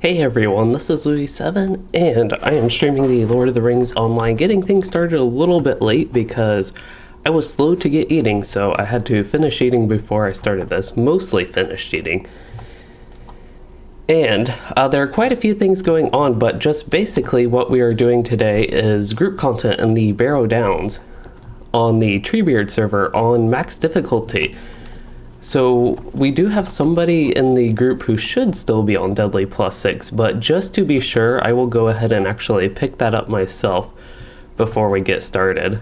Hey everyone, this is Louis7, and I am streaming the Lord of the Rings online, getting things started a little bit late because I was slow to get eating, so I had to finish eating before I started this, mostly finished eating. And there are quite a few things going on, but just basically what we are doing today is group content in the Barrow Downs on the Treebeard server on max difficulty. So we do have somebody in the group who should still be on Deadly +6, but just to be sure, I will go ahead and actually pick that up myself before we get started.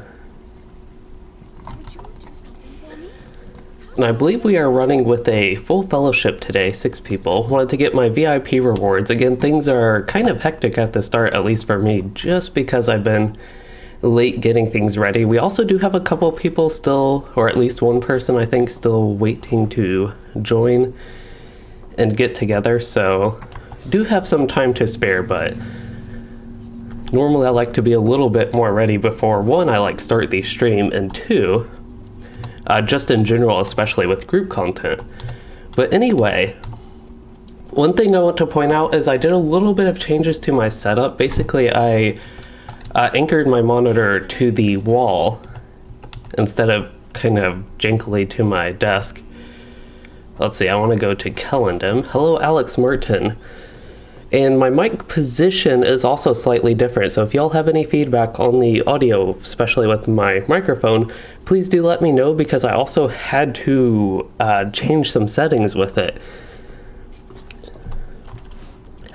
And I believe we are running with a full fellowship today, 6 people. Wanted to get my VIP rewards. Again, things are kind of hectic at the start, at least for me, just because I've been late getting things ready. We also do have a couple people still, or at least one person I think, still waiting to join and get together, so do have some time to spare, but normally I like to be a little bit more ready before, one, I like start the stream, and two, just in general, especially with group content. But anyway, one thing I want to point out is I did a little bit of changes to my setup. Basically, I anchored my monitor to the wall instead of kind of jankily to my desk. Let's see, I want to go to Kellendam. Hello, Alex Martin. And my mic position is also slightly different, so if y'all have any feedback on the audio, especially with my microphone, please do let me know, because I also had to change some settings with it.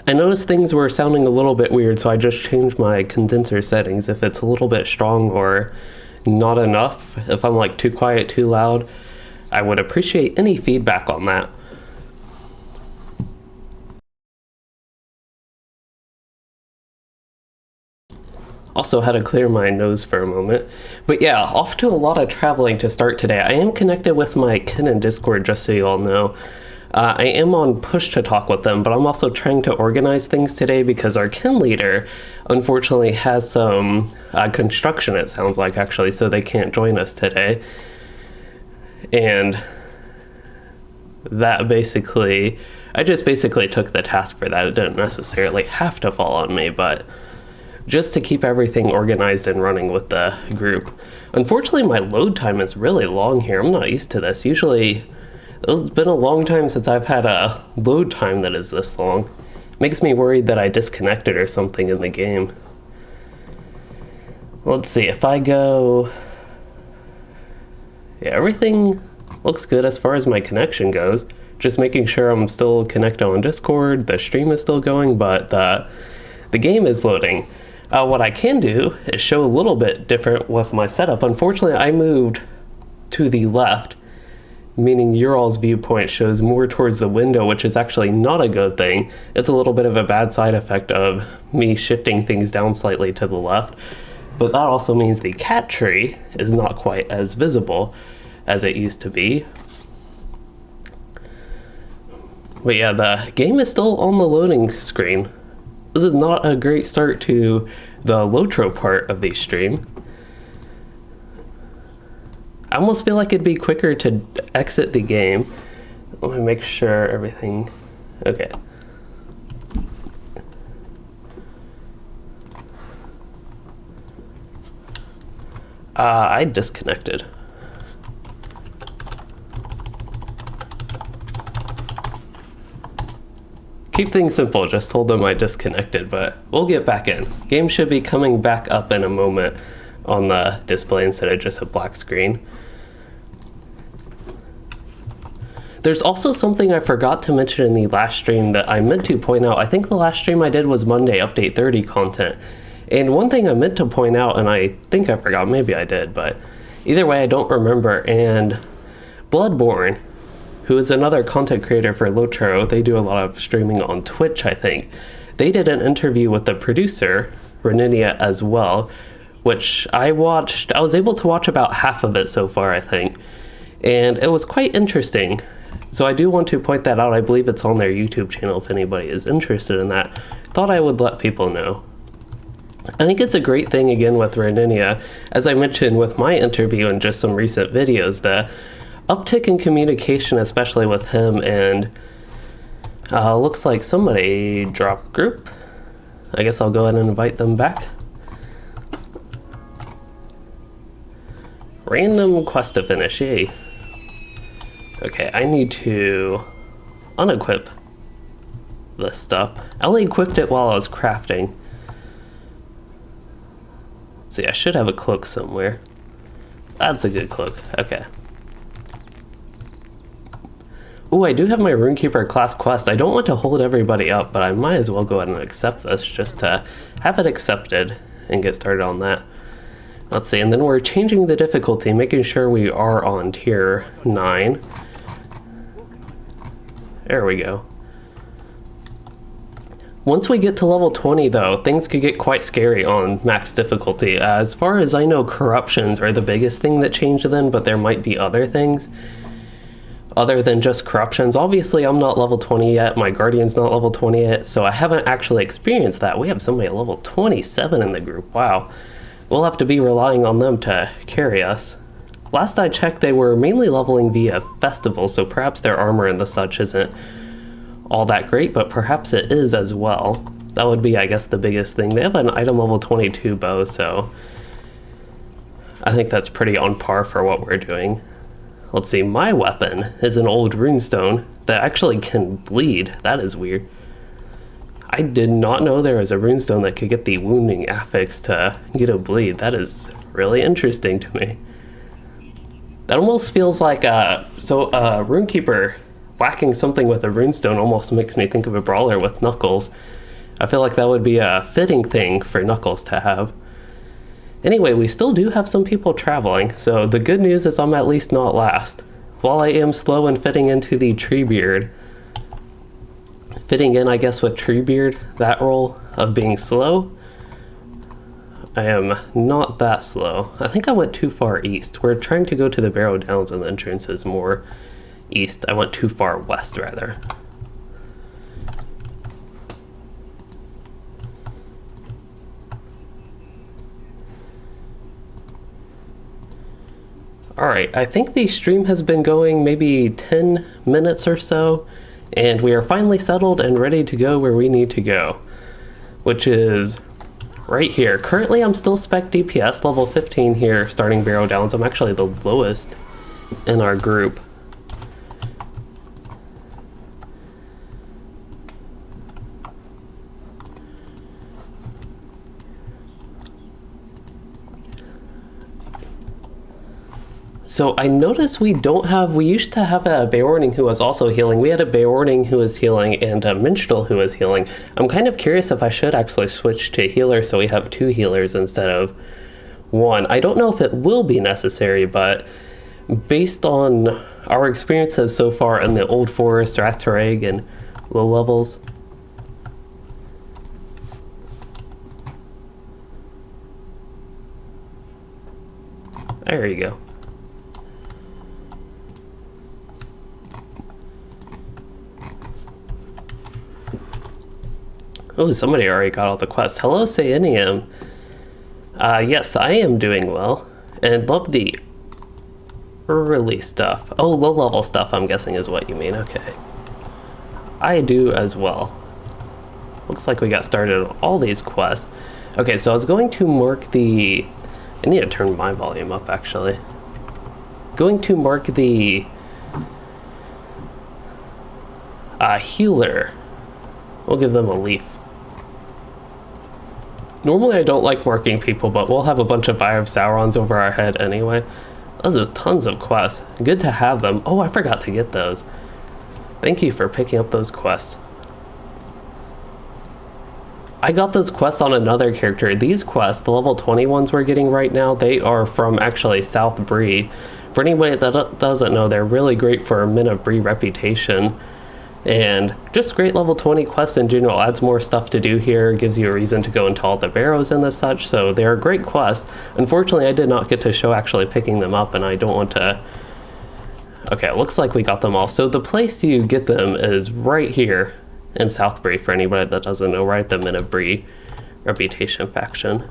I noticed things were sounding a little bit weird, so I just changed my condenser settings. If it's a little bit strong or not enough, if I'm like too quiet, too loud, I would appreciate any feedback on that. Also had to clear my nose for a moment. But yeah, off to a lot of traveling to start today. I am connected with my kin in Discord, just so you all know. I am on push to talk with them, but I'm also trying to organize things today because our kin leader unfortunately has some construction, it sounds like, actually, so they can't join us today. And that basically, I just basically took the task for that. It didn't necessarily have to fall on me, but just to keep everything organized and running with the group. Unfortunately, my load time is really long here. I'm not used to this. Usually, it's been a long time since I've had a load time that is this long. Makes me worried that I disconnected or something in the game. Let's see, if I go... Yeah, everything looks good as far as my connection goes. Just making sure I'm still connected on Discord, the stream is still going, but the game is loading. What I can do is show a little bit different with my setup. Unfortunately, I moved to the left, meaning your all's viewpoint shows more towards the window, which is actually not a good thing. It's a little bit of a bad side effect of me shifting things down slightly to the left. But that also means the cat tree is not quite as visible as it used to be. But yeah, the game is still on the loading screen. This is not a great start to the LOTRO part of the stream. I almost feel like it'd be quicker to exit the game. Let me make sure everything... Okay. I disconnected. Keep things simple, just told them I disconnected, but we'll get back in. Game should be coming back up in a moment on the display instead of just a black screen. There's also something I forgot to mention in the last stream that I meant to point out. I think the last stream I did was Monday Update 30 content. And one thing I meant to point out, and I think I forgot, maybe I did, but either way I don't remember, and Bloodborne, who is another content creator for LOTRO, they do a lot of streaming on Twitch, I think. They did an interview with the producer, Rune as well, which I watched. I was able to watch about half of it so far, I think. And it was quite interesting. So I do want to point that out. I believe it's on their YouTube channel if anybody is interested in that. Thought I would let people know. I think it's a great thing, again, with Rune, as I mentioned with my interview and just some recent videos, the uptick in communication, especially with him and Looks like somebody dropped group. I guess I'll go ahead and invite them back. Random quest to finish, yay. Okay, I need to unequip this stuff. I only equipped it while I was crafting. Let's see, I should have a cloak somewhere. That's a good cloak, okay. Ooh, I do have my Rune Keeper class quest. I don't want to hold everybody up, but I might as well go ahead and accept this just to have it accepted and get started on that. Let's see, and then we're changing the difficulty, making sure we are on tier 9. There we go. Once we get to level 20 though, things could get quite scary on max difficulty. As far as I know, corruptions are the biggest thing that changed then, but there might be other things other than just corruptions. Obviously, I'm not level 20 yet, my Guardian's not level 20 yet, so I haven't actually experienced that. We have somebody at level 27 in the group, wow. We'll have to be relying on them to carry us. Last I checked, they were mainly leveling via festival, so perhaps their armor and the such isn't all that great, but perhaps it is as well. That would be, I guess, the biggest thing. They have an item level 22 bow, so I think that's pretty on par for what we're doing. Let's see, my weapon is an old runestone that actually can bleed. That is weird. I did not know there was a runestone that could get the wounding affix to get a bleed. That is really interesting to me. That almost feels like Rune Keeper whacking something with a runestone almost makes me think of a brawler with Knuckles. I feel like that would be a fitting thing for Knuckles to have. Anyway, we still do have some people traveling, so the good news is I'm at least not last. While I am slow in fitting into the Treebeard, fitting in, I guess, with Treebeard, that role of being slow, I am not that slow. I think I went too far east. We're trying to go to the Barrow Downs and the entrance is more east. I went too far west, rather. Alright, I think the stream has been going maybe 10 minutes or so, and we are finally settled and ready to go where we need to go, which is right here. Currently, I'm still spec DPS level 15 here, starting Barrow Downs. I'm actually the lowest in our group. So I noticed we used to have a Beorning who was also healing. We had a Beorning who was healing and a Minstrel who was healing. I'm kind of curious if I should actually switch to healer so we have 2 healers instead of 1. I don't know if it will be necessary, but based on our experiences so far in the Old Forest, Rattareg, and low levels, there you go. Oh, somebody already got all the quests. Hello, Sayenium. Yes, I am doing well. And love the early stuff. Oh, low-level stuff, I'm guessing is what you mean. Okay. I do as well. Looks like we got started on all these quests. Okay, so I was going to mark the... I need to turn my volume up, actually. Going to mark the... healer. We'll give them a leaf. Normally I don't like marking people, but we'll have a bunch of Eye of Saurons over our head anyway. Those is tons of quests. Good to have them. Oh, I forgot to get those. Thank you for picking up those quests. I got those quests on another character. These quests, the level 20 ones we're getting right now, they are from actually South Bree. For anybody that doesn't know, they're really great for Men of Bree reputation. And just great level 20 quests in general. Adds more stuff to do here, gives you a reason to go into all the barrows and the such, so they're great quests. Unfortunately, I did not get to show actually picking them up, and I don't want to... Okay, it looks like we got them all. So the place you get them is right here in South Bree, for anybody that doesn't know, right at the Men of Bree reputation faction.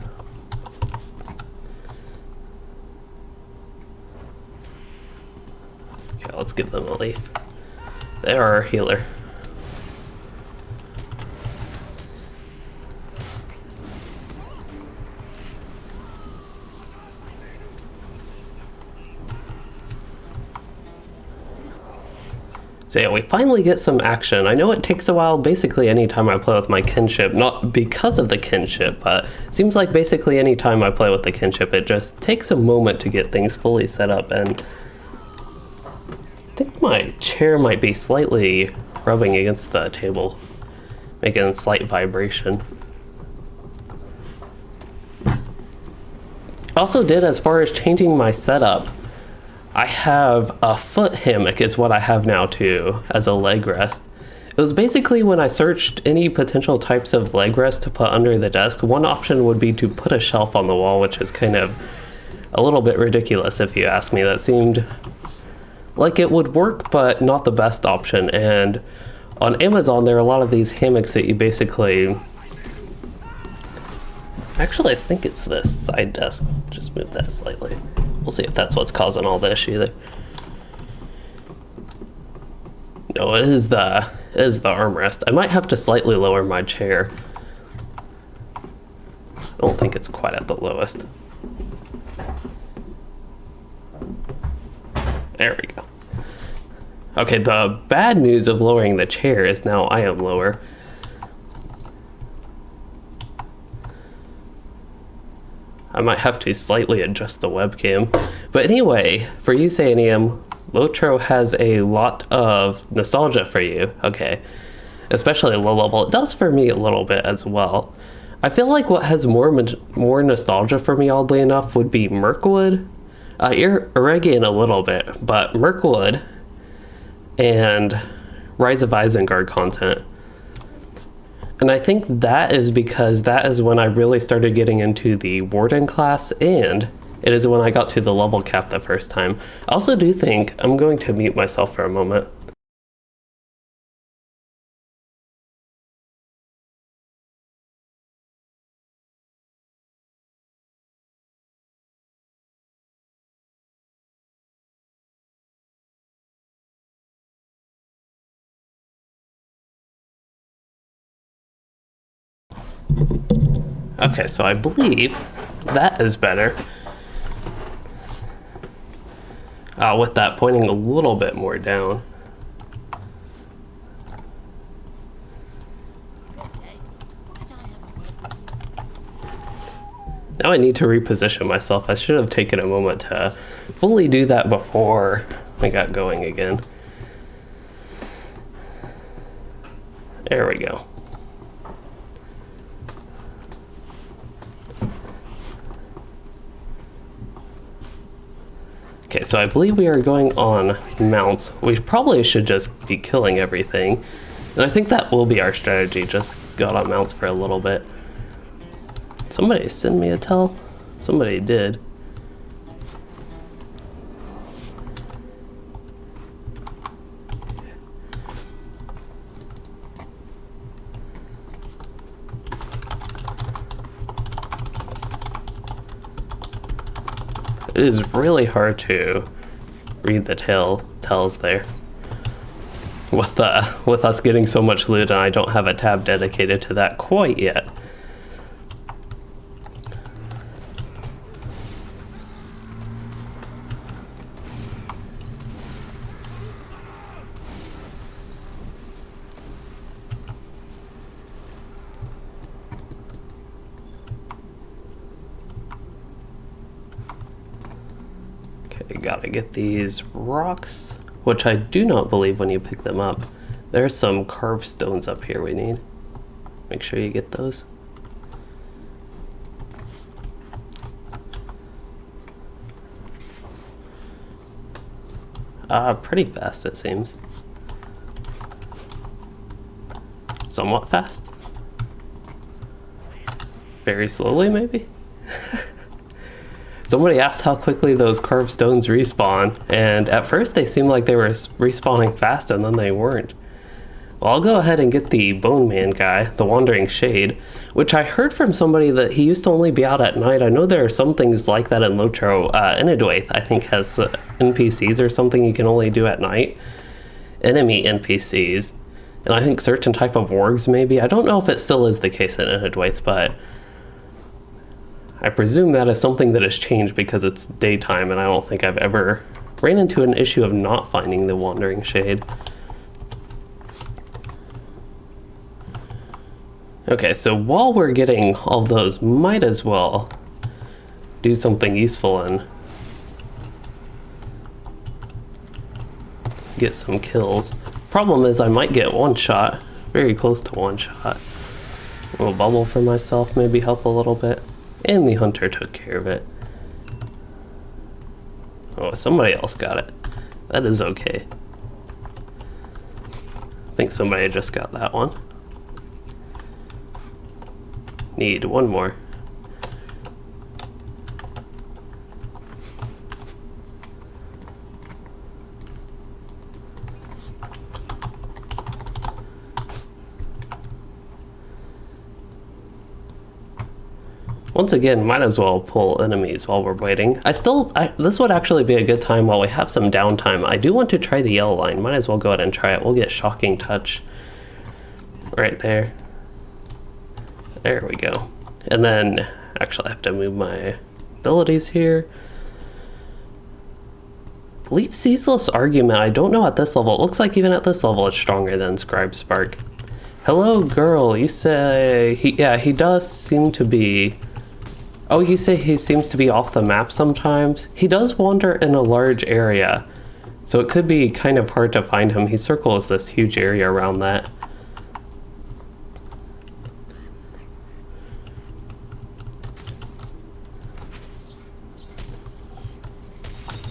Okay, let's give them a leaf. They are our healer. So yeah, we finally get some action. I know it takes a while basically anytime I play with my kinship, not because of the kinship, but it seems like basically anytime I play with the kinship, it just takes a moment to get things fully set up, and I think my chair might be slightly rubbing against the table, making a slight vibration. Also did, as far as changing my setup, I have a foot hammock is what I have now too, as a leg rest. It was basically when I searched any potential types of leg rest to put under the desk, one option would be to put a shelf on the wall, which is kind of a little bit ridiculous if you ask me. That seemed like it would work, but not the best option. And on Amazon, there are a lot of these hammocks that you basically... Actually, I think it's this side desk. Just move that slightly. We'll see if that's what's causing all the issue there. No, it is the armrest. I might have to slightly lower my chair. I don't think it's quite at the lowest. There we go. Okay, the bad news of lowering the chair is now I am lower. I might have to slightly adjust the webcam. But anyway, for you saying LOTRO has a lot of nostalgia for you. Okay. Especially low level. It does for me a little bit as well. I feel like what has more nostalgia for me, oddly enough, would be Mirkwood. Eregion a little bit, but Mirkwood and Rise of Isengard content. And I think that is because that is when I really started getting into the Warden class, and it is when I got to the level cap the first time. I also do think I'm going to mute myself for a moment. Okay, so I believe that is better. With that pointing a little bit more down. Now I need to reposition myself. I should have taken a moment to fully do that before I got going again. There we go. Okay, so I believe we are going on mounts. We probably should just be killing everything. And I think that will be our strategy, just go on mounts for a little bit. Somebody send me a tell? Somebody did. It is really hard to read the tells there. With us getting so much loot, and I don't have a tab dedicated to that quite yet. Gotta get these rocks, which I do not believe when you pick them up. There's some carved stones up here we need. Make sure you get those. Pretty fast it seems. Somewhat fast. Very slowly maybe? Somebody asked how quickly those carved stones respawn, and at first they seemed like they were respawning fast, and then they weren't. Well, I'll go ahead and get the Bone Man guy, the Wandering Shade, which I heard from somebody that he used to only be out at night. I know there are some things like that in LOTRO. Inadwaith, I think, has NPCs or something you can only do at night. Enemy NPCs. And I think certain type of wargs, maybe. I don't know if it still is the case in Inadwaith, but I presume that is something that has changed because it's daytime, and I don't think I've ever ran into an issue of not finding the Wandering Shade. Okay, so while we're getting all those, might as well do something useful and get some kills. Problem is I might get one shot, very close to one shot. A little bubble for myself, maybe help a little bit. And the hunter took care of it. Oh, somebody else got it. That is okay. I think somebody just got that one. Need one more. Once again, might as well pull enemies while we're waiting. This would actually be a good time while we have some downtime. I do want to try the yellow line. Might as well go ahead and try it. We'll get Shocking Touch right there. There we go. And then, actually I have to move my abilities here. I believe Ceaseless Argument, I don't know at this level. It looks like even at this level it's stronger than Scribe Spark. Hello girl, you say, he does seem to be... Oh, you say he seems to be off the map sometimes? He does wander in a large area, so it could be kind of hard to find him. He circles this huge area around that.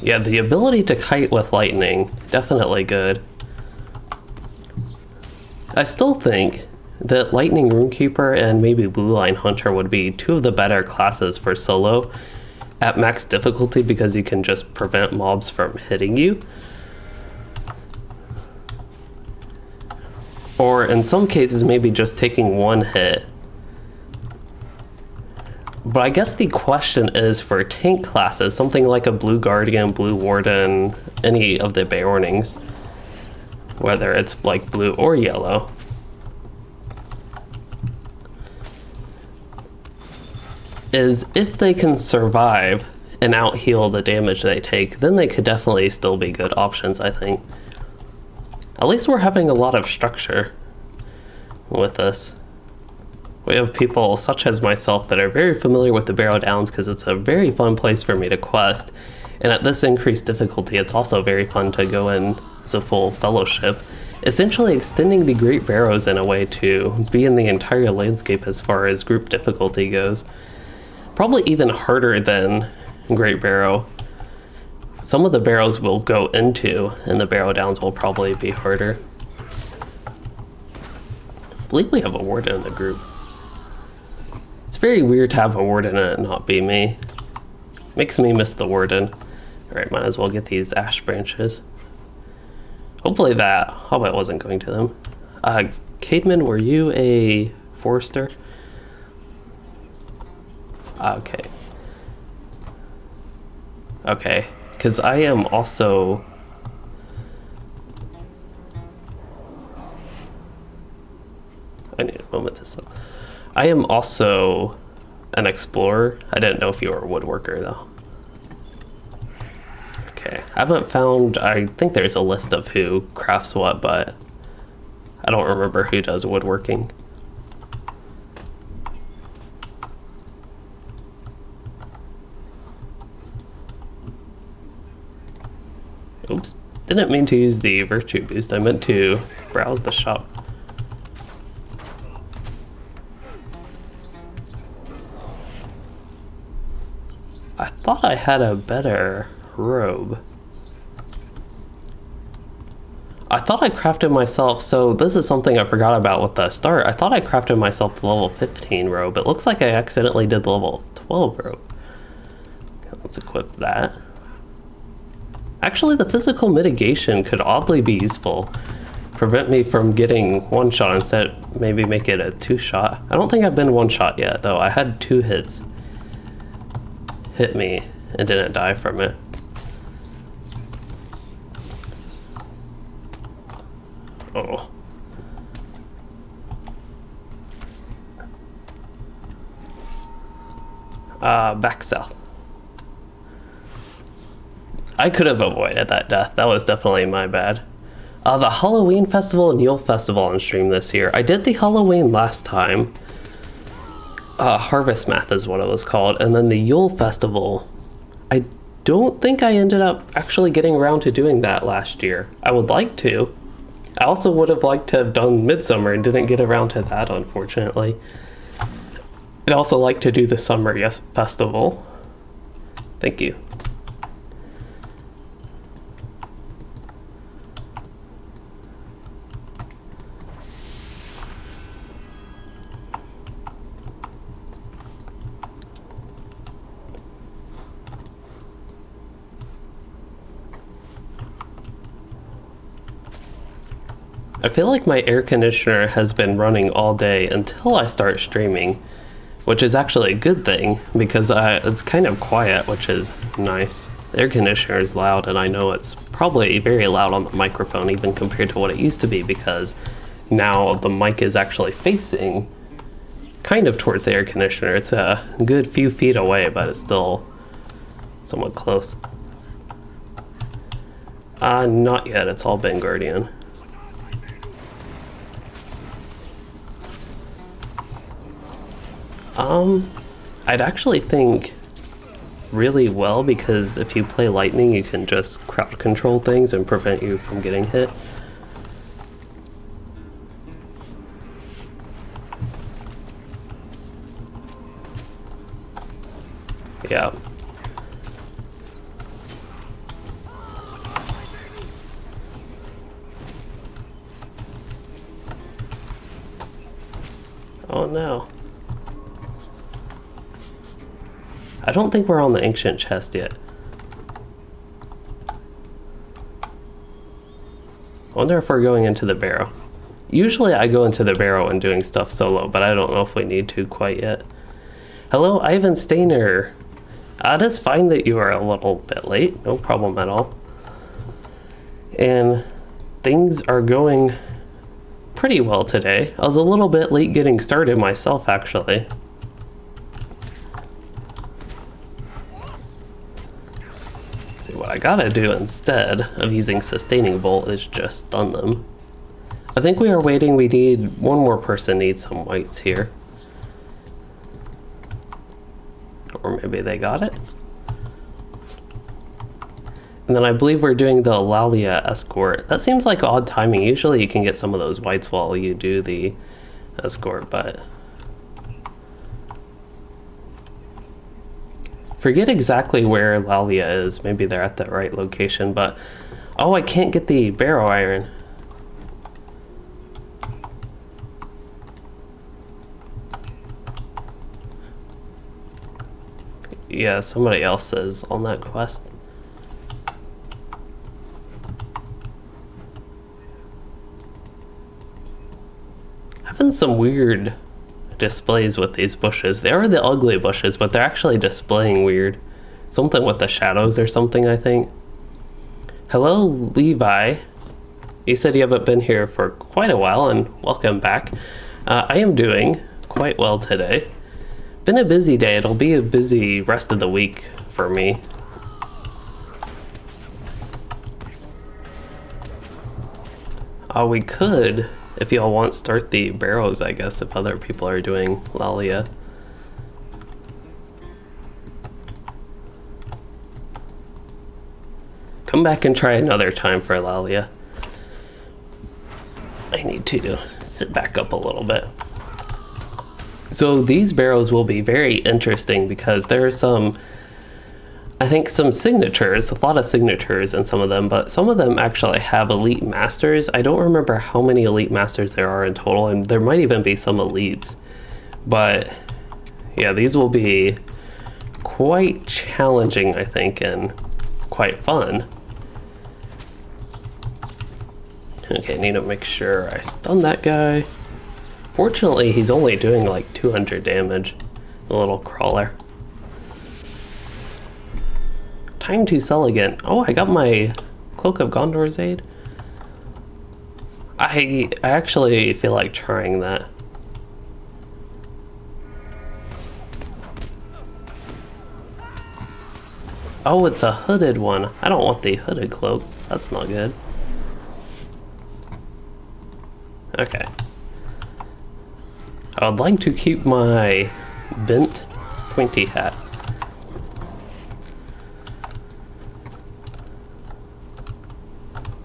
Yeah, the ability to kite with lightning, definitely good. I still think that Lightning Rune Keeper and maybe Blue Line Hunter would be two of the better classes for solo at max difficulty because you can just prevent mobs from hitting you. Or in some cases maybe just taking one hit. But I guess the question is for tank classes, something like a Blue Guardian, Blue Warden, any of the Beornings, whether it's like blue or yellow. Is if they can survive and out-heal the damage they take, then they could definitely still be good options, I think. At least we're having a lot of structure with this. We have people such as myself that are very familiar with the Barrow Downs because it's a very fun place for me to quest. And at this increased difficulty, it's also very fun to go in as a full fellowship, essentially extending the Great Barrows in a way to be in the entire landscape as far as group difficulty goes. Probably even harder than Great Barrow. Some of the barrows we'll go into, and the Barrow Downs will probably be harder. I believe we have a warden in the group. It's very weird to have a warden and it not be me. Makes me miss the warden. Alright, might as well get these ash branches. Hopefully that hobbit wasn't going to them. Cademan, were you a forester? Okay. Okay, because I am also... I need a moment to stop. I am also an explorer. I didn't know if you were a woodworker though. Okay, I haven't found... I think there's a list of who crafts what, but I don't remember who does woodworking. Oops, didn't mean to use the virtue boost. I meant to browse the shop. I thought I had a better robe. I thought I crafted myself, so this is something I forgot about with the start. I thought I crafted myself the level 15 robe. It looks like I accidentally did the level 12 robe. Okay, let's equip that. Actually, the physical mitigation could oddly be useful. Prevent me from getting one shot instead, maybe make it a two shot. I don't think I've been one shot yet though. I had 2 hits hit me and didn't die from it. Oh. Back south. I could have avoided that death. That was definitely my bad. The Halloween Festival and Yule Festival on stream this year. I did the Halloween last time. Harvest Math is what it was called. And then the Yule Festival, I don't think I ended up actually getting around to doing that last year. I would like to. I also would have liked to have done Midsummer and didn't get around to that, unfortunately. I'd also like to do the Summer Festival. Thank you. I feel like my air conditioner has been running all day until I start streaming, which is actually a good thing because it's kind of quiet, which is nice. The air conditioner is loud, and I know it's probably very loud on the microphone even compared to what it used to be, because now the mic is actually facing kind of towards the air conditioner. It's a good few feet away, but it's still somewhat close. Not yet. It's all been Guardian. I'd actually think really well, because if you play Lightning, you can just crowd control things and prevent you from getting hit. Yeah. Oh no. I don't think we're on the ancient chest yet. I wonder if we're going into the Barrow. Usually I go into the Barrow and doing stuff solo, but I don't know if we need to quite yet. Hello, Ivan Stainer. It is fine that you are a little bit late. No problem at all. And things are going pretty well today. I was a little bit late getting started myself, actually. What I gotta do instead of using Sustaining Bolt is just stun them. I think we are waiting. We need one more person needs some whites here. Or maybe they got it. And then I believe we're doing the Lalia escort. That seems like odd timing. Usually you can get some of those whites while you do the escort, but forget exactly where Lalia is. Maybe they're at the right location, but oh, I can't get the Barrow Iron. Yeah, somebody else is on that quest. Having some weird displays with these bushes. They are the ugly bushes, but they're actually displaying weird. Something with the shadows or something, I think. Hello, Levi. You said you haven't been here for quite a while, and welcome back. I am doing quite well today. Been a busy day. It'll be a busy rest of the week for me. We could, if y'all want, start the barrows, I guess, if other people are doing Lalia. Come back and try another time for Lalia. I need to sit back up a little bit. So these barrows will be very interesting because there are some, I think, some signatures, a lot of signatures in some of them, but some of them actually have elite masters. I don't remember how many elite masters there are in total, and there might even be some elites. But yeah, these will be quite challenging, I think, and quite fun. Okay, need to make sure I stun that guy. Fortunately, he's only doing like 200 damage, the little crawler. Time to sell again. Oh, I got my Cloak of Gondor's Aid. I actually feel like trying that. Oh, it's a hooded one. I don't want the hooded cloak. That's not good. Okay. I would like to keep my bent pointy hat.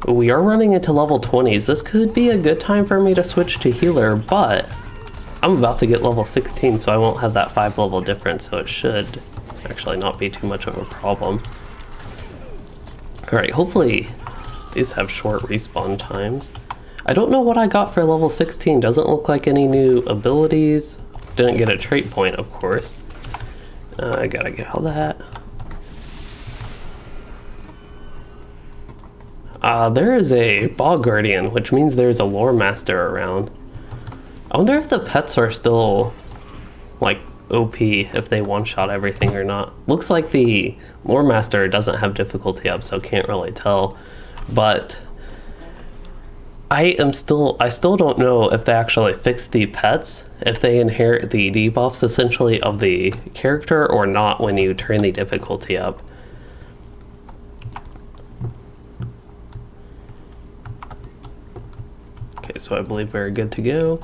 We are running into level 20s. This could be a good time for me to switch to healer, but I'm about to get level 16, so I won't have that 5 level difference, so it should actually not be too much of a problem. Alright, hopefully these have short respawn times. I don't know what I got for level 16. Doesn't look like any new abilities. Didn't get a trait point, of course. I gotta get all that. There is a Bog Guardian, which means there's a Lore Master around. I wonder if the pets are still, like, OP, if they one-shot everything or not. Looks like the Lore Master doesn't have difficulty up, so can't really tell. But I still don't know if they actually fix the pets, if they inherit the debuffs essentially of the character or not when you turn the difficulty up. Okay, so I believe we're good to go.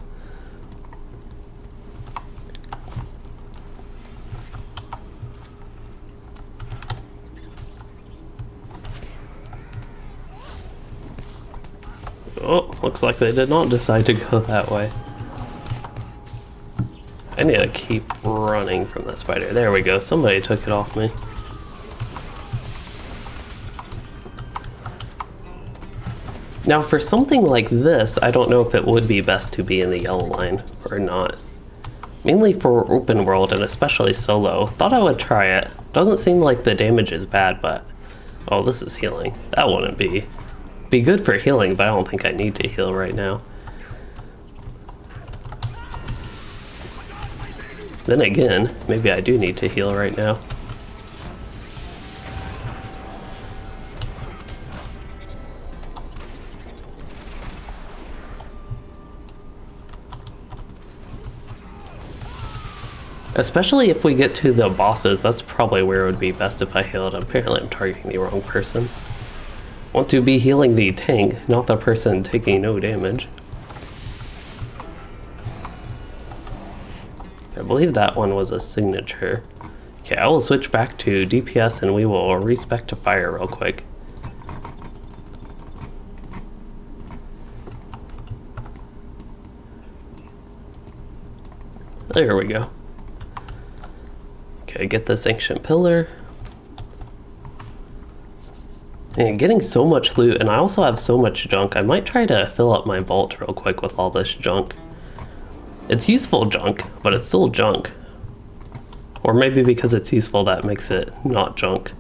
Oh, looks like they did not decide to go that way. I need to keep running from the spider. There we go. Somebody took it off me. Now for something like this, I don't know if it would be best to be in the yellow line or not. Mainly for open world and especially solo. Thought I would try it. Doesn't seem like the damage is bad, but... Oh, this is healing. That wouldn't be good for healing, but I don't think I need to heal right now. Then again, maybe I do need to heal right now. Especially if we get to the bosses, that's probably where it would be best if I healed. Apparently I'm targeting the wrong person. Want to be healing the tank, not the person taking no damage. I believe that one was a signature. Okay, I will switch back to DPS and we will respec to fire real quick. There we go. Okay, get this ancient pillar. And getting so much loot, and I also have so much junk, I might try to fill up my vault real quick with all this junk. It's useful junk, but it's still junk. Or maybe because it's useful that makes it not junk.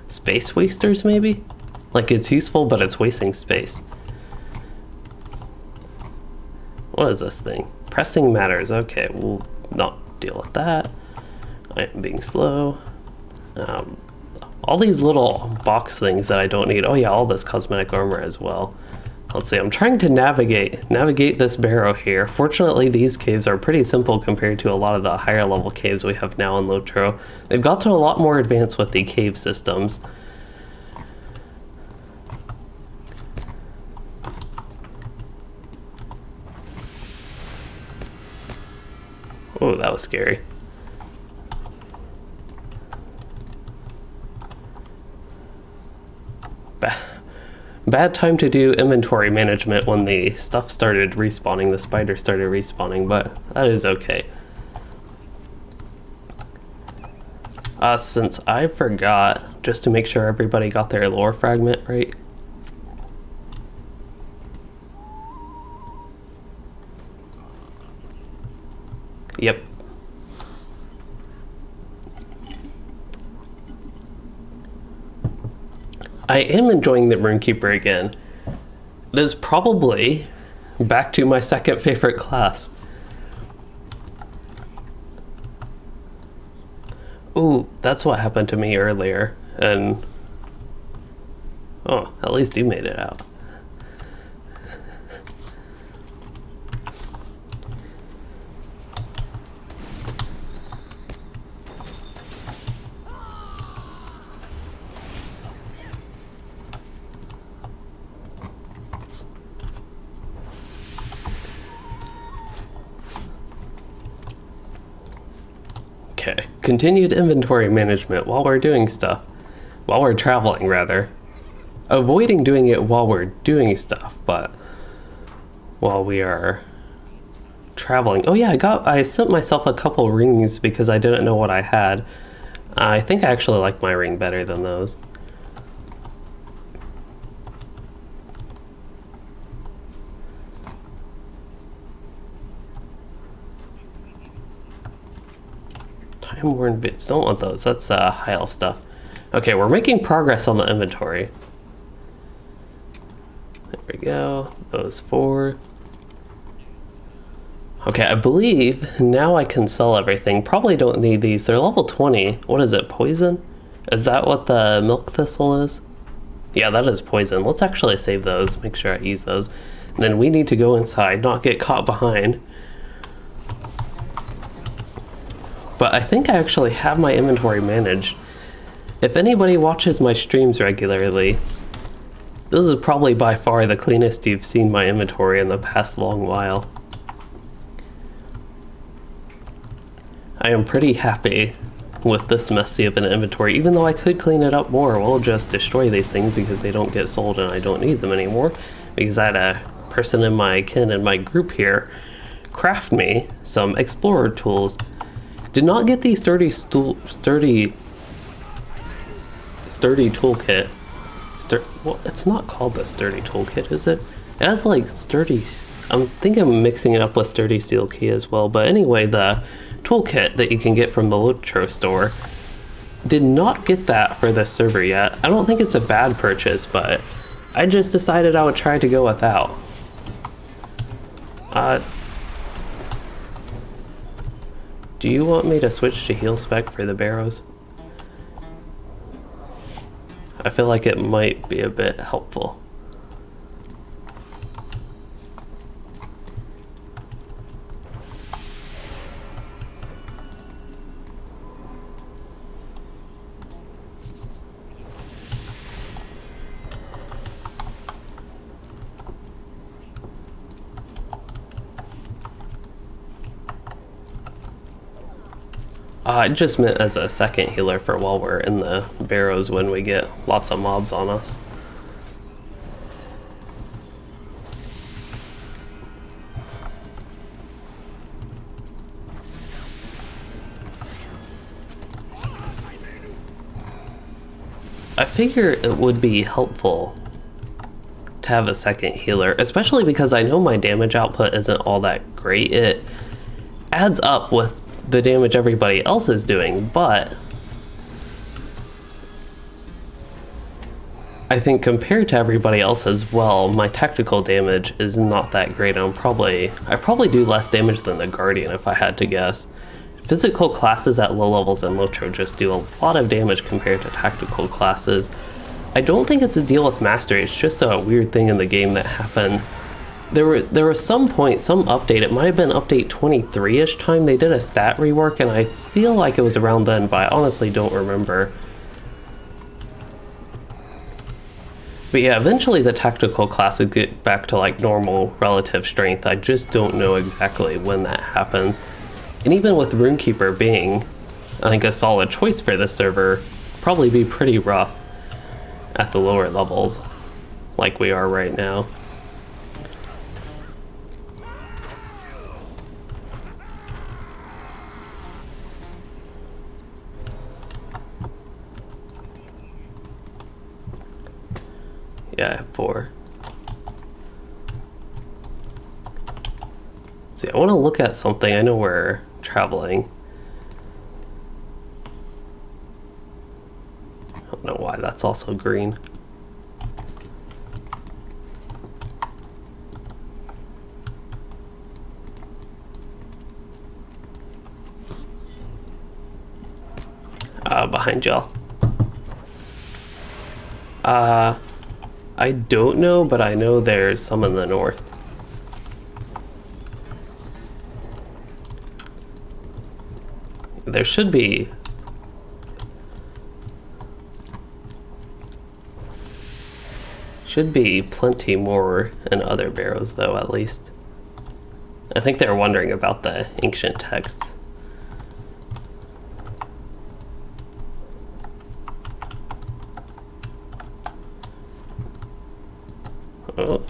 Space wasters, maybe? Like it's useful, but it's wasting space. What is this thing? Pressing matters. Okay, we'll not deal with that. I am being slow. All these little box things that I don't need. Oh yeah, all this cosmetic armor as well. Let's see, I'm trying to navigate this barrow here. Fortunately, these caves are pretty simple compared to a lot of the higher level caves we have now in LOTRO. They've gotten a lot more advanced with the cave systems. Oh, that was scary. Bad time to do inventory management when the stuff started respawning, the spider started respawning, but that is okay. Since I forgot, just to make sure everybody got their lore fragment right. Yep. I am enjoying the Rune Keeper again. It is probably back to my second favorite class. Ooh, that's what happened to me earlier, and... Oh, at least you made it out. Continued inventory management while we're doing stuff. While we're traveling, rather. Avoiding doing it while we're doing stuff, but while we are traveling. Oh yeah, I sent myself a couple rings because I didn't know what I had. I think I actually like my ring better than those. Time-worn boots. Don't want those. That's high elf stuff. Okay, we're making progress on the inventory. There we go. Those 4. Okay, I believe now I can sell everything. Probably don't need these. They're level 20. What is it, poison? Is that what the milk thistle is? Yeah, that is poison. Let's actually save those. Make sure I use those. And then we need to go inside, not get caught behind. But I think I actually have my inventory managed. If anybody watches my streams regularly, this is probably by far the cleanest you've seen my inventory in the past long while. I am pretty happy with this messy of an inventory, even though I could clean it up more. We'll just destroy these things because they don't get sold and I don't need them anymore. Because I had a person in my group here craft me some explorer tools. Did not get the sturdy toolkit. Well, it's not called the sturdy toolkit, is it? It has like sturdy. I think I'm mixing it up with sturdy steel key as well. But anyway, the toolkit that you can get from the LOTRO store, did not get that for this server yet. I don't think it's a bad purchase, but I just decided I would try to go without. Do you want me to switch to heal spec for the barrows? I feel like it might be a bit helpful. I just meant as a second healer for while we're in the barrows when we get lots of mobs on us. I figure it would be helpful to have a second healer, especially because I know my damage output isn't all that great. It adds up with the damage everybody else is doing, but I think compared to everybody else as well, my tactical damage is not that great. I probably do less damage than the Guardian if I had to guess. Physical classes at low levels in LOTRO just do a lot of damage compared to tactical classes. I don't think it's a deal with mastery, it's just a weird thing in the game that happened. There was some point, some update, it might have been update 23-ish time, they did a stat rework, and I feel like it was around then, but I honestly don't remember. But yeah, eventually the tactical classes get back to like normal relative strength. I just don't know exactly when that happens. And even with Rune Keeper being, I think, a solid choice for this server, probably be pretty rough at the lower levels, like we are right now. Yeah, I have 4. See, I want to look at something. I know we're traveling. I don't know why that's also green. Behind y'all. I don't know, but I know there's some in the north. There should be. Should be plenty more in other barrows, though, at least. I think they're wondering about the ancient text. Oh.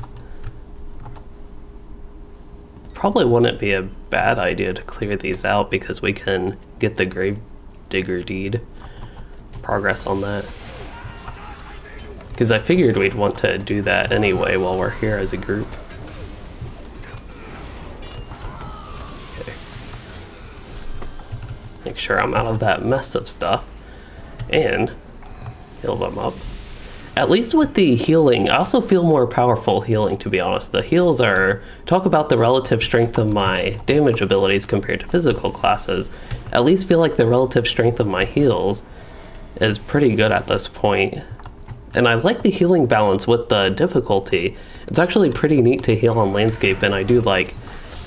Probably wouldn't be a bad idea to clear these out because we can get the grave digger deed. Progress on that. Because I figured we'd want to do that anyway while we're here as a group. Okay. Make sure I'm out of that mess of stuff. And heal them up. At least with the healing, I also feel more powerful healing, to be honest. The heals are... Talk about the relative strength of my damage abilities compared to physical classes. At least feel like the relative strength of my heals is pretty good at this point. And I like the healing balance with the difficulty. It's actually pretty neat to heal on landscape, and I do like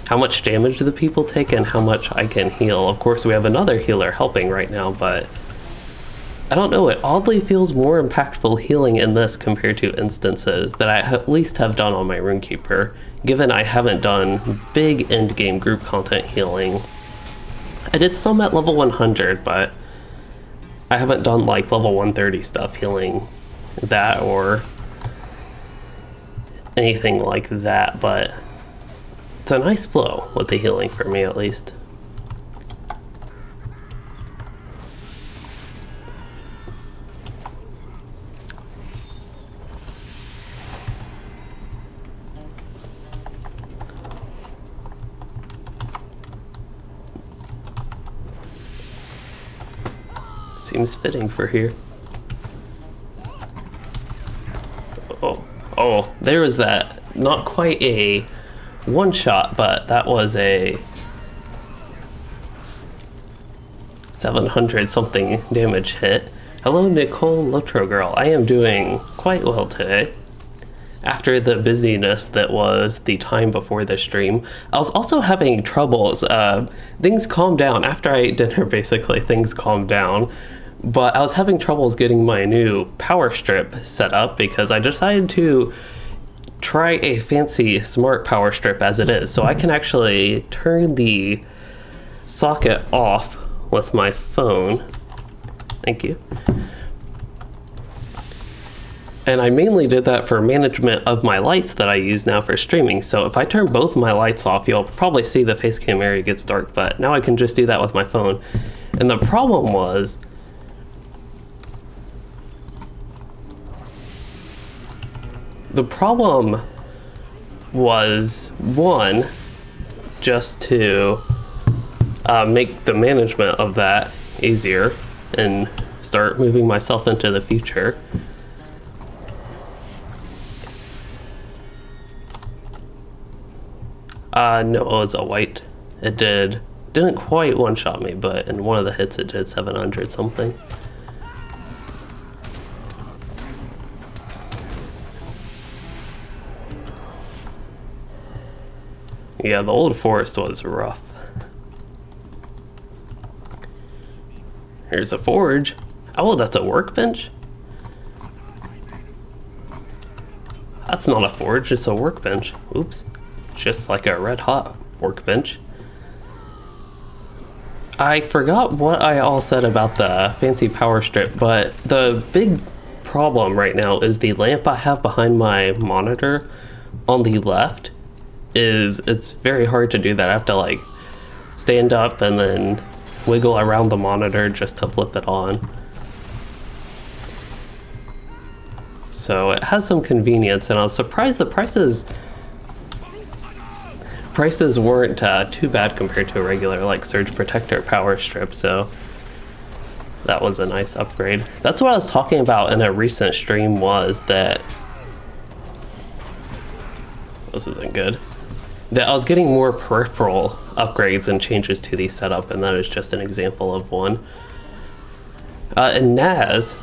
how much damage the people take and how much I can heal. Of course, we have another healer helping right now, but I don't know, it oddly feels more impactful healing in this compared to instances that I at least have done on my Rune Keeper, given I haven't done big endgame group content healing. I did some at level 100, but I haven't done like level 130 stuff healing that or anything like that, but it's a nice flow with the healing for me at least. Seems fitting for here. Oh, there was that. Not quite a one-shot, but that was a 700 something damage hit. Hello, Nicole LOTRO girl. I am doing quite well today. After the busyness that was the time before the stream, I was also having troubles. Things calmed down. After I ate dinner, basically, things calmed down. But I was having troubles getting my new power strip set up because I decided to try a fancy smart power strip as it is. So I can actually turn the socket off with my phone. Thank you. And I mainly did that for management of my lights that I use now for streaming. So if I turn both my lights off, you'll probably see the face cam area gets dark, but now I can just do that with my phone. And the problem was, one, just to make the management of that easier and start moving myself into the future. No, it was a white. It didn't quite one-shot me, but in one of the hits it did 700 something. Yeah, the old forest was rough. Here's a forge. Oh, that's a workbench? That's not a forge, it's a workbench. Oops. Just like a red hot workbench. I forgot what I all said about the fancy power strip, but the big problem right now is the lamp I have behind my monitor on the left it's very hard to do that. I have to like stand up and then wiggle around the monitor just to flip it on. So it has some convenience, and I was surprised the prices weren't too bad compared to a regular like surge protector power strip, so that was a nice upgrade. That's what I was talking about in a recent stream, was that this isn't good. That I was getting more peripheral upgrades and changes to the setup, and that is just an example of one. And Naz,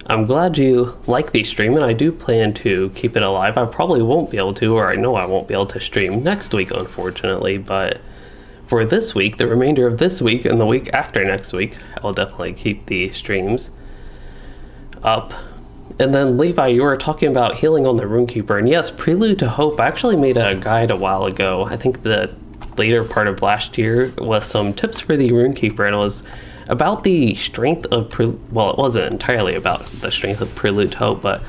I'm glad you like the stream, and I do plan to keep it alive. I probably won't be able to, or I know I won't be able to stream next week, unfortunately, but for this week, the remainder of this week, and the week after next week, I will definitely keep the streams up. And then Levi, you were talking about healing on the Rune Keeper, and yes, Prelude to Hope. I actually made a guide a while ago, I think the later part of last year, with some tips for the Rune Keeper, and it was about the strength of well, it wasn't entirely about the strength of Prelude to Hope, but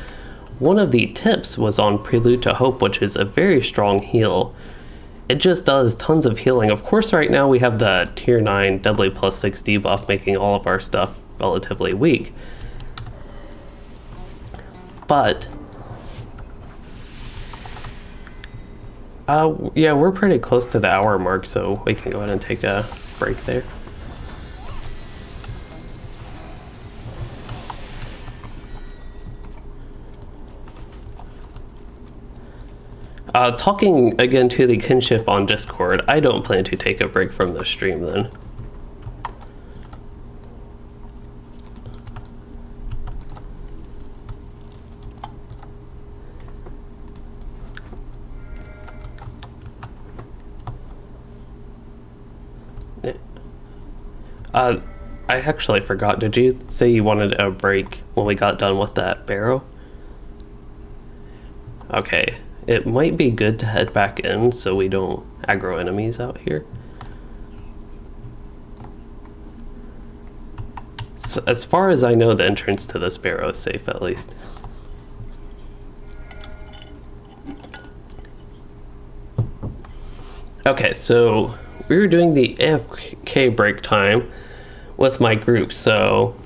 one of the tips was on Prelude to Hope, which is a very strong heal. It just does tons of healing. Of course, right now we have the tier 9 Deadly plus 6 debuff, making all of our stuff relatively weak. But yeah, we're pretty close to the hour mark, so we can go ahead and take a break there. Talking again to the kinship on Discord, I don't plan to take a break from the stream then. I actually forgot, did you say you wanted a break when we got done with that Barrow? Okay, it might be good to head back in so we don't aggro enemies out here. So as far as I know, the entrance to this Barrow is safe at least. Okay, so we were doing the AFK break time with my group, so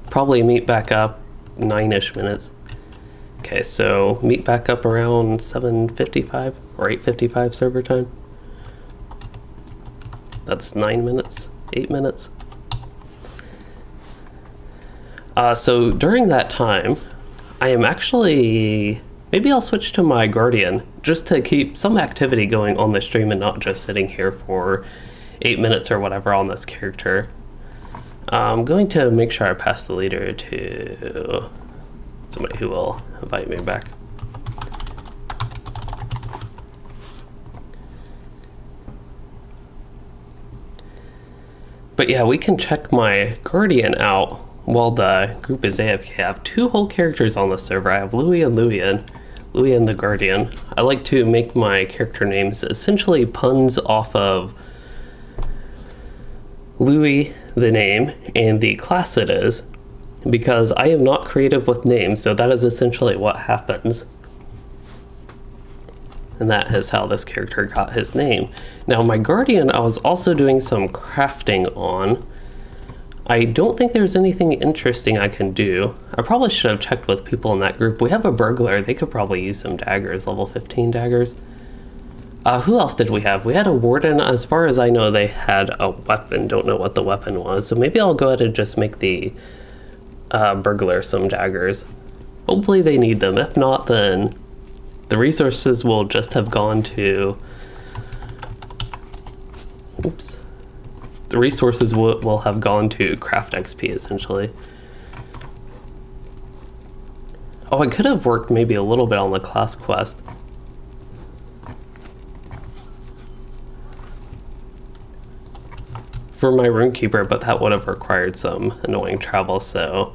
probably meet back up 9-ish minutes. Okay, so meet back up around 7:55 or 8:55 server time. That's 9 minutes, 8 minutes. So during that time, I am actually, maybe I'll switch to my Guardian just to keep some activity going on the stream and not just sitting here for 8 minutes or whatever on this character. I'm going to make sure I pass the leader to somebody who will invite me back. But yeah, we can check my Guardian out while the group is AFK. I have 2 whole characters on the server. I have Louis and the Guardian. I like to make my character names essentially puns off of Louis, the name, and the class it is, because I am not creative with names, so that is essentially what happens. And that is how this character got his name. Now my Guardian, I was also doing some crafting on. I don't think there's anything interesting I can do. I probably should have checked with people in that group. We have a burglar, they could probably use some daggers, level 15 daggers. Who else did we have? We had a warden. As far as I know, they had a weapon. Don't know what the weapon was. So maybe I'll go ahead and just make the burglar some daggers. Hopefully they need them. If not, then the resources will just have gone to... Oops. The resources will have gone to craft XP, essentially. Oh, I could have worked maybe a little bit on the class quest. For my Rune Keeper, but that would have required some annoying travel, so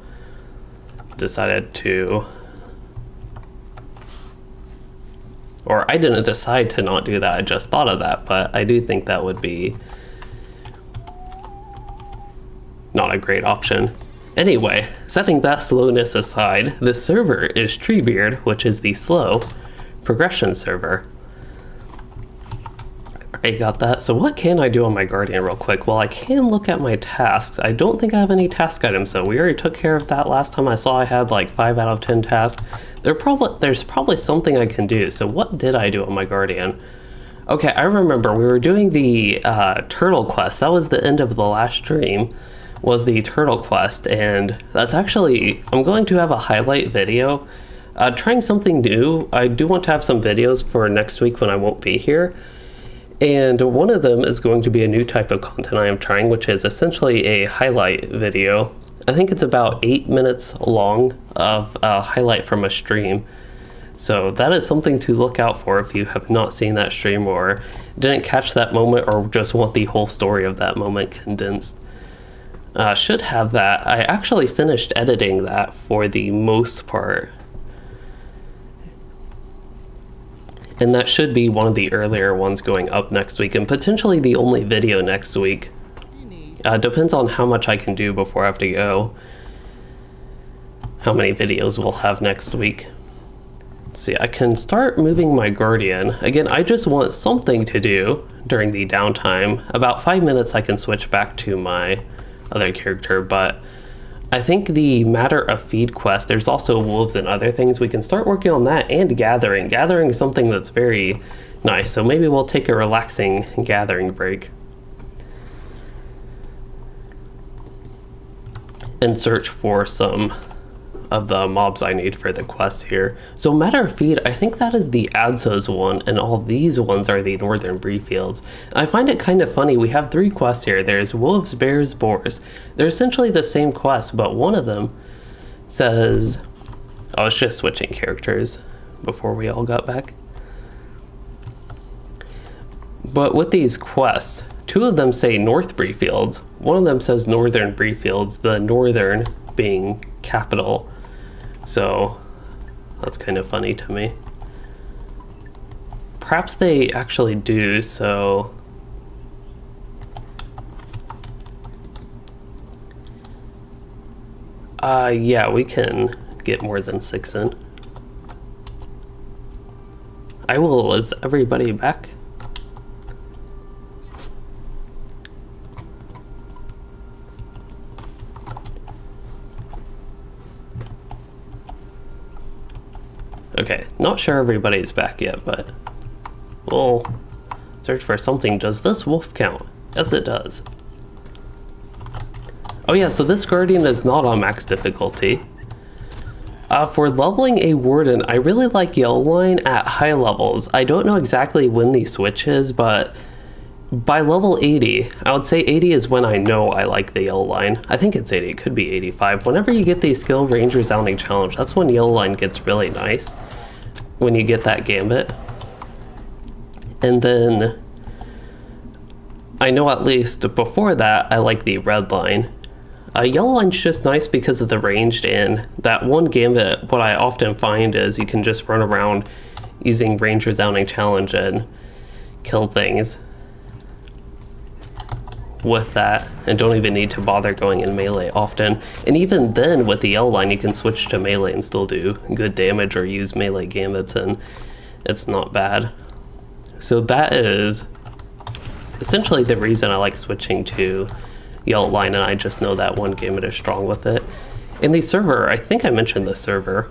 decided to, or I didn't decide to not do that, I just thought of that, but I do think that would be not a great option. Anyway, setting that slowness aside, this server is Treebeard, which is the slow progression server. I got that. So what can I do on my Guardian real quick? Well, I can look at my tasks. I don't think I have any task items, so we already took care of that last time. I saw I had like 5 out of 10 tasks. There's probably something I can do. So what did I do on my Guardian? Okay, I remember we were doing the turtle quest. That was the end of the last stream, was the turtle quest, and that's actually, I'm going to have a highlight video trying something new. I do want to have some videos for next week when I won't be here. And one of them is going to be a new type of content I am trying, which is essentially a highlight video. I think it's about 8 minutes long of a highlight from a stream. So that is something to look out for if you have not seen that stream or didn't catch that moment or just want the whole story of that moment condensed. Should have that. I actually finished editing that for the most part. And that should be one of the earlier ones going up next week, and potentially the only video next week. Depends on how much I can do before I have to go. how many videos we'll have next week. Let's see, I can start moving my guardian. Again, I just want something to do during the downtime. About 5 minutes I can switch back to my other character, but I think the matter of feed quest, there's also wolves and other things. We can start working on that, and gathering. Gathering is something that's very nice, so maybe we'll take a relaxing gathering break and search for some of the mobs I need for the quest here. So matter of feed, I think that is the Adsos one, and all these ones are the northern bree fields. I find it kind of funny, we have 3 quests here. There's wolves, bears, boars. They're essentially the same quest, but one of them says, I was just switching characters before we all got back. But with these quests, 2 of them say north bree fields. One of them says northern bree fields, the northern being capital. So that's kind of funny to me. Perhaps they actually do, so yeah, we can get more than 6 in. I will. Is everybody back? Okay, not sure everybody's back yet, but we'll search for something. Does this wolf count? Yes, it does. Oh yeah, so this guardian is not on max difficulty. For leveling a warden, I really like yellow line at high levels. I don't know exactly when the switch is, but by level 80, I would say 80 is when I know I like the yellow line. I think it's 80, it could be 85. Whenever you get the skill range resounding challenge, that's when yellow line gets really nice. When you get that gambit. And then I know at least before that I like the red line. Yellow line's just nice because of the ranged, and that one gambit, what I often find is you can just run around using range resounding challenge and kill things with that, and don't even need to bother going in melee often. And even then with the yellow line you can switch to melee and still do good damage or use melee gambits, and it's not bad. So that is essentially the reason I like switching to yellow line, and I just know that one gambit is strong with it. In the server, I think I mentioned the server,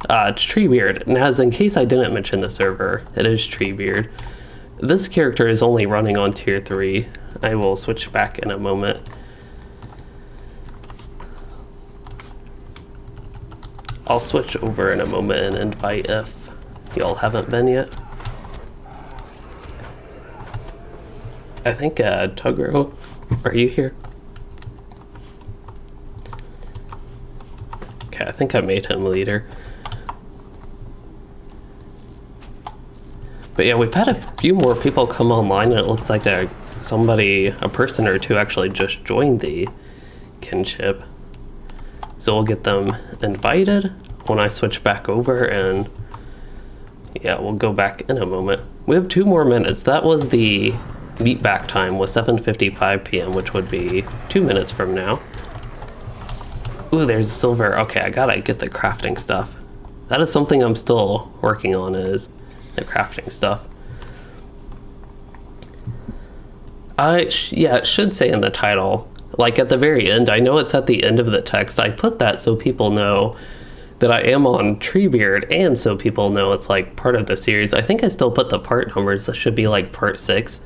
it's Treebeard, and as in case I didn't mention the server, it is Treebeard. This character is only running on tier 3. I will switch back in a moment. I'll switch over in a moment and invite if y'all haven't been yet. I think Tugro, are you here? Okay, I think I made him leader. But yeah, we've had a few more people come online, and it looks like a person or two actually just joined the kinship. So we'll get them invited when I switch back over, and yeah, we'll go back in a moment. We have 2 more minutes. That was the meet back time, was 7:55 p.m., which would be 2 minutes from now. Ooh, there's a silver. Okay, I gotta get the crafting stuff. That is something I'm still working on, is the crafting stuff. Yeah, it should say in the title, like at the very end. I know it's at the end of the text. I put that so people know that I am on Treebeard, and so people know it's like part of the series. I think I still put the part numbers. That should be like part 6.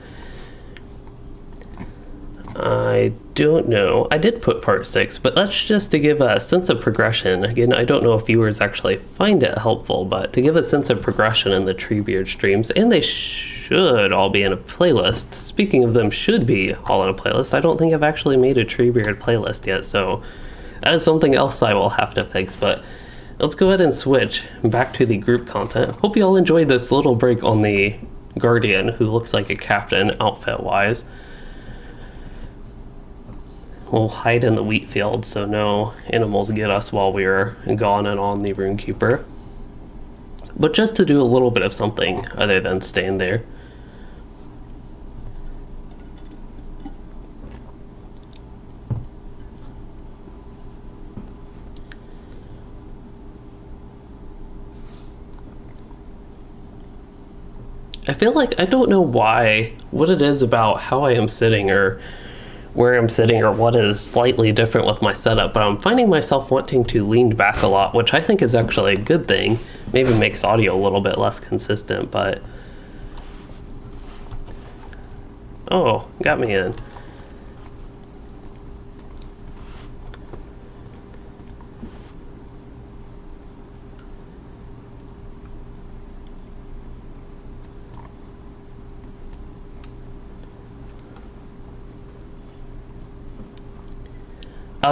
I don't know. I did put part 6, but that's just to give a sense of progression. Again, I don't know if viewers actually find it helpful, but to give a sense of progression in the Treebeard streams, and they should all be in a playlist. Speaking of them should be all in a playlist, I don't think I've actually made a Treebeard playlist yet, so that is something else I will have to fix. But let's go ahead and switch back to the group content. Hope you all enjoyed this little break on the Guardian, who looks like a captain outfit-wise. We'll hide in the wheat field so no animals get us while we're gone and on the Rune Keeper. But just to do a little bit of something other than staying there. I feel like I don't know what it is about how I am sitting or where I'm sitting or what is slightly different with my setup, but I'm finding myself wanting to lean back a lot, which I think is actually a good thing. Maybe makes audio a little bit less consistent, but... Oh, got me in.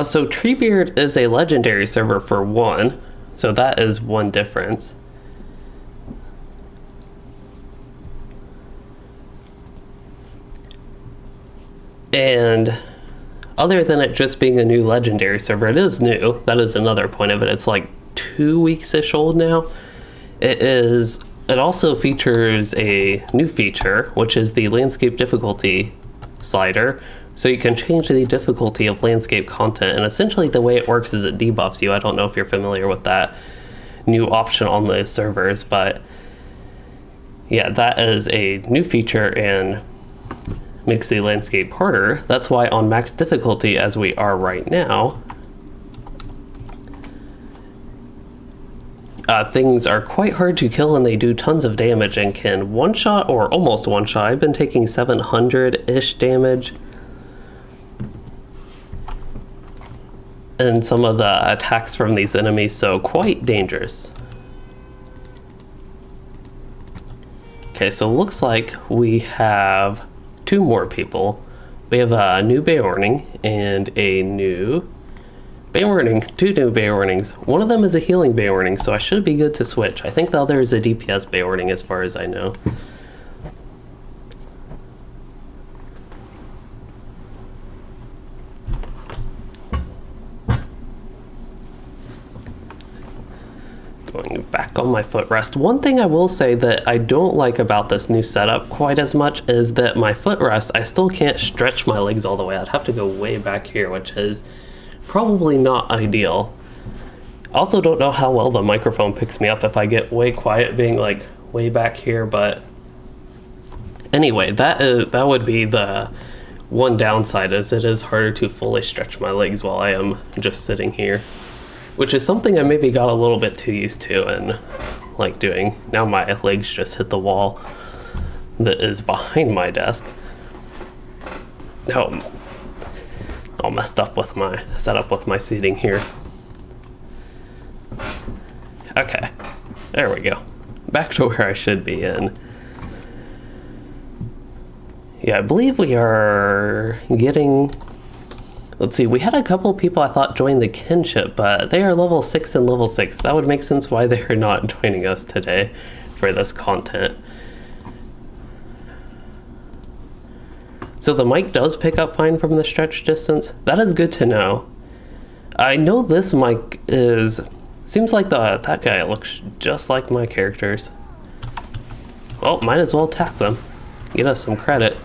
So Treebeard is a legendary server for one, so that is one difference. And other than it just being a new legendary server, it is new. That is another point of it. It's like 2 weeks-ish old now. It also features a new feature, which is the landscape difficulty slider. So you can change the difficulty of landscape content, and essentially the way it works is it debuffs you. I don't know if you're familiar with that new option on the servers, but yeah, that is a new feature and makes the landscape harder. That's why on max difficulty, as we are right now, things are quite hard to kill and they do tons of damage and can one-shot or almost one-shot. I've been taking 700-ish damage. And some of the attacks from these enemies, so quite dangerous. Okay, so it looks like we have 2 more people. We have a new Bay Warning and a new Bay Warning, 2 new Bay Warnings. One of them is a healing Bay Warning, so I should be good to switch. I think the other is a DPS Bay Warning as far as I know. Going back on my footrest. One thing I will say that I don't like about this new setup quite as much is that my footrest, I still can't stretch my legs all the way. I'd have to go way back here, which is probably not ideal. Also don't know how well the microphone picks me up if I get way quiet being like way back here, but anyway, that would be the one downside, is it is harder to fully stretch my legs while I am just sitting here. Which is something I maybe got a little bit too used to and like doing. Now my legs just hit the wall that is behind my desk. Oh, all messed up with my setup with my seating here. Okay, there we go. Back to where I should be in. Yeah, I believe we are getting... Let's see, we had a couple people I thought joined the kinship, but they are level 6 and level 6. That would make sense why they are not joining us today for this content. So the mic does pick up fine from the stretch distance. That is good to know. I know this mic is... Seems like that guy looks just like my characters. Well, might as well tap them. Get us some credit.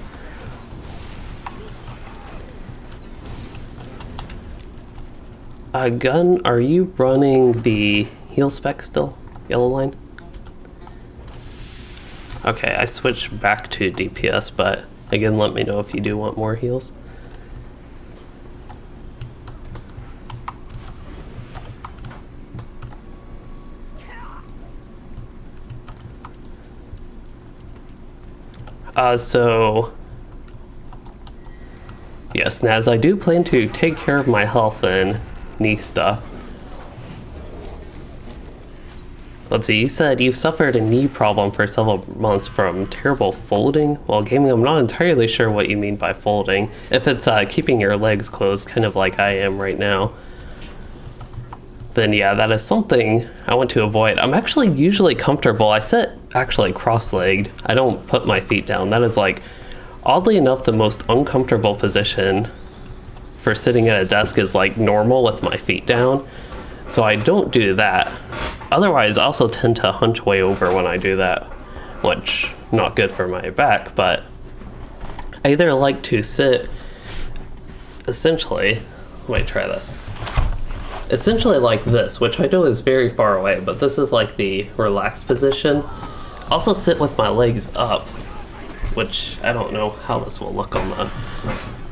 Gun, are you running the heal spec still? Yellow line? Okay, I switched back to DPS, but again, let me know if you do want more heals. So yes, Naz, I do plan to take care of my health and knee stuff. Let's see, you said you've suffered a knee problem for several months from terrible folding while gaming. I'm not entirely sure what you mean by folding. If it's keeping your legs closed, kind of like I am right now, then yeah, that is something I want to avoid. I'm actually usually comfortable. I sit actually cross-legged. I don't put my feet down. That is like, oddly enough, the most uncomfortable position for sitting at a desk is like normal with my feet down. So I don't do that. Otherwise, I also tend to hunch way over when I do that, which not good for my back, but I either like to sit essentially, let me try this. Essentially like this, which I know is very far away, but this is like the relaxed position. Also sit with my legs up, which I don't know how this will look on the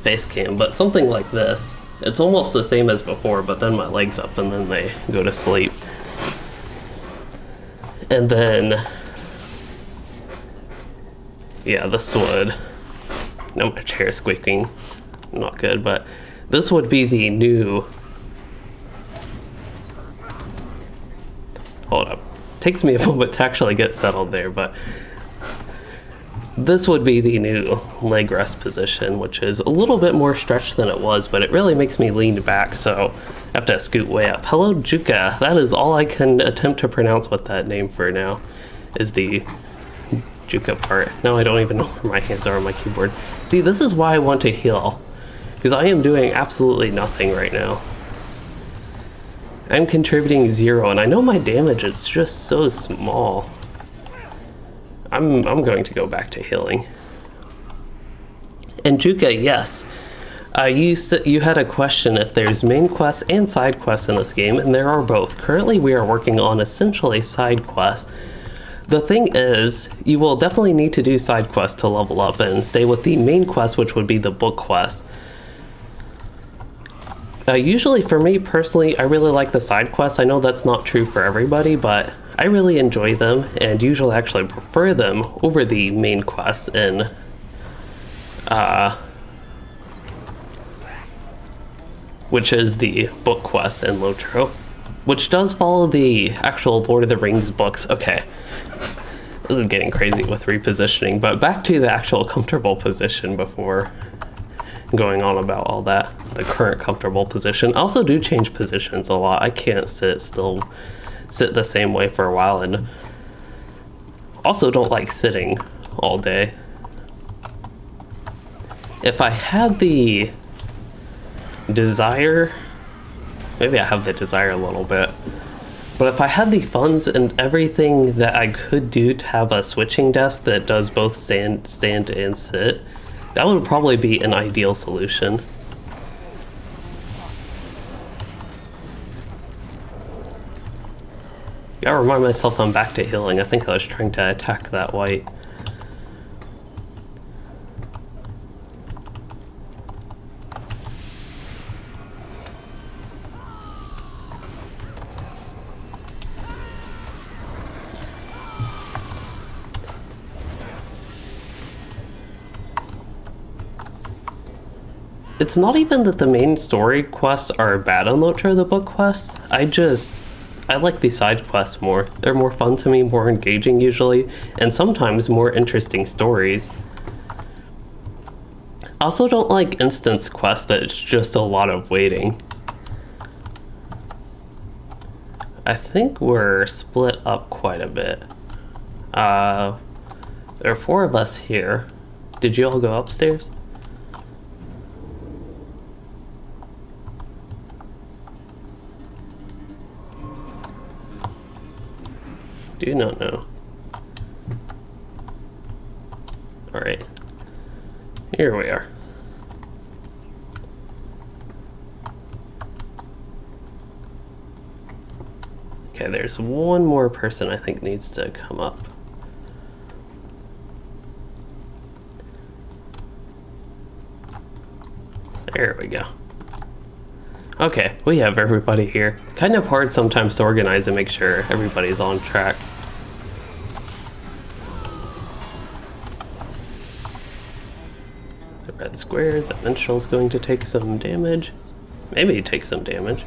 face cam, but something like this. It's almost the same as before, but then my legs up and then they go to sleep. And then, yeah, this would, now my chair squeaking, not good, but this would be the new, hold up, takes me a moment to actually get settled there, but this would be the new leg rest position, which is a little bit more stretched than it was, but it really makes me lean back, so I have to scoot way up. Hello, Juka. That is all I can attempt to pronounce with that name for now, is the Juka part. Now I don't even know where my hands are on my keyboard. See, this is why I want to heal, because I am doing absolutely nothing right now. I'm contributing 0, and I know my damage is just so small. I'm going to go back to healing. And Juka, yes, you had a question if there's main quests and side quests in this game, and there are both. Currently, we are working on essentially side quests. The thing is, you will definitely need to do side quests to level up and stay with the main quest, which would be the book quest. Usually, for me personally, I really like the side quests. I know that's not true for everybody, but I really enjoy them, and usually actually prefer them over the main quests in which is the book quest in LOTRO, which does follow the actual Lord of the Rings books. Okay, this is getting crazy with repositioning, but back to the actual comfortable position before going on about all that. The current comfortable position. I also do change positions a lot. I can't sit the same way for a while, and also don't like sitting all day. If I had the desire, maybe I have the desire a little bit, but if I had the funds and everything that I could do to have a switching desk that does both stand and sit, that would probably be an ideal solution. Gotta remind myself I'm back to healing. I think I was trying to attack that white. It's not even that the main story quests are bad on LOTRO, the book quests. I like the side quests more. They're more fun to me, more engaging usually, and sometimes more interesting stories. I also don't like instance quests that it's just a lot of waiting. I think we're split up quite a bit. There are 4 of us here. Did you all go upstairs? Do not know. Alright. Here we are. Okay, there's one more person I think needs to come up. There we go. Okay, we have everybody here. Kind of hard sometimes to organize and make sure everybody's on track. The red squares, that minstrel's going to take some damage. Maybe take some damage.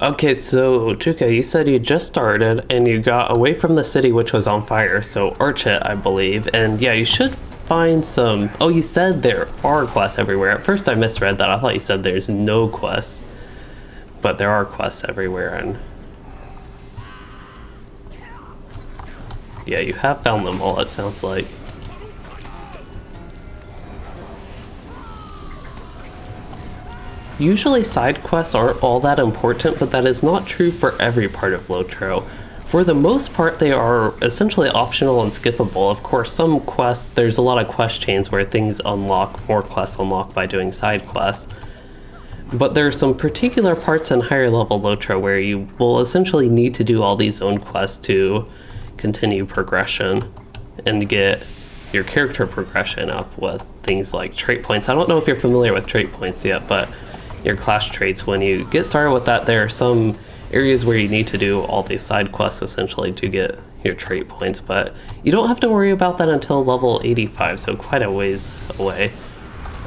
Okay, so Chuka, you said you just started and you got away from the city which was on fire, so arch it, I believe. And yeah, you should find some... Oh, you said there are quests everywhere. At first I misread that. I thought you said there's no quests. But there are quests everywhere, and... yeah, you have found them all, it sounds like. Usually side quests aren't all that important, but that is not true for every part of LOTRO. For the most part, they are essentially optional and skippable. Of course, some quests, there's a lot of quest chains where things unlock, more quests unlock by doing side quests. But there are some particular parts in higher level LOTRO where you will essentially need to do all these own quests to continue progression and get your character progression up with things like trait points. I don't know if you're familiar with trait points yet, but your class traits, when you get started with that, there are some areas where you need to do all these side quests essentially to get your trait points, but you don't have to worry about that until level 85, so quite a ways away.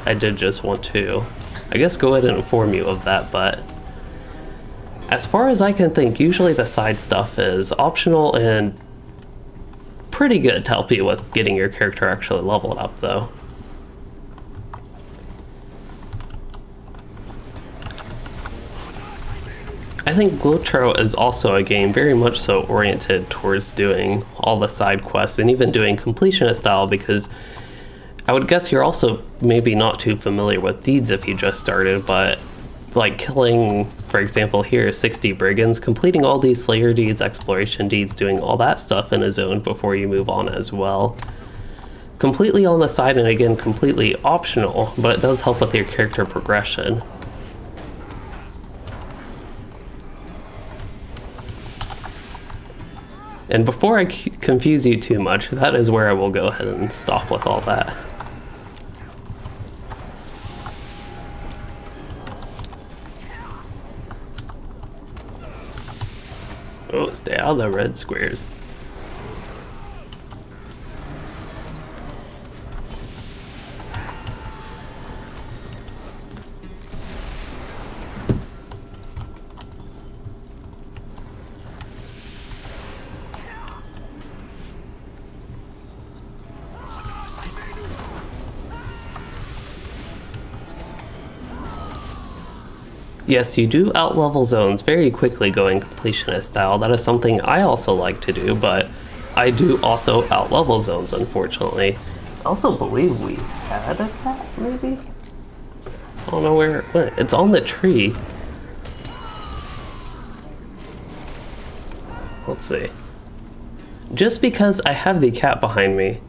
I did just want to, I guess, go ahead and inform you of that, but as far as I can think, usually the side stuff is optional and pretty good to help you with getting your character actually leveled up, though. I think LOTRO is also a game very much so oriented towards doing all the side quests and even doing completionist style, because I would guess you're also maybe not too familiar with deeds if you just started, but like killing, for example, here 60 brigands, completing all these slayer deeds, exploration deeds, doing all that stuff in a zone before you move on as well. Completely on the side, and again, completely optional, but it does help with your character progression. And before I confuse you too much, that is where I will go ahead and stop with all that. Oh, stay out of the red squares. Yes, you do outlevel zones very quickly going completionist style. That is something I also like to do, but I do also outlevel zones, unfortunately. I also believe we had a cat, maybe? I don't know where it went. It's on the tree. Let's see. Just because I have the cat behind me,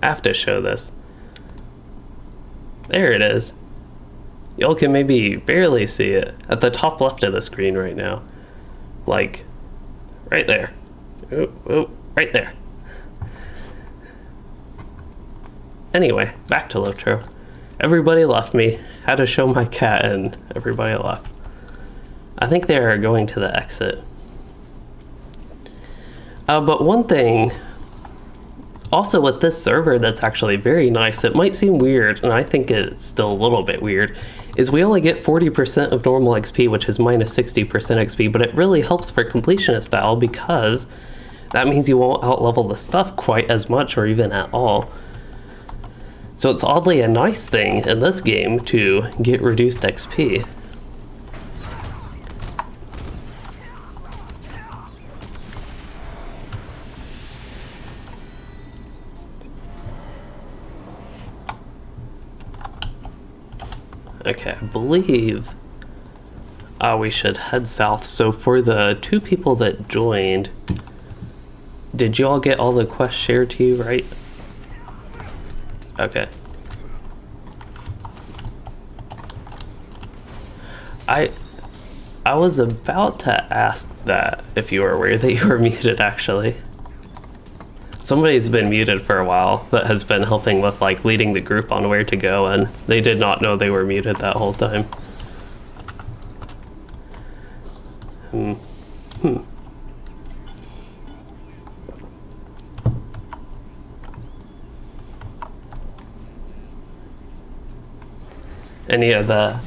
I have to show this. There it is. Y'all can maybe barely see it at the top left of the screen right now. Like, right there. Oh, right there. Anyway, back to LOTRO. Everybody left me, had to show my cat, and everybody left. I think they're going to the exit. But one thing, also with this server that's actually very nice, it might seem weird, and I think it's still a little bit weird, is we only get 40% of normal XP, which is minus 60% XP, but it really helps for completionist style because that means you won't outlevel the stuff quite as much or even at all. So it's oddly a nice thing in this game to get reduced XP. Okay, I believe we should head south. So for the 2 people that joined, did you all get all the quests shared to you, right? Okay. I was about to ask that if you were aware that you were muted, actually. Somebody's been muted for a while that has been helping with like leading the group on where to go, and they did not know they were muted that whole time. And yeah, the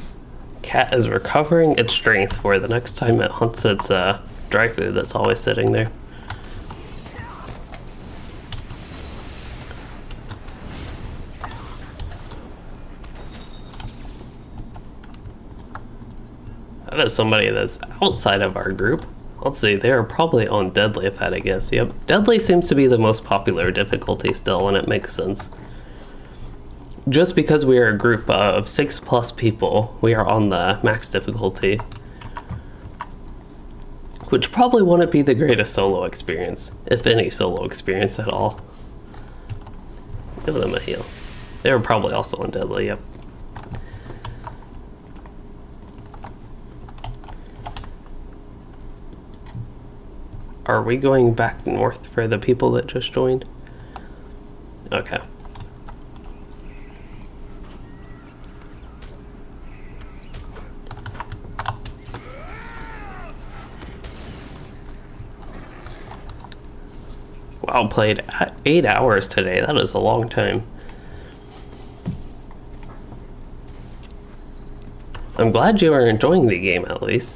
cat is recovering its strength for the next time it hunts its dry food that's always sitting there. That is somebody that's outside of our group. Let's see, they're probably on Deadly if I had to guess. Yep, Deadly seems to be the most popular difficulty still, and it makes sense. Just because we are a group of 6+ people, we are on the max difficulty. which probably wouldn't be the greatest solo experience, if any solo experience at all. Give them a heal. They were probably also on deadly, yep. Are we going back north for the people that just joined? Okay. Wow, played 8 hours today. That is a long time. I'm glad you are enjoying the game at least.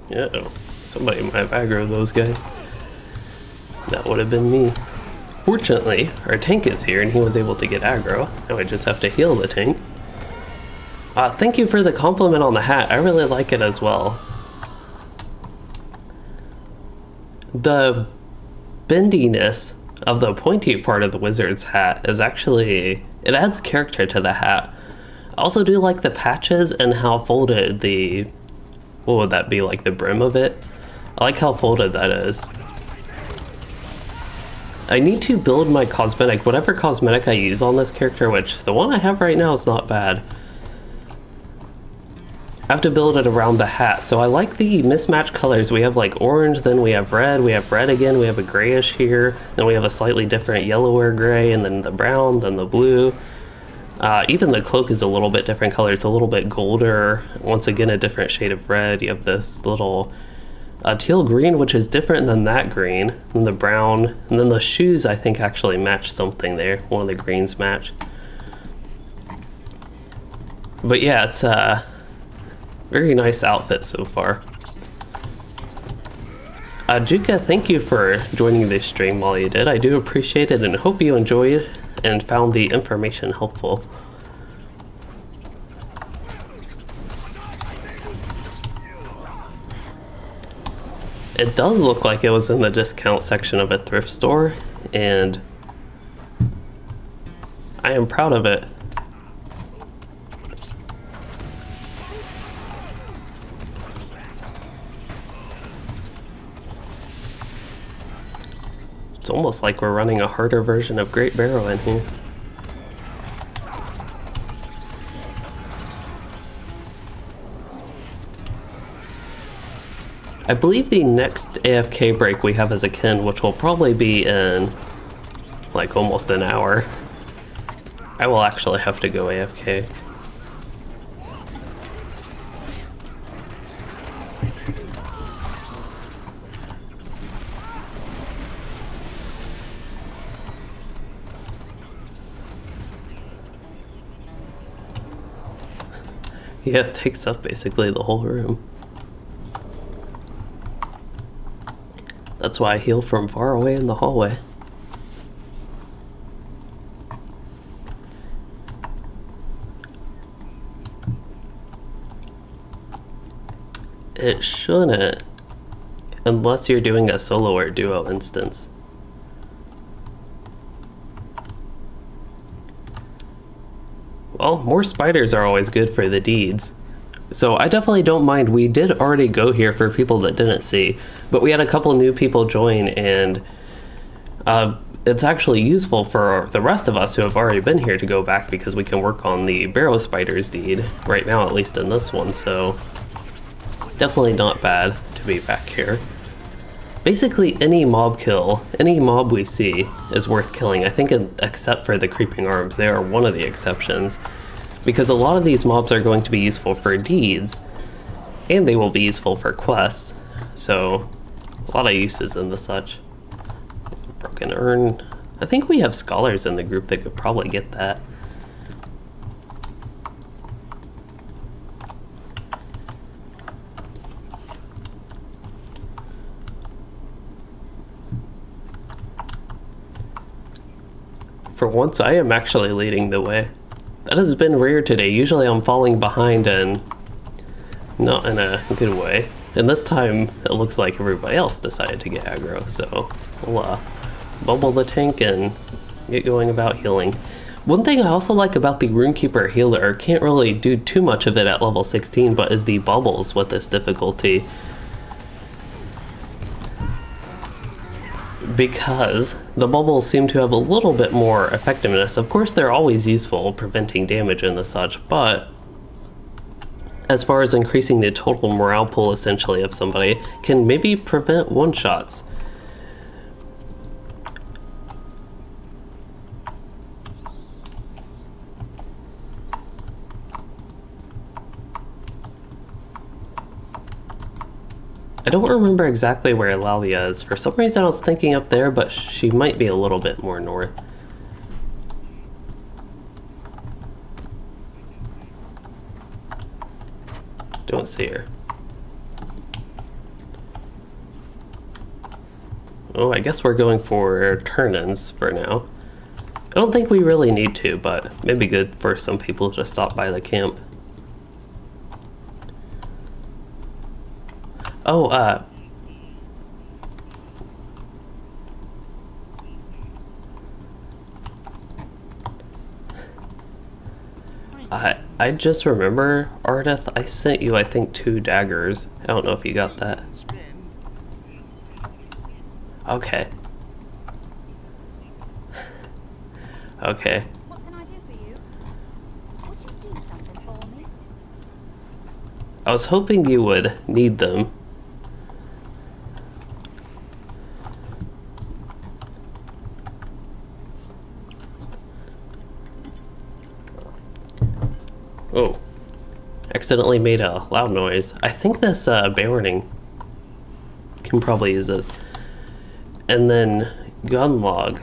Uh-oh. Somebody might have aggroed those guys. That would have been me. Fortunately, our tank is here and he was able to get aggro. Now I just have to heal the tank. Thank you for the compliment on the hat. I really like it as well. The bendiness of the pointy part of the wizard's hat is actually... it adds character to the hat. I also do like the patches and how folded the... what would that be, like the brim of it? I like how folded that is. I need to build my cosmetic, whatever cosmetic I use on this character, which the one I have right now is not bad. I have to build it around the hat, so I like the mismatched colors. We have like orange, then we have red again, we have a grayish here, then we have a slightly different yellower gray, and then the brown, then the blue. Even the cloak is a little bit different color. It's a little bit golder. Once again, a different shade of red. You have this little teal green, which is different than that green, and the brown. And then the shoes, I think, actually match something there. One of the greens match. But yeah, it's a very nice outfit so far. Juka, thank you for joining this stream while you did. I do appreciate it and hope you enjoyed and found the information helpful. It does look like it was in the discount section of a thrift store, and I am proud of it. It's almost like we're running a harder version of Great Barrow in here. I believe the next AFK break we have as a kin, which will probably be in like almost an hour. I will actually have to go AFK. Yeah, it takes up basically the whole room. That's why I heal from far away in the hallway. It shouldn't, unless you're doing a solo or duo instance. Well, more spiders are always good for the deeds. So I definitely don't mind. We did already go here for people that didn't see, but we had a couple new people join, and it's actually useful for the rest of us who have already been here to go back because we can work on the Barrow Spiders deed right now, at least in this one, so definitely not bad to be back here. Basically any mob kill, any mob we see is worth killing, I think, except for the creeping arms. They are one of the exceptions, because a lot of these mobs are going to be useful for deeds, and they will be useful for quests, so a lot of uses in the such. Broken urn. I think we have scholars in the group that could probably get that. For once, I am actually leading the way. That has been rare today. Usually I'm falling behind, and not in a good way. And this time, it looks like everybody else decided to get aggro, so we'll bubble the tank and get going about healing. One thing I also like about the Rune Keeper healer, can't really do too much of it at level 16, but is the bubbles with this difficulty. Because the bubbles seem to have a little bit more effectiveness. Of course, they're always useful, preventing damage and the such, but as far as increasing the total morale pool, essentially, of somebody, can maybe prevent one-shots. I don't remember exactly where Lalia is. For some reason I was thinking up there, but she might be a little bit more north. Don't see her. Oh, I guess we're going for turn-ins for now. I don't think we really need to, but maybe good for some people to stop by the camp. Oh, I just remember, Ardeth, I sent you, I think, 2 daggers. I don't know if you got that. Okay. Okay. What can I do for you? Would you do something for me? I was hoping you would need them. Oh, accidentally made a loud noise. I think this Baroning can probably use this. And then gun log.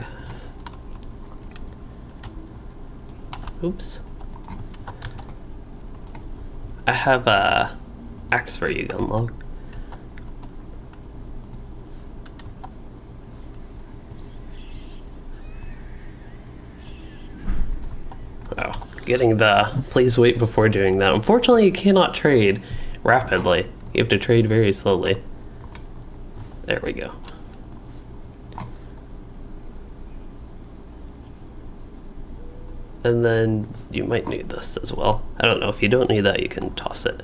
Oops. I have a axe for you, gun log. Oh. Getting the please wait before doing that. Unfortunately, you cannot trade rapidly. You have to trade very slowly. There we go. And then you might need this as well. I don't know, if you don't need that, you can toss it.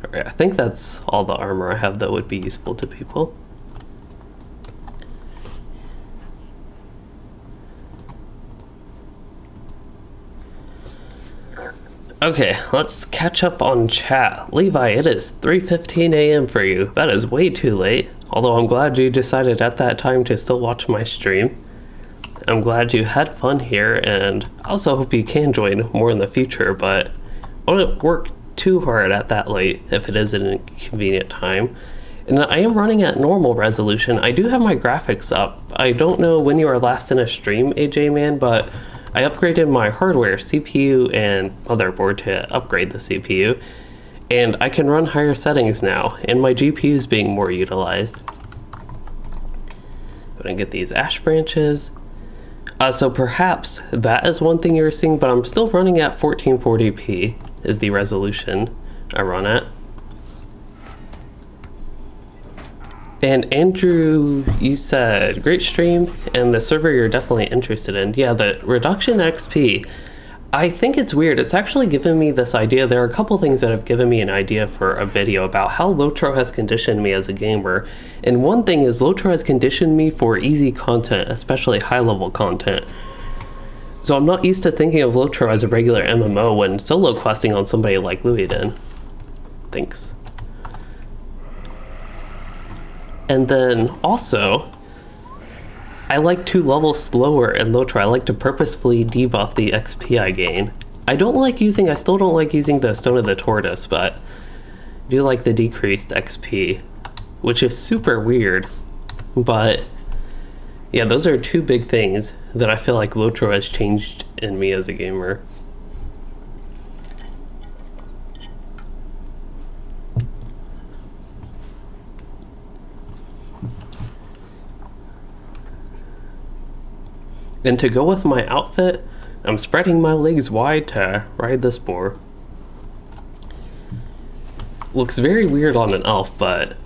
Alright, I think that's all the armor I have that would be useful to people. Okay, let's catch up on chat. Levi, it is 3:15 a.m. for you. That is way too late. Although I'm glad you decided at that time to still watch my stream. I'm glad you had fun here, and I also hope you can join more in the future, but I wouldn't work too hard at that late if it is an inconvenient time. And I am running at normal resolution. I do have my graphics up. I don't know when you were last in a stream, AJ Man, but I upgraded my hardware, CPU, and motherboard to upgrade the CPU, and I can run higher settings now, and my GPU is being more utilized. I'm gonna get these ash branches. So perhaps that is one thing you're seeing, but I'm still running at 1440p is the resolution I run at. And Andrew, you said great stream, and the server you're definitely interested in. Yeah, the reduction XP, I think it's weird. It's actually given me this idea. There are a couple things that have given me an idea for a video about how LOTRO has conditioned me as a gamer. And one thing is LOTRO has conditioned me for easy content, especially high-level content. So I'm not used to thinking of LOTRO as a regular MMO when solo questing on somebody like Louisden. Thanks. And then also, I like to level slower in LOTRO. I like to purposefully debuff the XP I gain. I still don't like using the Stone of the Tortoise, but I do like the decreased XP, which is super weird. But yeah, those are 2 big things that I feel like LOTRO has changed in me as a gamer. And to go with my outfit, I'm spreading my legs wide to ride this boar. Looks very weird on an elf, but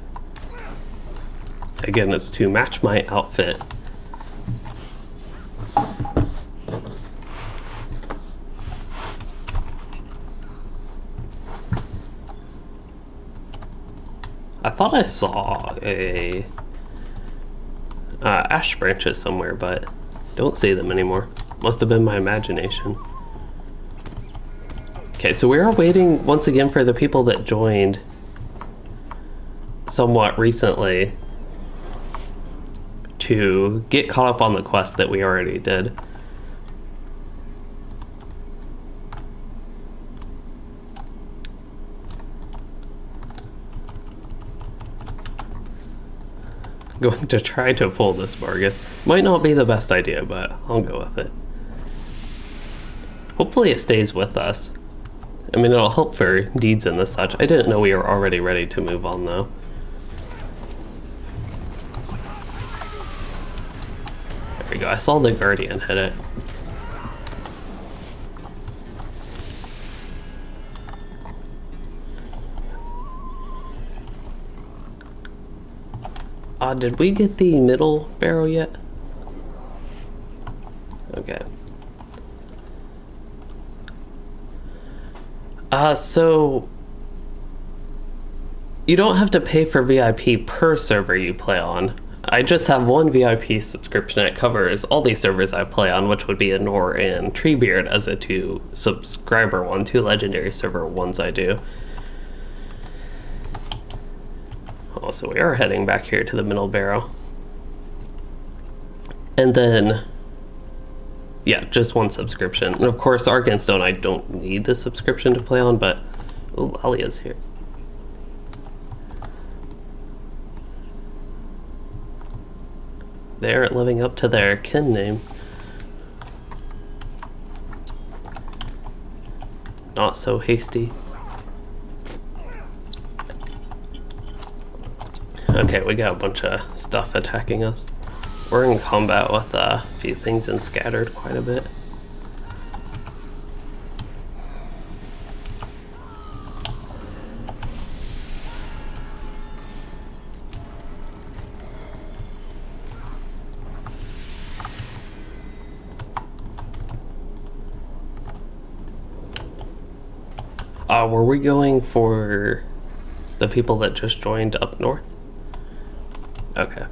again, it's to match my outfit. I thought I saw a ash branches somewhere, but don't see them anymore. Must have been my imagination. Okay, so we are waiting once again for the people that joined somewhat recently to get caught up on the quest that we already did. Going to try to pull this Vargas. Might not be the best idea, but I'll go with it. Hopefully it stays with us. I mean, it'll help for deeds and the such. I didn't know we were already ready to move on, though. There we go. I saw the Guardian hit it. Did we get the middle barrow yet? Okay. So you don't have to pay for VIP per server you play on. I just have one VIP subscription that covers all these servers I play on, which would be Anor and Treebeard as the 2 subscriber one, 2 legendary server ones I do. Oh, so we are heading back here to the middle barrow. And then, yeah, just one subscription. And of course, Arkenstone, I don't need the subscription to play on, but oh, Lalia's here. They're living up to their kin name. Not so hasty. Okay, we got a bunch of stuff attacking us. We're in combat with a few things and scattered quite a bit. Were we going for the people that just joined up north? Okay.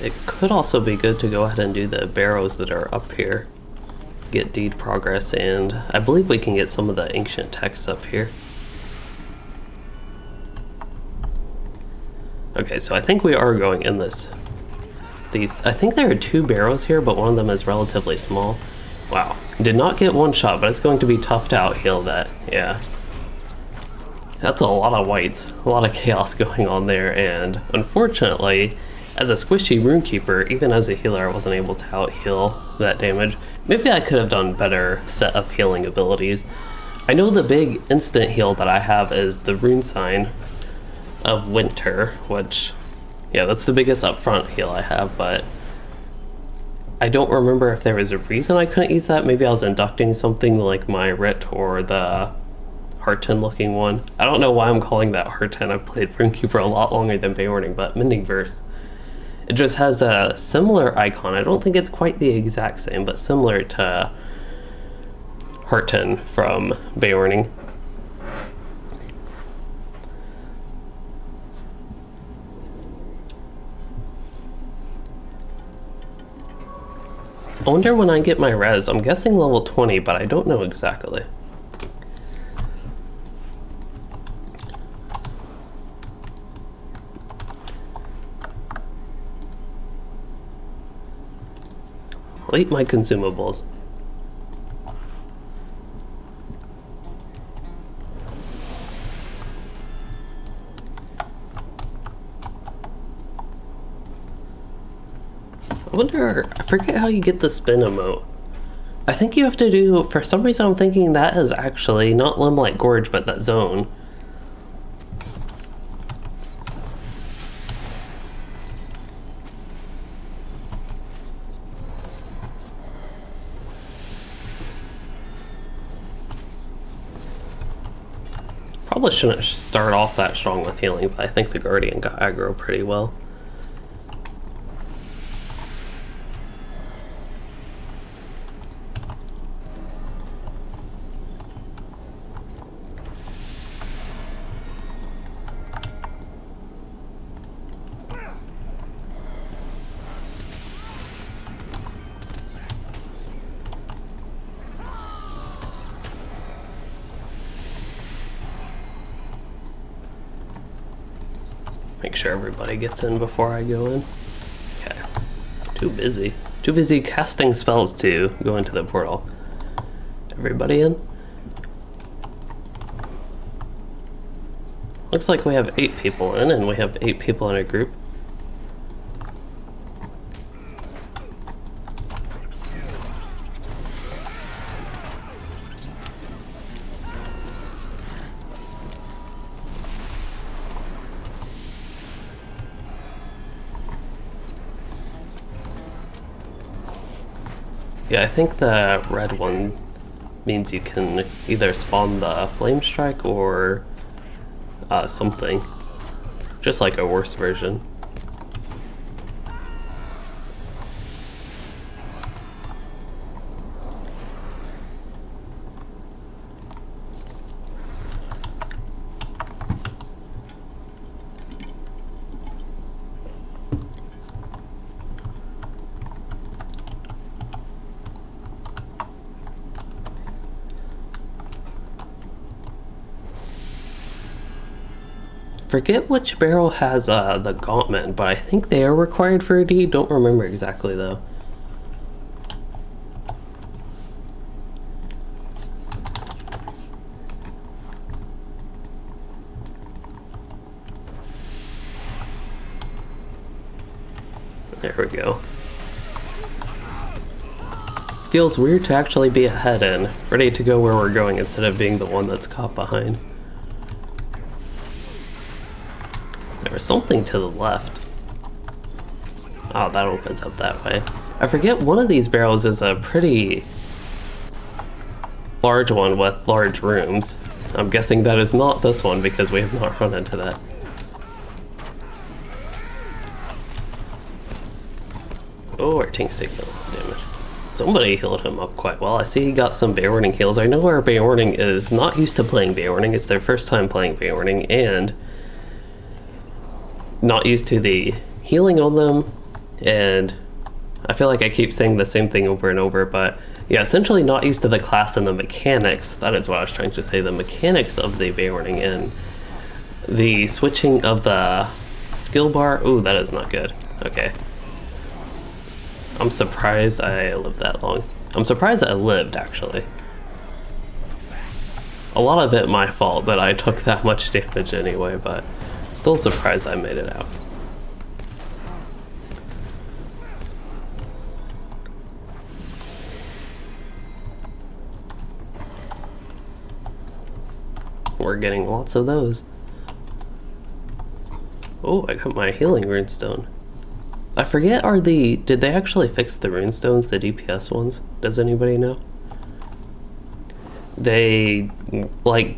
It could also be good to go ahead and do the barrows that are up here. Get deed progress, and I believe we can get some of the ancient texts up here. Okay, so I think we are going in this. I think there are 2 barrows here, but one of them is relatively small. Wow, did not get one shot, but it's going to be tough to out-heal that, yeah. That's a lot of whites, a lot of chaos going on there, and unfortunately, as a squishy Rune Keeper, even as a healer, I wasn't able to out-heal that damage. Maybe I could have done better set of healing abilities. I know the big instant heal that I have is the Rune Sign of Winter, which, yeah, that's the biggest upfront heal I have, but I don't remember if there was a reason I couldn't use that. Maybe I was inducting something like my Writ or the Hearten looking one. I don't know why I'm calling that Hearten. I've played Rune Keeper a lot longer than Beorning, but Mending Verse. It just has a similar icon. I don't think it's quite the exact same, but similar to Hearten from Beorning. I wonder when I get my res. I'm guessing level 20, but I don't know exactly. I'll eat my consumables. I wonder, I forget how you get the spin emote. I think you have to do, for some reason I'm thinking that is actually not Limelight Gorge, but that zone. Probably shouldn't start off that strong with healing, but I think the Guardian got aggro pretty well. Make sure everybody gets in before I go in. Okay. Too busy. Too busy casting spells to go into the portal. Everybody in? Looks like we have 8 people in, and we have 8 people in a group. Yeah, I think the red one means you can either spawn the flame strike or something. Just like a worse version. Forget which barrel has the gauntlet, but I think they are required for a D. Don't remember exactly though. There we go. Feels weird to actually be ahead and ready to go where we're going instead of being the one that's caught behind. There's something to the left. Oh, that opens up that way. I forget, one of these barrels is a pretty large one with large rooms. I'm guessing that is not this one because we have not run into that. Oh, our tank signal damage. Somebody healed him up quite well. I see he got some Beorning heals. I know our Beorning is not used to playing Beorning. It's their first time playing Beorning and not used to the healing on them, and I feel like I keep saying the same thing over and over, but yeah, essentially not used to the class and the mechanics. That is what I was trying to say, the mechanics of the Beorning and the switching of the skill bar. Ooh, that is not good. Okay. I'm surprised I lived that long. I'm surprised I lived, actually. A lot of it my fault that I took that much damage anyway, but still surprised I made it out. We're getting lots of those. Oh, I got my healing runestone. I forget, did they actually fix the runestones, the DPS ones? Does anybody know? They, like,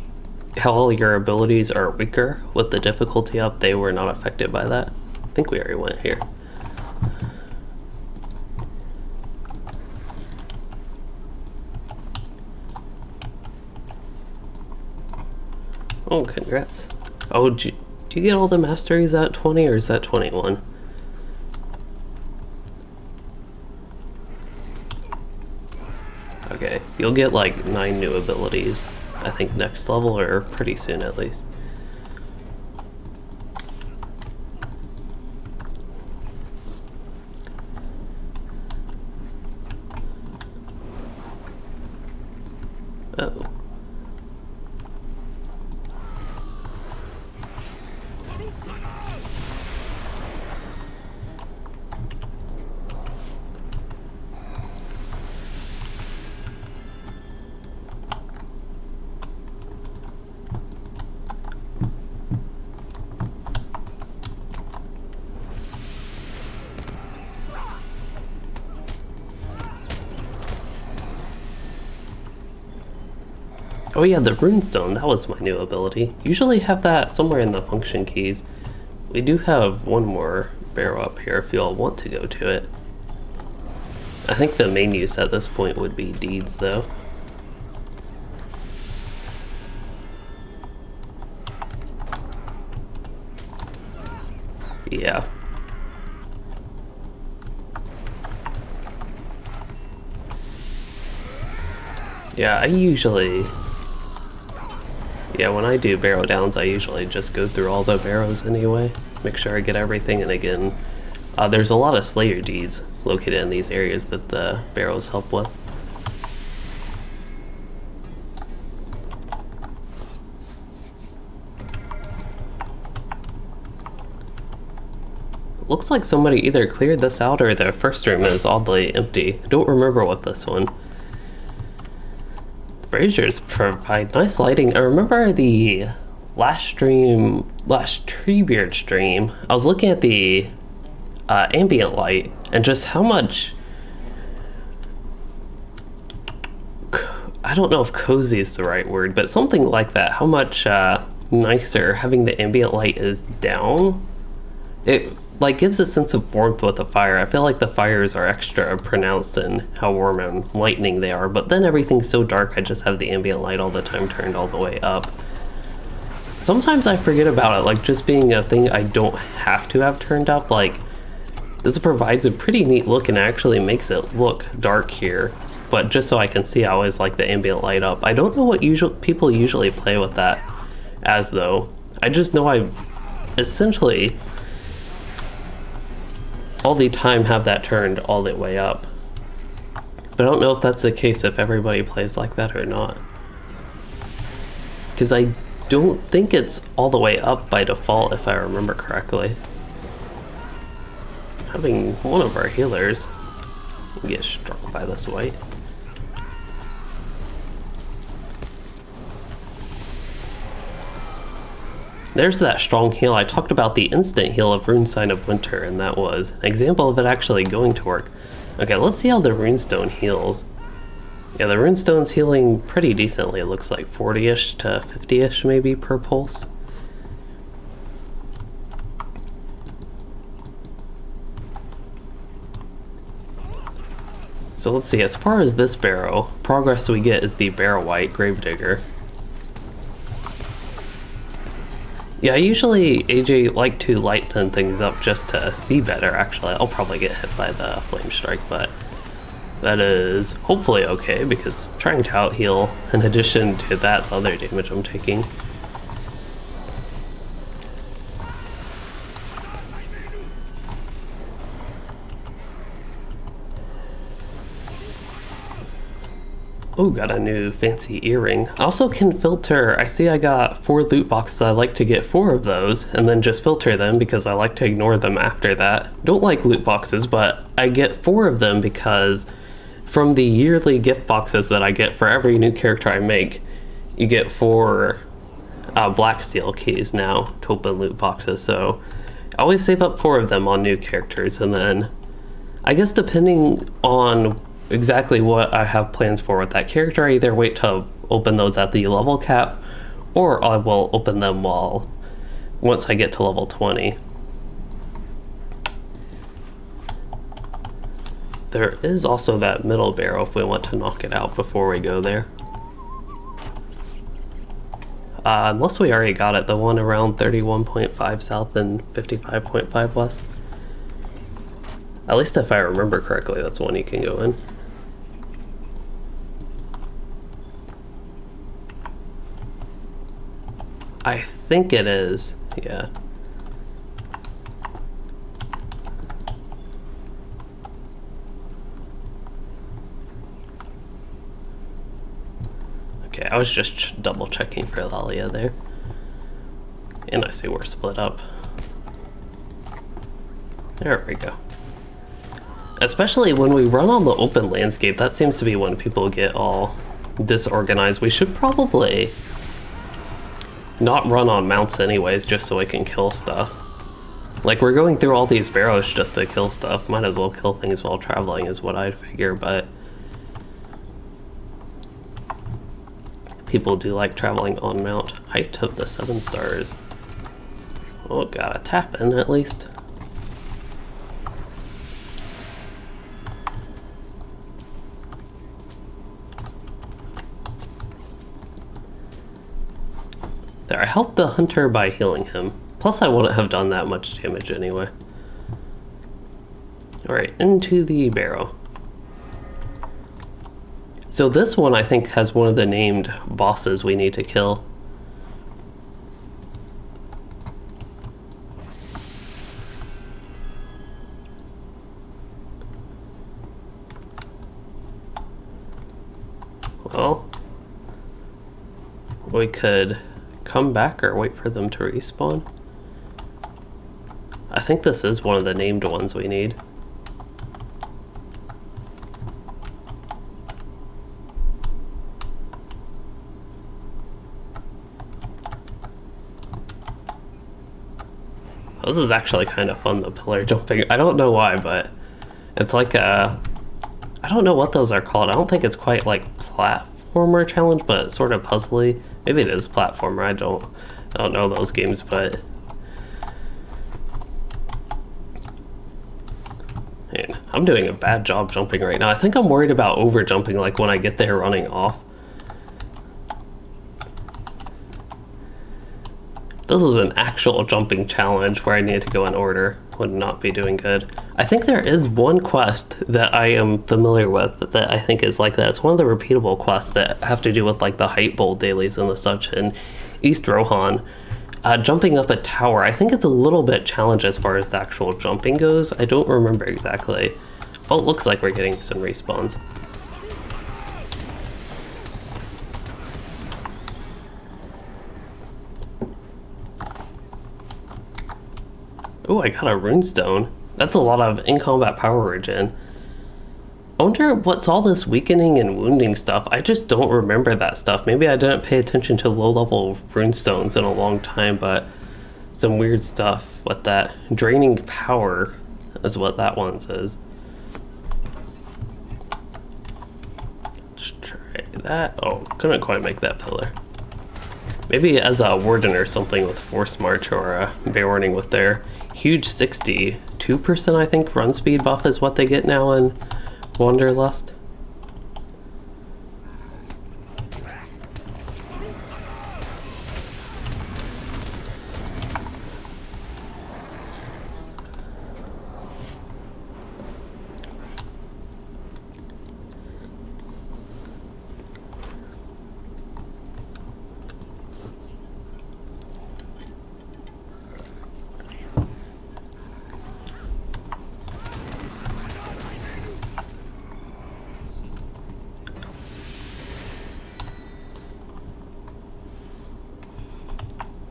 how all your abilities are weaker with the difficulty up, they were not affected by that. I think we already went here. Oh, congrats. Oh, do you get all the masteries at 20 or is that 21? Okay, you'll get like 9 new abilities, I think next level or pretty soon at least. Uh-oh. Oh yeah, the runestone, that was my new ability. Usually have that somewhere in the function keys. We do have one more barrow up here if you all want to go to it. I think the main use at this point would be deeds though. Yeah. Yeah, when I do Barrow Downs, I usually just go through all the barrows anyway. Make sure I get everything, and again, there's a lot of Slayer deeds located in these areas that the barrows help with. Looks like somebody either cleared this out or their first room is oddly empty. I don't remember what this one. Braziers provide nice lighting. I remember the last Treebeard stream, I was looking at the ambient light and just how much, I don't know if cozy is the right word, but something like that, how much nicer having the ambient light is down. It like gives a sense of warmth with the fire. I feel like the fires are extra pronounced in how warm and lightning they are, but then everything's so dark I just have the ambient light all the time turned all the way up. Sometimes I forget about it, like just being a thing I don't have to have turned up. Like this provides a pretty neat look and actually makes it look dark here, but just so I can see, I always like the ambient light up. I don't know what people usually play with that as though. I just know I essentially all the time have that turned all the way up. But I don't know if that's the case if everybody plays like that or not. Because I don't think it's all the way up by default if I remember correctly. Having one of our healers get struck by this white. There's that strong heal. I talked about the instant heal of Rune Sign of Winter, and that was an example of it actually going to work. Okay, let's see how the runestone heals. Yeah, the runestone's healing pretty decently. It looks like 40-ish to 50-ish maybe per pulse. So let's see, as far as this barrow, progress we get is the Barrow White Gravedigger. Yeah, I usually, AJ, like to lighten things up just to see better, actually. I'll probably get hit by the Flame Strike, but that is hopefully okay, because I'm trying to out-heal in addition to that other damage I'm taking. Oh, got a new fancy earring. I also can filter. I see I got 4 loot boxes. I like to get 4 of those and then just filter them because I like to ignore them after that. Don't like loot boxes, but I get 4 of them because from the yearly gift boxes that I get for every new character I make, you get 4 black steel keys now to open loot boxes. So I always save up 4 of them on new characters, and then I guess depending on exactly what I have plans for with that character, I either wait to open those at the level cap, or I will open them once I get to level 20. There is also that middle barrow if we want to knock it out before we go there. Unless we already got it, the one around 31.5 south and 55.5 west. At least if I remember correctly, that's one you can go in. I think it is, yeah. Okay, I was just double checking for Lalia there. And I see we're split up. There we go. Especially when we run on the open landscape, that seems to be when people get all disorganized. We should probably not run on mounts anyways, just so I can kill stuff. Like, we're going through all these barrows just to kill stuff. Might as well kill things while traveling is what I'd figure, but People do like traveling on mount. Height of the 7 stars. Oh, got a tap in at least. There, I helped the hunter by healing him. Plus, I wouldn't have done that much damage anyway. Alright, into the barrow. So this one, I think, has one of the named bosses we need to kill. Well, we could come back or wait for them to respawn. I think this is one of the named ones we need. This is actually kind of fun, the pillar jumping. I don't know why, but it's like a... I don't know what those are called. I don't think it's quite like platformer challenge, but it's sort of puzzly. Maybe it is platformer. I don't know those games, but... Man, I'm doing a bad job jumping right now. I think I'm worried about over jumping, like when I get there running off. This was an actual jumping challenge where I needed to go in order. Would not be doing good. I think there is one quest that I am familiar with that I think is like that. It's one of the repeatable quests that have to do with like the height bowl dailies and the such in East Rohan. Jumping up a tower. I think it's a little bit challenge as far as the actual jumping goes. I don't remember exactly. Oh, it looks like we're getting some respawns. Oh, I got a runestone. That's a lot of in-combat power regen. I wonder what's all this weakening and wounding stuff. I just don't remember that stuff. Maybe I didn't pay attention to low-level runestones in a long time, but some weird stuff with that. Draining power is what that one says. Let's try that. Oh, couldn't quite make that pillar. Maybe as a warden or something with force march or a bear warning with their huge 62%, I think, run speed buff is what they get now in Wanderlust.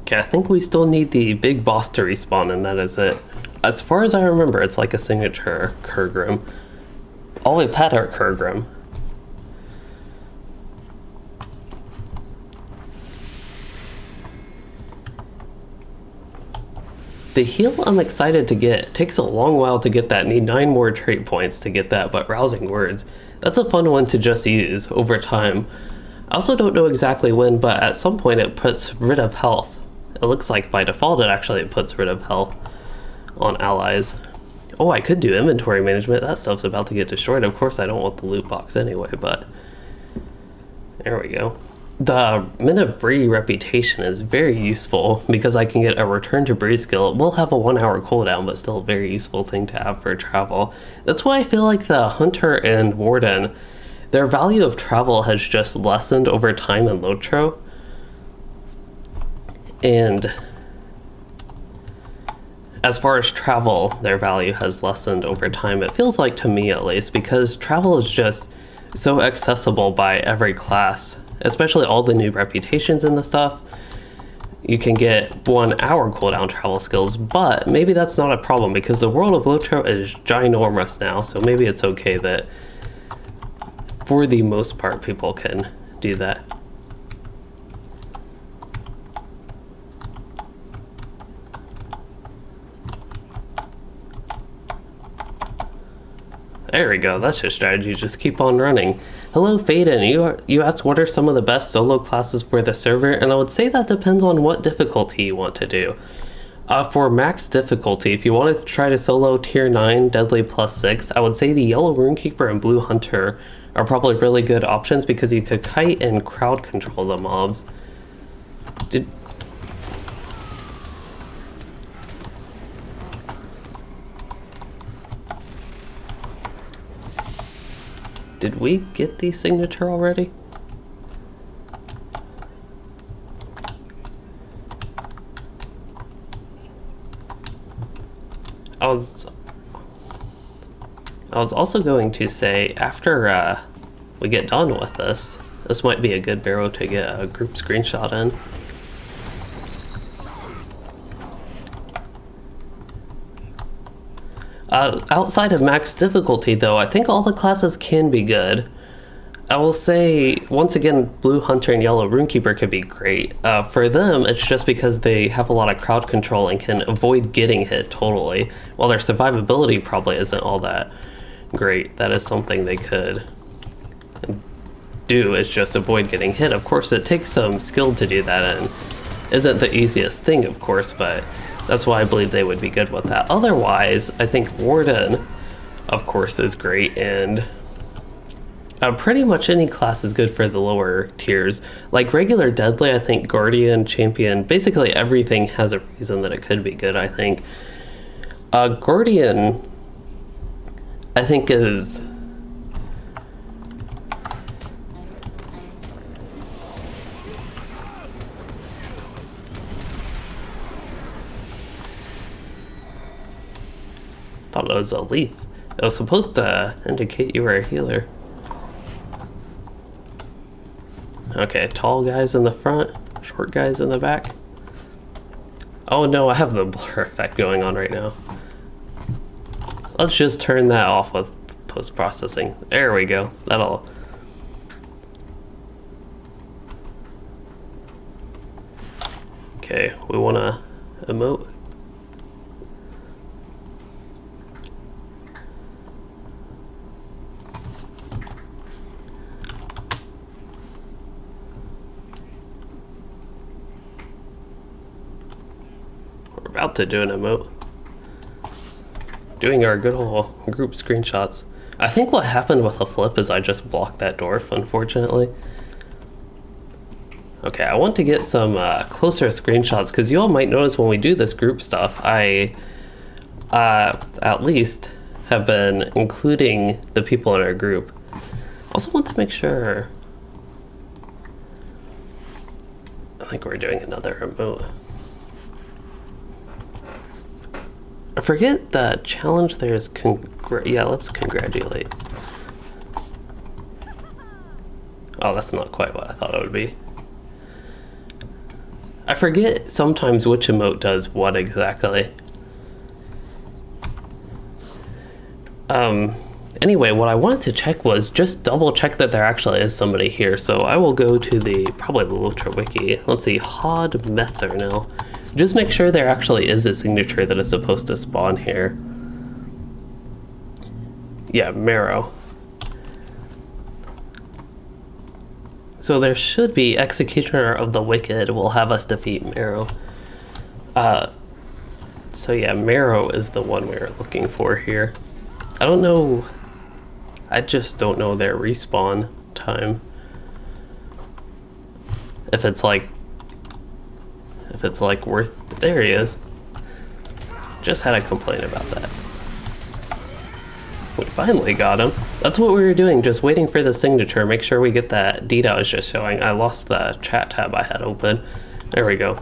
Okay, I think we still need the big boss to respawn, and that is it. As far as I remember, it's like a signature Kurgrim. All we've had are Kurgrim. The heal I'm excited to get. It takes a long while to get that. Need 9 more trait points to get that, but Rousing Words, that's a fun one to just use over time. I also don't know exactly when, but at some point it puts rid of health. It looks like by default it actually puts rid of health on allies. Oh, I could do inventory management. That stuff's about to get destroyed. Of course I don't want the loot box anyway, but there we go. The Men of Bree reputation is very useful because I can get a return to Bree skill. It will have a 1-hour cooldown, but still a very useful thing to have for travel. That's why I feel like the Hunter and Warden, their value of travel has just lessened over time in LOTRO. And as far as travel, their value has lessened over time. It feels like, to me at least, because travel is just so accessible by every class, especially all the new reputations and the stuff. You can get 1-hour cooldown travel skills, but maybe that's not a problem because the world of LOTRO is ginormous now, so maybe it's okay that for the most part people can do that. There we go. That's your strategy. Just keep on running. Hello, Faden. You asked what are some of the best solo classes for the server, and I would say that depends on what difficulty you want to do. For max difficulty, if you want to try to solo tier 9 deadly +6, I would say the yellow Rune Keeper and blue hunter are probably really good options because you could kite and crowd control the mobs. Did we get the signature already? I was also going to say, after we get done with this might be a good Barrow to get a group screenshot in. Outside of max difficulty, though, I think all the classes can be good. I will say, once again, Blue Hunter and Yellow Runekeeper could be great. For them, it's just because they have a lot of crowd control and can avoid getting hit totally. While their survivability probably isn't all that great, that is something they could do, is just avoid getting hit. Of course, it takes some skill to do that, and isn't the easiest thing, of course, but that's why I believe they would be good with that. Otherwise, I think Warden, of course, is great, and pretty much any class is good for the lower tiers. Like regular Deadly, I think Guardian, Champion, basically everything has a reason that it could be good, I think. Guardian, I think, is... thought it was a leaf. It was supposed to indicate you were a healer. Okay, tall guys in the front, short guys in the back. Oh no, I have the blur effect going on right now. Let's just turn that off with post-processing. There we go. That'll... Okay, we want to emote. About to do an emote. Doing our good old group screenshots. I think what happened with the flip is I just blocked that dwarf, unfortunately. Okay, I want to get some closer screenshots, because you all might notice when we do this group stuff, I at least have been including the people in our group. Also want to make sure... I think we're doing another emote. I forget the challenge there is yeah, let's congratulate. Oh, that's not quite what I thought it would be. I forget sometimes which emote does what exactly. Anyway, what I wanted to check was just double check that there actually is somebody here. So I will go to probably the LOTRO wiki. Let's see, Hod Mether now. Just make sure there actually is a signature that is supposed to spawn here. Yeah, Marrow. So there should be Executioner of the Wicked will have us defeat Marrow. So yeah, Marrow is the one we're looking for here. I don't know, I just don't know their respawn time. If it's like worth... There he is. Just had a complaint about that. We finally got him. That's what we were doing, just waiting for the signature. Make sure we get that deed I was just showing. I lost the chat tab I had open. There we go.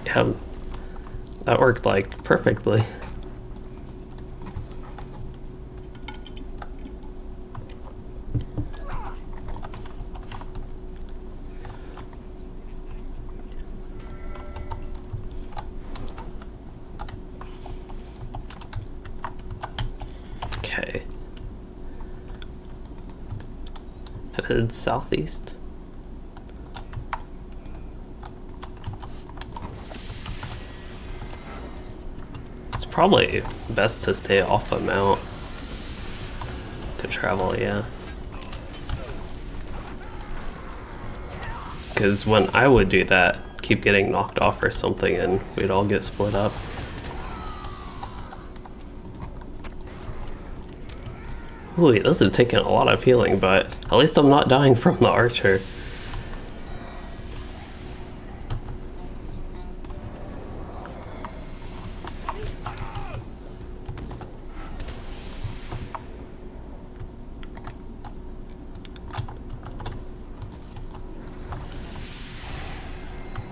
Yeah, that worked like perfectly. Okay. Headed southeast. probably best to stay off a mount to travel, yeah. Because when I would do that, keep getting knocked off or something and we'd all get split up. Ooh, this is taking a lot of healing, but at least I'm not dying from the archer.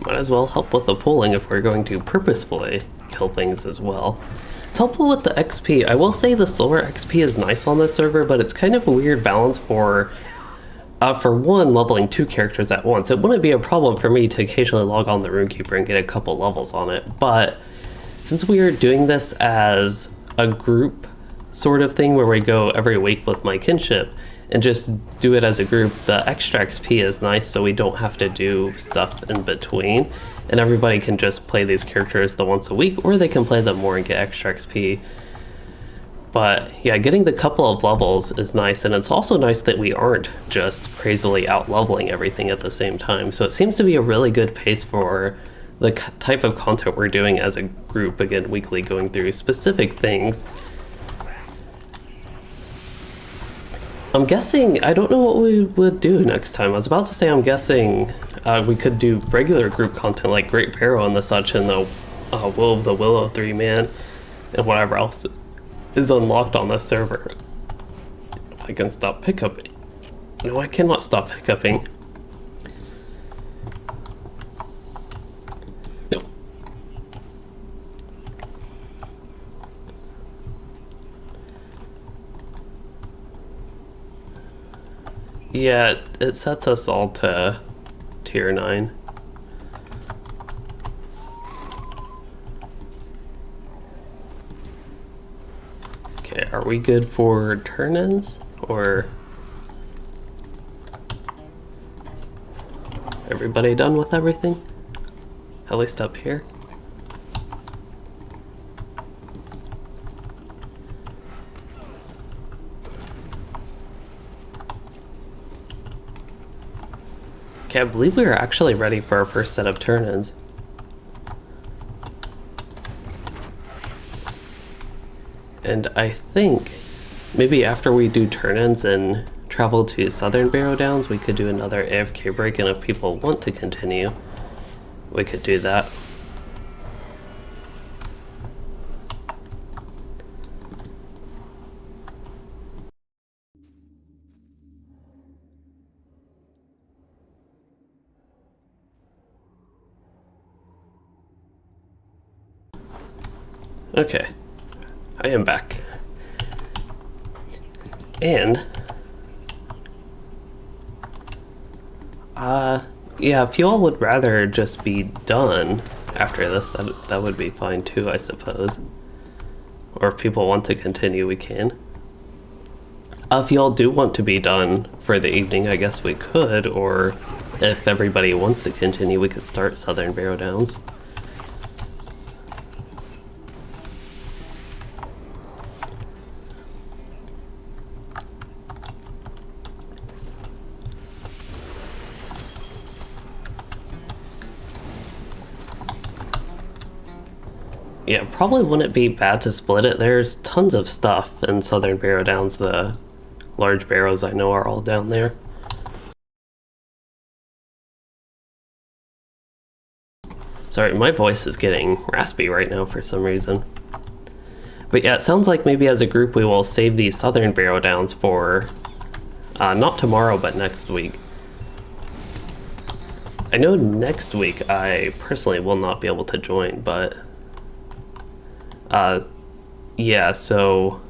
Might as well help with the pulling if we're going to purposefully kill things as well. It's helpful with the XP. I will say the slower XP is nice on this server, but it's kind of a weird balance for one, leveling 2 characters at once. It wouldn't be a problem for me to occasionally log on the Rune Keeper and get a couple levels on it, but since we are doing this as a group sort of thing where we go every week with my kinship and just do it as a group, the extra XP is nice so we don't have to do stuff in between, and everybody can just play these characters the once a week, or they can play them more and get extra XP. But yeah, getting the couple of levels is nice, and it's also nice that we aren't just crazily out leveling everything at the same time. So it seems to be a really good pace for the type of content we're doing as a group, again, weekly, going through specific things. I'm guessing, I don't know what we would do next time. I was about to say I'm guessing we could do regular group content like Great Barrow and the such, and the Will of the Willow 3-man, and whatever else is unlocked on this server. If I can stop pickuping. No, I cannot stop pickuping. No. Yeah, it sets us all to tier 9. Okay, are we good for turn-ins, or everybody done with everything? At least up here. Okay, I believe we are actually ready for our first set of turn-ins. And I think maybe after we do turn-ins and travel to Southern Barrow Downs, we could do another AFK break, and if people want to continue, we could do that. Okay, I am back. And yeah, if you all would rather just be done after this, that would be fine too, I suppose. Or if people want to continue, we can. If you all do want to be done for the evening, I guess we could, or if everybody wants to continue, we could start Southern Barrow Downs. Yeah, probably wouldn't be bad to split it. There's tons of stuff in Southern Barrow Downs. The large barrows I know are all down there. Sorry, my voice is getting raspy right now for some reason. But yeah, it sounds like maybe as a group we will save these Southern Barrow Downs for not tomorrow, but next week. I know next week I personally will not be able to join, but yeah, so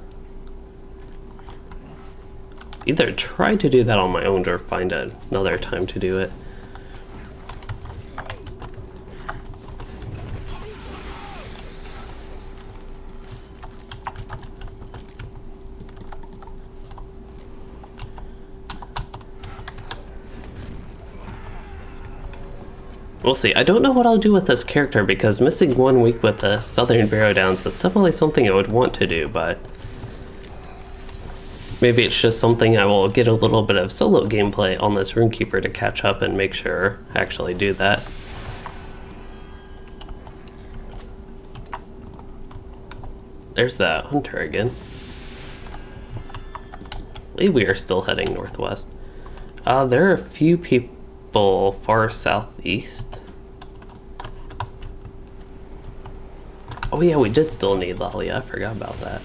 either try to do that on my own or find another time to do it. We'll see. I don't know what I'll do with this character because missing 1 week with the Southern Barrow Downs, it's definitely something I would want to do, but maybe it's just something I will get a little bit of solo gameplay on this Rune Keeper to catch up and make sure I actually do that. There's that hunter again. I believe we are still heading northwest. There are a few people far southeast. Oh yeah, we did still need Lalia. I forgot about that.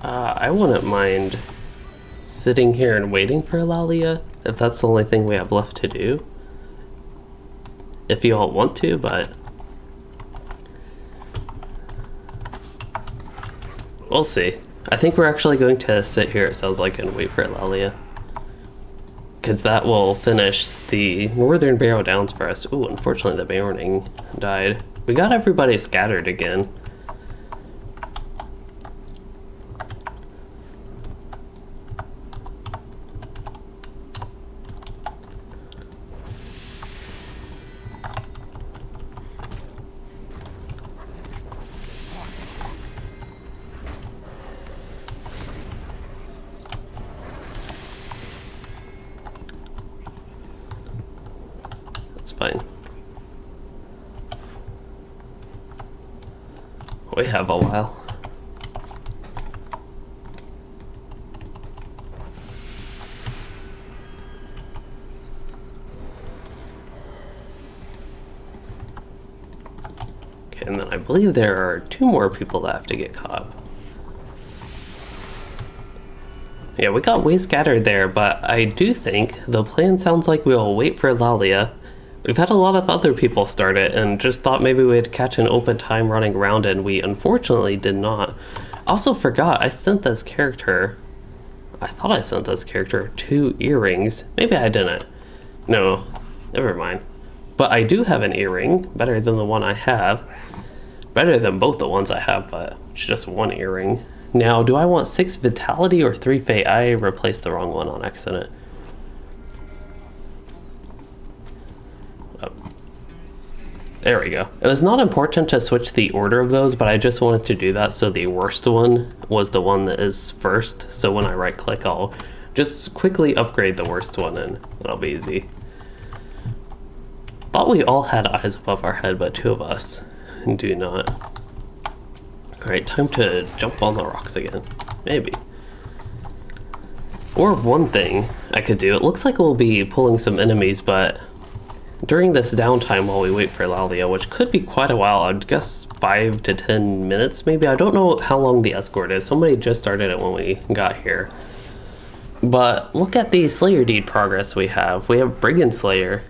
I wouldn't mind sitting here and waiting for Lalia, if that's the only thing we have left to do. If you all want to, but we'll see. I think we're actually going to sit here, it sounds like, and wait for Lalia. Because that will finish the Northern Barrow Downs for us. Ooh, unfortunately the Barroning died. We got everybody scattered again. Fine. We have a while. Okay, and then I believe there are 2 more people that have to get caught. Yeah, we got way scattered there, but I do think the plan sounds like we'll wait for Lalia. We've had a lot of other people start it and just thought maybe we'd catch an open time running around, and we unfortunately did not. Also forgot, I sent this character, I thought I sent this character 2 earrings. Maybe I didn't. No, never mind. But I do have an earring, better than the one I have. Better than both the ones I have, but it's just 1 earring. Now, do I want 6 vitality or 3 fate? I replaced the wrong one on accident. There we go. It was not important to switch the order of those, but I just wanted to do that so the worst one was the one that is first. So when I right click, I'll just quickly upgrade the worst one and it'll be easy. Thought we all had eyes above our head, but 2 of us do not. Alright, time to jump on the rocks again. Maybe. Or one thing I could do, it looks like we'll be pulling some enemies, but during this downtime while we wait for Lalia, which could be quite a while, I'd guess 5 to 10 minutes maybe. I don't know how long the escort is. Somebody just started it when we got here. But look at the Slayer deed progress we have. We have Brigand Slayer.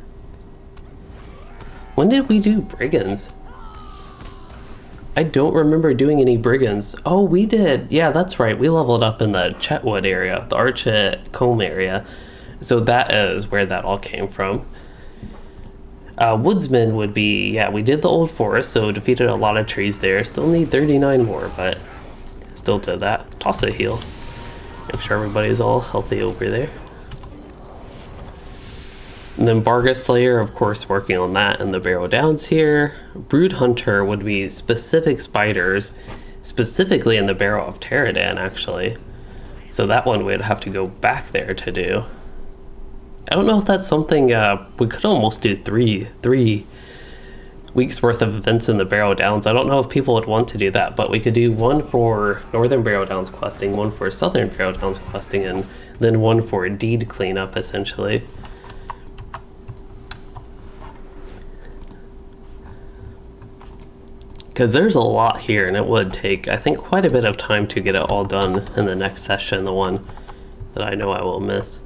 When did we do Brigands? I don't remember doing any Brigands. Oh, we did. Yeah, that's right. We leveled up in the Chetwood area, the Archet Combe area. So that is where that all came from. Woodsman would be, yeah, we did the Old Forest, so defeated a lot of trees there. Still need 39 more, but still did that. Toss a heal. Make sure everybody's all healthy over there. And then Bargus Slayer, of course, working on that in the Barrow Downs here. Brood Hunter would be specific spiders, specifically in the Barrow of Terradan, actually. So that one we'd have to go back there to do. I don't know if that's something, we could almost do three weeks worth of events in the Barrow Downs. I don't know if people would want to do that, but we could do 1 for Northern Barrow Downs questing, 1 for Southern Barrow Downs questing, and then 1 for deed cleanup, essentially. Because there's a lot here, and it would take, I think, quite a bit of time to get it all done in the next session, the one that I know I will miss.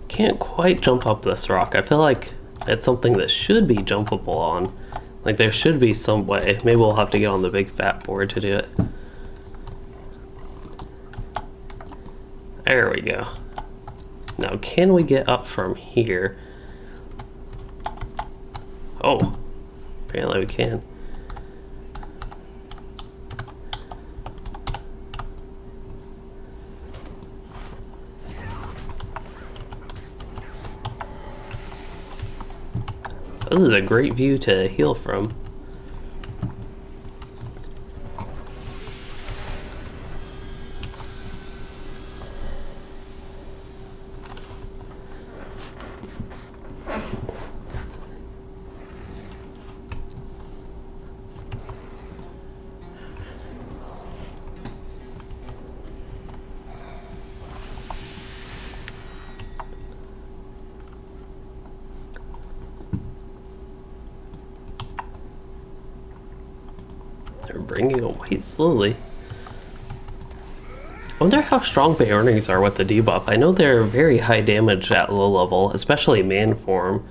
Can't quite jump up this rock. I feel like it's something that should be jumpable on. Like there should be some way. Maybe we'll have to get on the big fat board to do it. There we go. Now, can we get up from here? Oh, apparently we can. This is a great view to heal from. They're bringing away slowly. I wonder how strong Baronings are with the debuff. I know they're very high damage at low level, especially man form.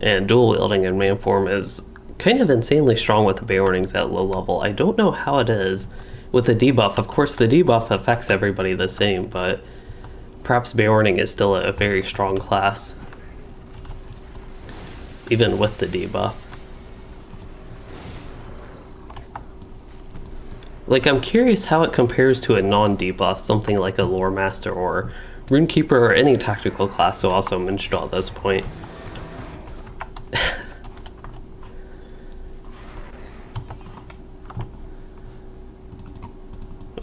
And dual wielding in man form is kind of insanely strong with the Baronings at low level. I don't know how it is with the debuff. Of course, the debuff affects everybody the same, but perhaps Baroning is still a very strong class, even with the debuff. Like, I'm curious how it compares to a non-debuff, something like a Lore Master or Rune Keeper or any tactical class, so also mentioned at this point.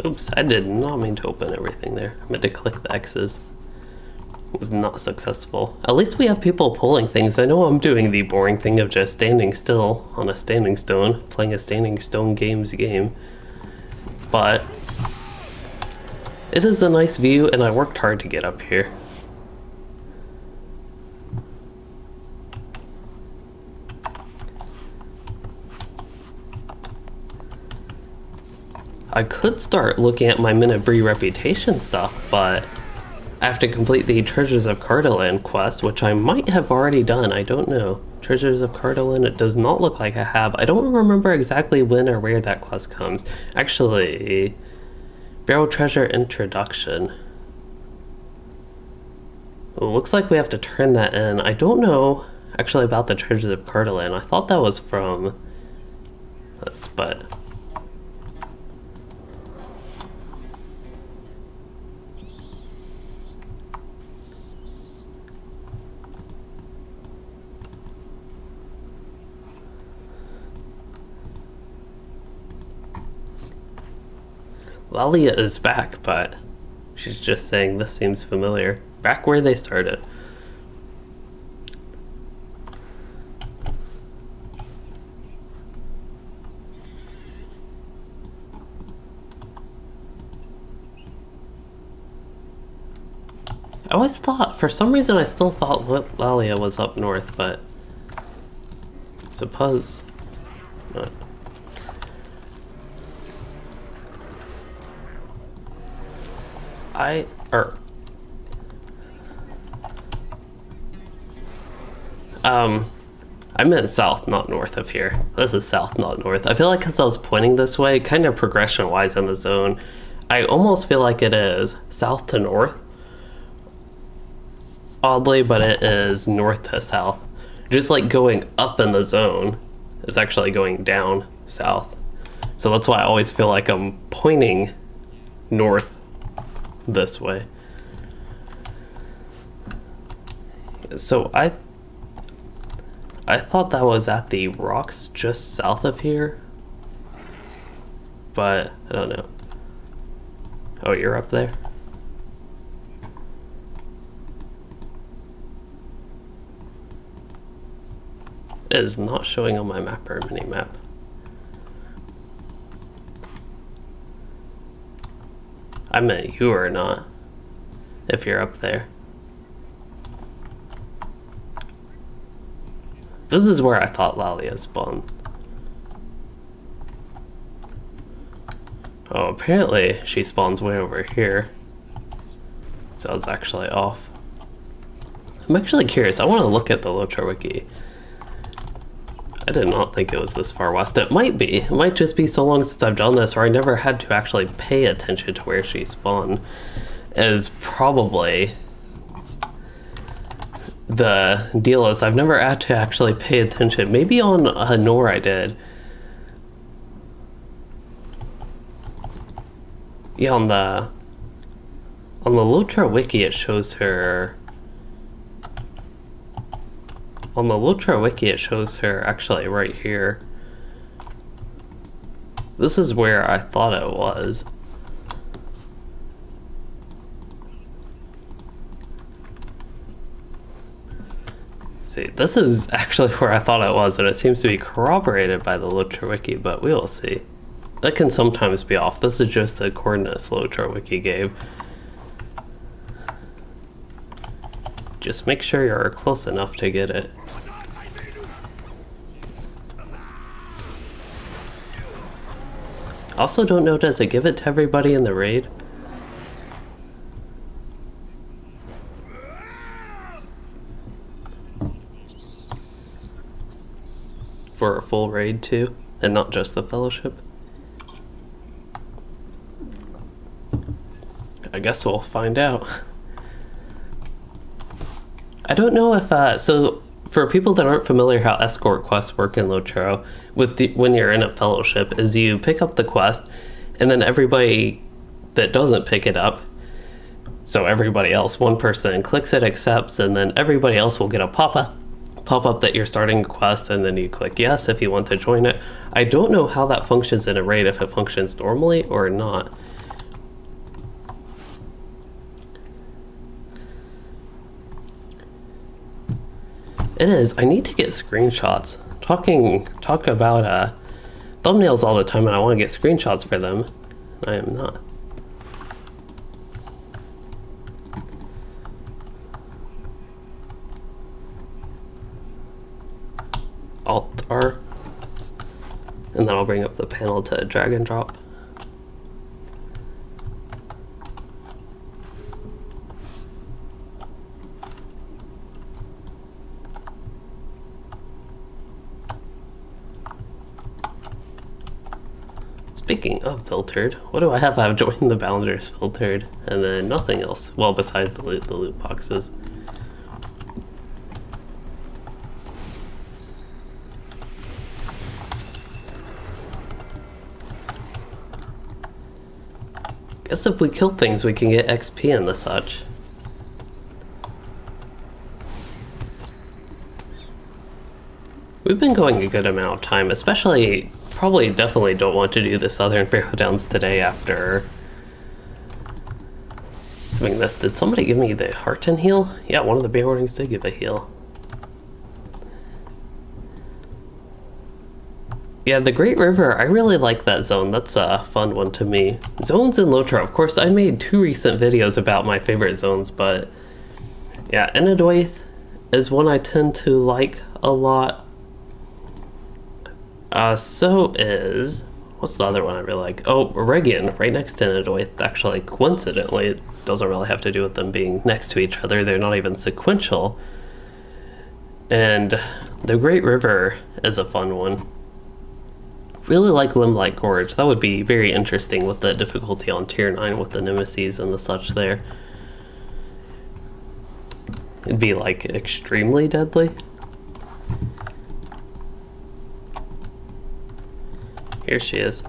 Oops, I did not mean to open everything there. I meant to click the X's. It was not successful. At least we have people pulling things. I know I'm doing the boring thing of just standing still on a standing stone, playing a standing stone game. But it is a nice view, and I worked hard to get up here. I could start looking at my Minabri reputation stuff, but I have to complete the Treasures of Cardolan quest, which I might have already done. I don't know. Treasures of Cardolan, it does not look like I have. I don't remember exactly when or where that quest comes. Actually, Barrow Treasure Introduction. It looks like we have to turn that in. I don't know actually about the Treasures of Cardolan. I thought that was from this, but Lalia is back, but she's just saying this seems familiar. Back where they started. I always thought, for some reason I still thought Lalia was up north, but I suppose not. I meant south, not north of here. This is south, not north. I feel like because I was pointing this way, kind of progression-wise in the zone, I almost feel like it is south to north. Oddly, but it is north to south. Just like going up in the zone is actually going down south. So that's why I always feel like I'm pointing north this way. So I thought that was at the rocks just south of here, but I don't know. Oh, you're up there? It is not showing on my map or mini map. I meant you are not, if you're up there. This is where I thought Lalia spawned. Oh, apparently she spawns way over here. So it's actually off. I'm actually curious. I want to look at the LOTRO wiki. I did not think it was this far west. It might be. It might just be so long since I've done this, or I never had to actually pay attention to where she spawned. is probably the deal. Is I've never had to actually pay attention. Maybe on Nor I did. Yeah, on the LOTRO wiki it shows her. On the LOTRO wiki it shows her actually right here. This is where I thought it was. See, this is actually where I thought it was, and it seems to be corroborated by the LOTRO wiki, but we will see. That can sometimes be off. This is just the coordinates LOTRO wiki gave. Just make sure you're close enough to get it. Also, don't know, does it give it to everybody in the raid? For a full raid too, and not just the fellowship? I guess we'll find out. I don't know if, so for people that aren't familiar how escort quests work in LOTRO, when you're in a fellowship, is you pick up the quest, and then everybody that doesn't pick it up, so everybody else, one person clicks it, accepts, and then everybody else will get a pop-up that you're starting a quest, and then you click yes if you want to join it. I don't know how that functions in a raid, if it functions normally or not. It is. I need to get screenshots. Talk about thumbnails all the time, and I want to get screenshots for them. I am not. Alt-R. And then I'll bring up the panel to drag and drop. Speaking of filtered, what do I have? I've joined the bounders filtered, and then nothing else. Well, besides the loot boxes. Guess if we kill things, we can get XP and the such. We've been going a good amount of time, especially, definitely don't want to do the Southern Barrow Downs today after doing this. Did somebody give me the Hearten heal? Yeah, one of the bear warnings did give a heal. Yeah, the Great River, I really like that zone. That's a fun one to me. Zones in LOTRO, of course, I made 2 recent videos about my favorite zones, but yeah, Enidwaith is one I tend to like a lot. So is, what's the other one I really like? Oh, Regan, right next to Enidwaith. Actually, coincidentally, it doesn't really have to do with them being next to each other. They're not even sequential. And the Great River is a fun one. Really like Limelight Gorge. That would be very interesting with the difficulty on tier 9 with the nemesis and the such there. It'd be like extremely deadly. Here she is.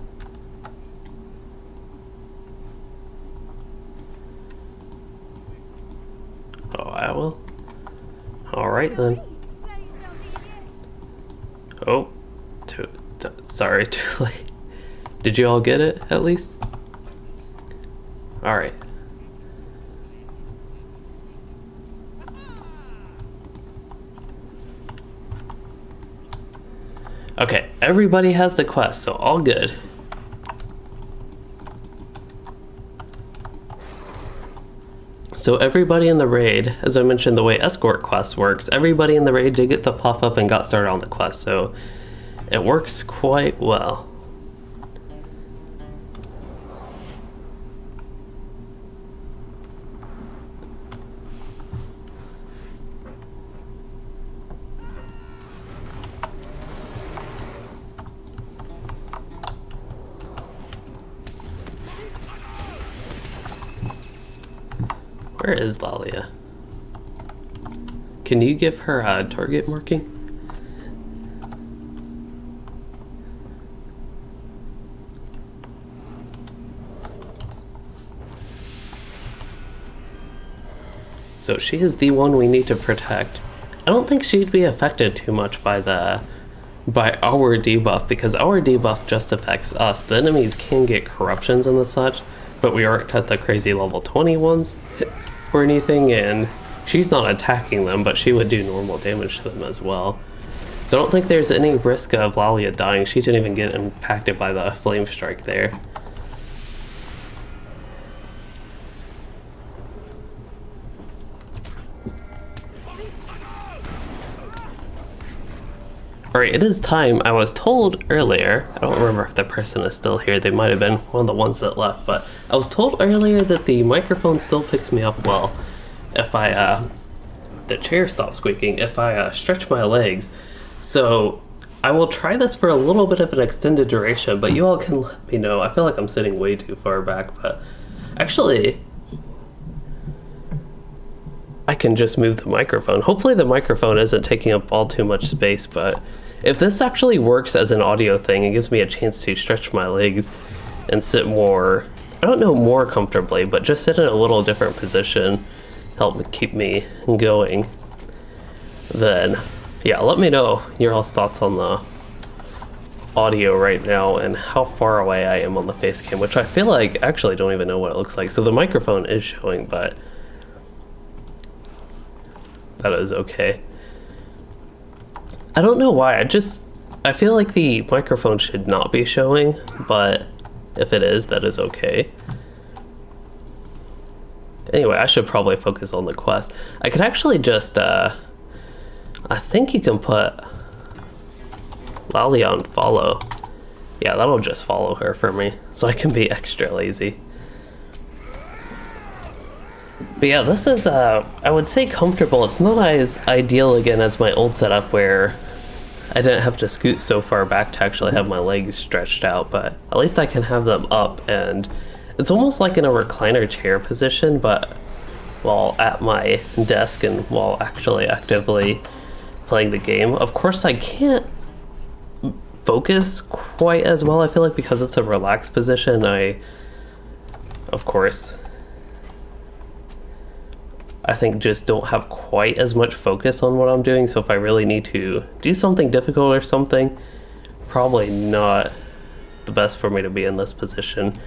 Oh, I will. Alright then. Oh, sorry, too late. Did you all get it, at least? Alright. Okay, everybody has the quest, so all good. So everybody in the raid, as I mentioned, the way escort quest works, everybody in the raid did get the pop-up and got started on the quest, so it works quite well. Where is Lalia? Can you give her a target marking? So she is the one we need to protect. I don't think she'd be affected too much by our debuff, because our debuff just affects us. The enemies can get corruptions and the such, but we aren't at the crazy level 20 ones or anything, and she's not attacking them, but she would do normal damage to them as well. So I don't think there's any risk of Lalia dying. She didn't even get impacted by the flame strike there. Alright, it is time. I was told earlier, I don't remember if the person is still here, they might have been one of the ones that left, but I was told earlier that the microphone still picks me up well if the chair stops squeaking, if I stretch my legs. So I will try this for a little bit of an extended duration, but you all can let me know. I feel like I'm sitting way too far back, but actually, I can just move the microphone. Hopefully the microphone isn't taking up all too much space, but if this actually works as an audio thing, it gives me a chance to stretch my legs and sit more, I don't know more comfortably, but just sit in a little different position, help keep me going. Then, yeah, let me know your all's thoughts on the audio right now and how far away I am on the face cam, which I feel like I actually don't even know what it looks like. So the microphone is showing, but that is okay. I don't know why, I feel like the microphone should not be showing, but if it is, that is okay. Anyway, I should probably focus on the quest. I could actually just, I think you can put Lalia on follow. Yeah, that'll just follow her for me, so I can be extra lazy. But yeah, this is, I would say comfortable. It's not as ideal again as my old setup where I didn't have to scoot so far back to actually have my legs stretched out, but at least I can have them up, and it's almost like in a recliner chair position, but while at my desk and while actually actively playing the game. Of course, I can't focus quite as well, I feel like, because it's a relaxed position. Of course, I think just don't have quite as much focus on what I'm doing, so if I really need to do something difficult or something, probably not the best for me to be in this position.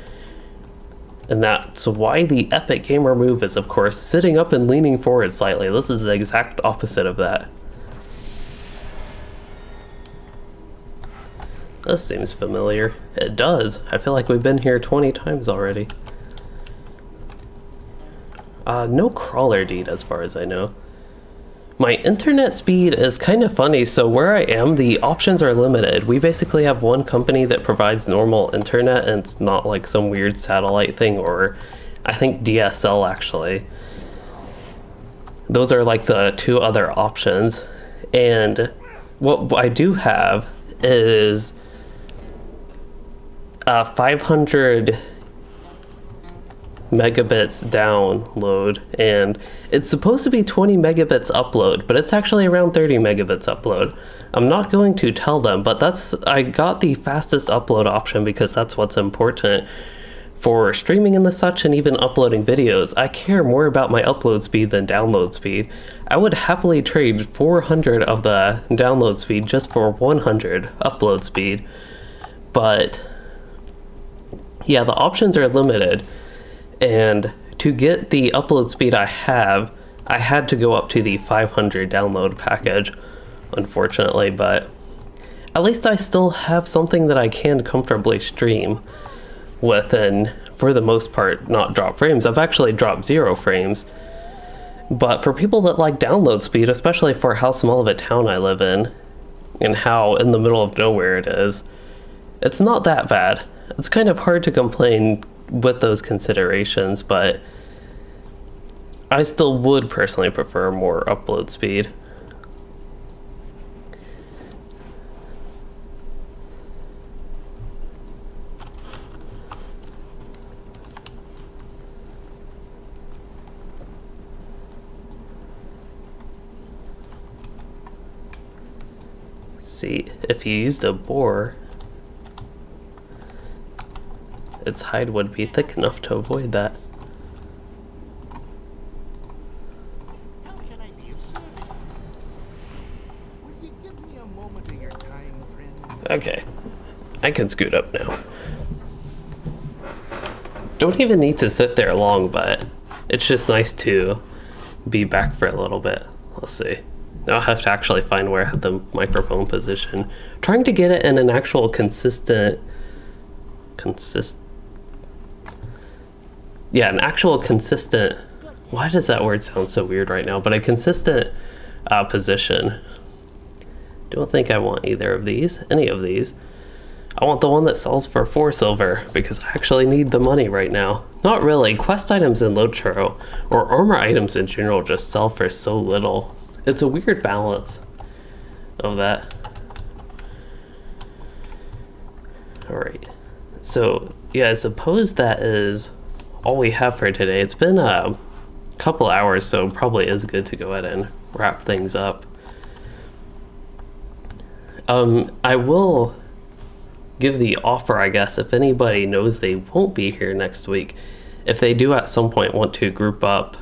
And that's why the epic gamer move is, of course, sitting up and leaning forward slightly. This is the exact opposite of that. This seems familiar. It does. I feel like we've been here 20 times already. No crawler deed as far as I know. My internet speed is kind of funny, so where I am, the options are limited. We basically have one company that provides normal internet, and it's not like some weird satellite thing, or I think DSL actually. Those are like the two other options. And what I do have is 500 megabits download, and it's supposed to be 20 megabits upload, but it's actually around 30 megabits upload. I'm not going to tell them, but I got the fastest upload option because that's what's important for streaming and the such, and even uploading videos. I care more about my upload speed than download speed. I would happily trade 400 of the download speed just for 100 upload speed, but yeah, the options are limited. And to get the upload speed I had to go up to the 500 download package, unfortunately, but at least I still have something that I can comfortably stream with, and for the most part not drop frames. I've actually dropped 0 frames, but for people that like download speed, especially for how small of a town I live in and how in the middle of nowhere it is, it's not that bad. It's kind of hard to complain with those considerations, but I still would personally prefer more upload speed. See, if you used a boar, its hide would be thick enough to avoid that. How can I be of service? Would you give me a moment of your time, friend? Okay, I can scoot up now. Don't even need to sit there long, but it's just nice to be back for a little bit. Let's see. Now I have to actually find where I have the microphone position. Trying to get it in an actual consistent... Yeah, an actual consistent... Why does that word sound so weird right now? But a consistent position. Don't think I want either of these. Any of these. I want the one that sells for 4 silver, because I actually need the money right now. Not really. Quest items in LOTRO, or armor items in general, just sell for so little. It's a weird balance of that. Alright. So, yeah, I suppose that is all we have for today. It's been a couple hours, so probably is good to go ahead and wrap things up. I will give the offer, I guess, if anybody knows they won't be here next week. If they do at some point want to group up,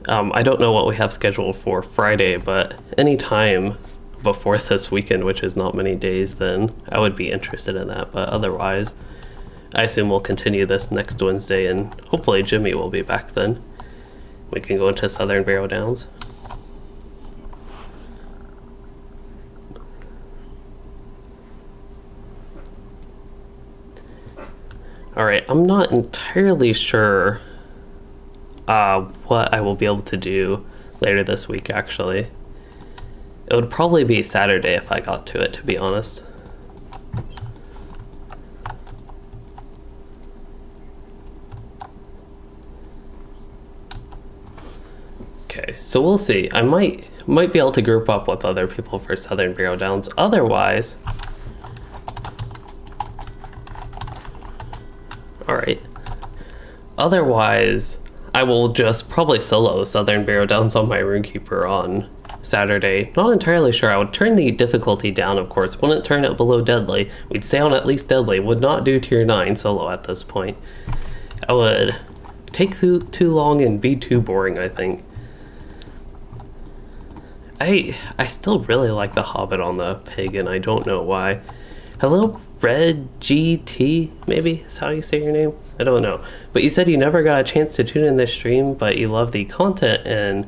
I don't know what we have scheduled for Friday, but any time before this weekend, which is not many days, then I would be interested in that. But otherwise, I assume we'll continue this next Wednesday, and hopefully Jimmy will be back then. We can go into Southern Barrow Downs. Alright, I'm not entirely sure what I will be able to do later this week, actually. It would probably be Saturday if I got to it, to be honest. Okay, so we'll see. I might be able to group up with other people for Southern Barrow Downs. Otherwise... Alright. Otherwise, I will just probably solo Southern Barrow Downs on my Rune Keeper on Saturday. Not entirely sure. I would turn the difficulty down, of course. Wouldn't turn it below deadly. We'd stay on at least deadly. Would not do tier 9 solo at this point. I would take too long and be too boring, I think. I still really like the Hobbit on the pig, and I don't know why. Hello, Red GT, maybe is how you say your name? I don't know. But you said you never got a chance to tune in this stream, but you love the content, and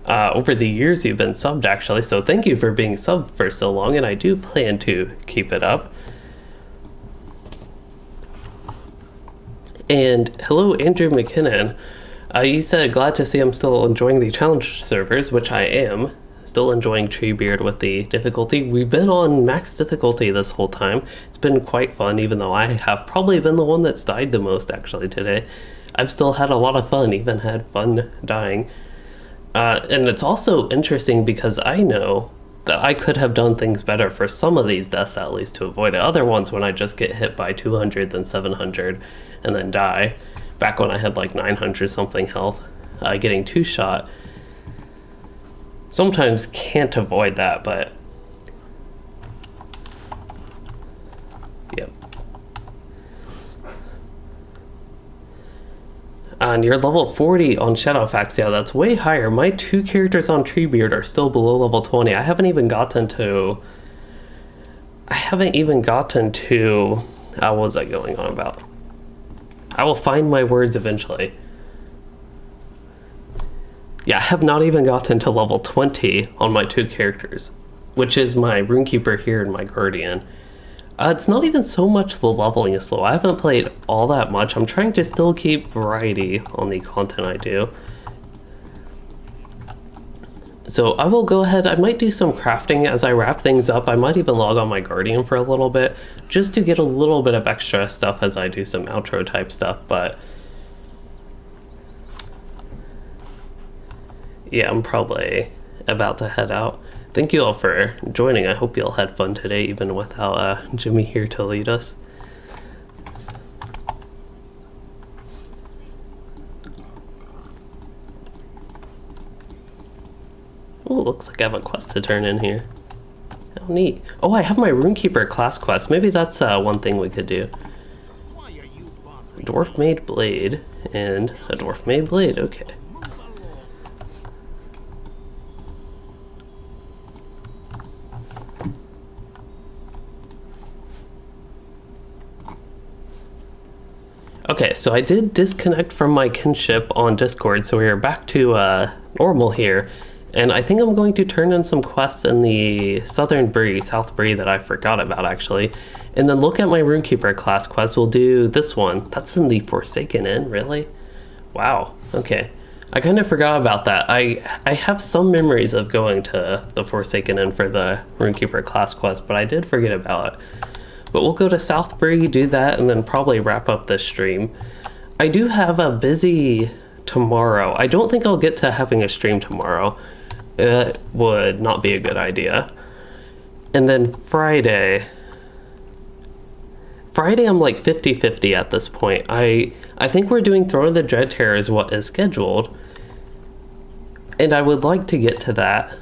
over the years you've been subbed, actually. So thank you for being subbed for so long, and I do plan to keep it up. And hello, Andrew McKinnon. You said, glad to see I'm still enjoying the challenge servers, which I am. Still enjoying Treebeard with the difficulty. We've been on max difficulty this whole time. It's been quite fun, even though I have probably been the one that's died the most, actually, today. I've still had a lot of fun, even had fun dying. And it's also interesting because I know that I could have done things better for some of these deaths, at least, to avoid it. Other ones, when I just get hit by 200, then 700, and then die. Back when I had like 900 something health, getting 2-shot. Sometimes can't avoid that, but yep. And you're level 40 on Shadowfax. Yeah, that's way higher. My 2 characters on Treebeard are still below level 20. I haven't even gotten to what was I going on about? I will find my words eventually. Yeah, I have not even gotten to level 20 on my 2 characters, which is my Rune Keeper here and my Guardian. It's not even so much the leveling is slow. I haven't played all that much. I'm trying to still keep variety on the content I do. So I will go ahead. I might do some crafting as I wrap things up. I might even log on my Guardian for a little bit, just to get a little bit of extra stuff as I do some outro type stuff, but yeah, I'm probably about to head out. Thank you all for joining. I hope you all had fun today, even without Jimmy here to lead us. Oh, looks like I have a quest to turn in here. neat. Oh, I have my Rune Keeper class quest. Maybe that's one thing we could do. Why are you bothering? Dwarf made blade and a dwarf made blade. Okay. Move along. Okay, so I did disconnect from my kinship on Discord, so we are back to normal here. And I think I'm going to turn in some quests in the Southern Bree, South Bree that I forgot about actually. And then look at my Rune Keeper class quest. We'll do this one. That's in the Forsaken Inn, really? Wow, okay. I kind of forgot about that. I have some memories of going to the Forsaken Inn for the Rune Keeper class quest, but I did forget about it. But we'll go to South Bree, do that, and then probably wrap up this stream. I do have a busy tomorrow. I don't think I'll get to having a stream tomorrow. It would not be a good idea. And then Friday I'm like 50-50 at this point. I think we're doing Throne of the Dreadtear is what is scheduled. And I would like to get to that.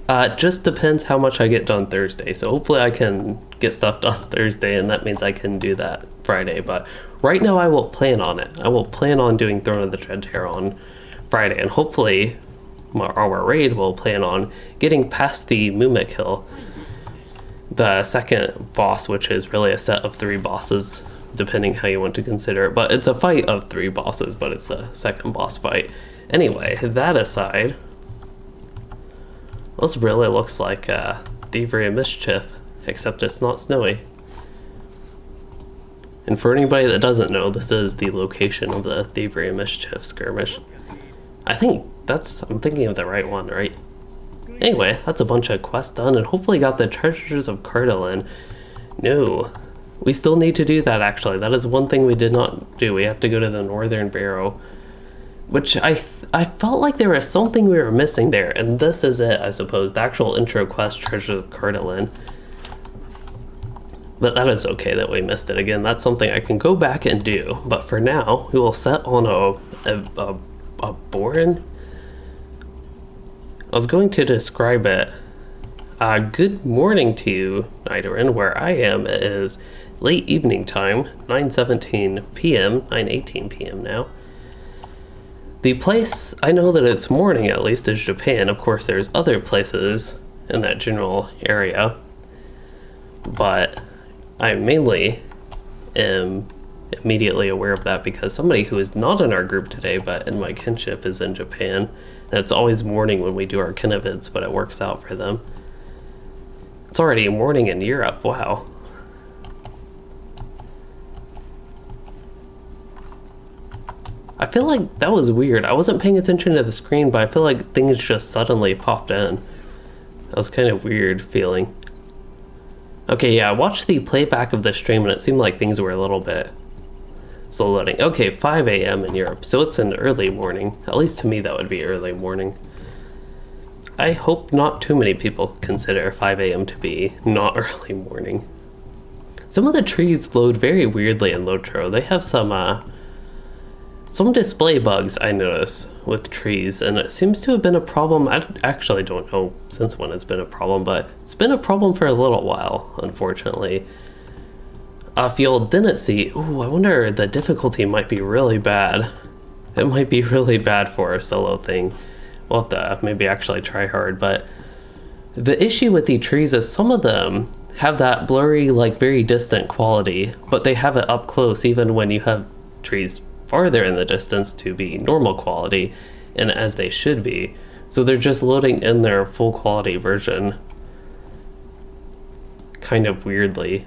It just depends how much I get done Thursday. So hopefully I can get stuff done Thursday, and that means I can do that Friday. But right now I will plan on it. I will plan on doing Throne of the Dreadtear on Friday, and hopefully our raid will plan on getting past the Mumik Hill, the second boss, which is really a set of 3 bosses, depending how you want to consider it. But it's a fight of 3 bosses, but it's the second boss fight. Anyway, that aside, this really looks like Thievery of Mischief, except it's not snowy. And for anybody that doesn't know, this is the location of the Thievery of Mischief skirmish. I'm thinking of the right one, right? Anyway, that's a bunch of quests done, and hopefully got the Treasures of Cardalin. No, we still need to do that actually. That is one thing we did not do. We have to go to the Northern Barrow, which I felt like there was something we were missing there, and this is it, I suppose, the actual intro quest, Treasures of Cardalin. But that is okay that we missed it again. That's something I can go back and do. But for now, we will set on a Borin. I was going to describe it. Good morning to you, Nidoran. Where I am, it is late evening time, 9:17 p.m., 9:18 p.m. now. The place, I know that it's morning at least, is Japan. Of course, there's other places in that general area, but I mainly am immediately aware of that because somebody who is not in our group today, but in my kinship, is in Japan. And it's always morning when we do our kin events, but it works out for them. It's already morning in Europe, wow. I feel like that was weird. I wasn't paying attention to the screen, but I feel like things just suddenly popped in. That was kind of weird feeling. Okay, yeah, I watched the playback of the stream and it seemed like things were a little bit slow loading. Okay, 5 a.m. in Europe, so it's an early morning. At least to me that would be early morning. I hope not too many people consider 5 a.m. to be not early morning. Some of the trees load very weirdly in LOTRO. They have some display bugs I notice with trees, and it seems to have been a problem. I actually don't know since when it's been a problem, but it's been a problem for a little while, unfortunately. If you didn't see, ooh, I wonder, the difficulty might be really bad. It might be really bad for a solo thing. We'll have to maybe actually try hard, but the issue with the trees is some of them have that blurry, like very distant quality, but they have it up close even when you have trees farther in the distance to be normal quality and as they should be. So they're just loading in their full quality version kind of weirdly.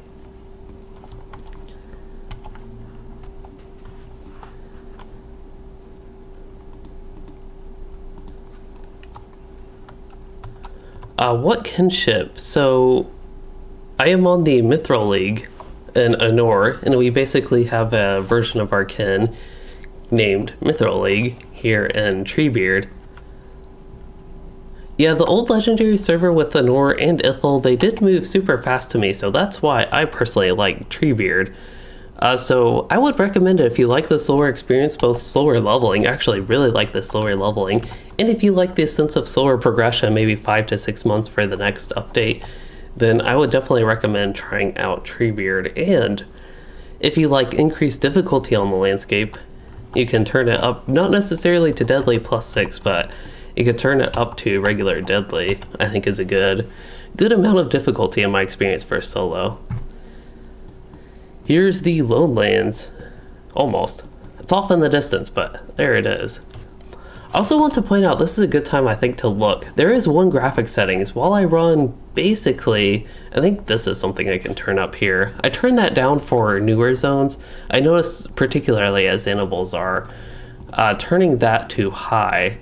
What kinship? So I am on the Mithril League in Anor, and we basically have a version of our kin named Mithril League here in Treebeard. Yeah, the old legendary server with Anor and Ithil, they did move super fast to me, so that's why I personally like Treebeard. So I would recommend it if you like the slower experience, both slower leveling, actually really like the slower leveling, And if you like this sense of slower progression, maybe 5 to 6 months for the next update, then I would definitely recommend trying out Treebeard. And if you like increased difficulty on the landscape, you can turn it up, not necessarily to Deadly +6, but you could turn it up to regular Deadly. I think is a good amount of difficulty in my experience for solo. Here's the Lowlands. Almost. It's off in the distance, but there it is. I also want to point out, this is a good time I think to look. There is one graphic settings. While I run basically, I think this is something I can turn up here. I turn that down for newer zones. I notice particularly as Animals are, turning that to high.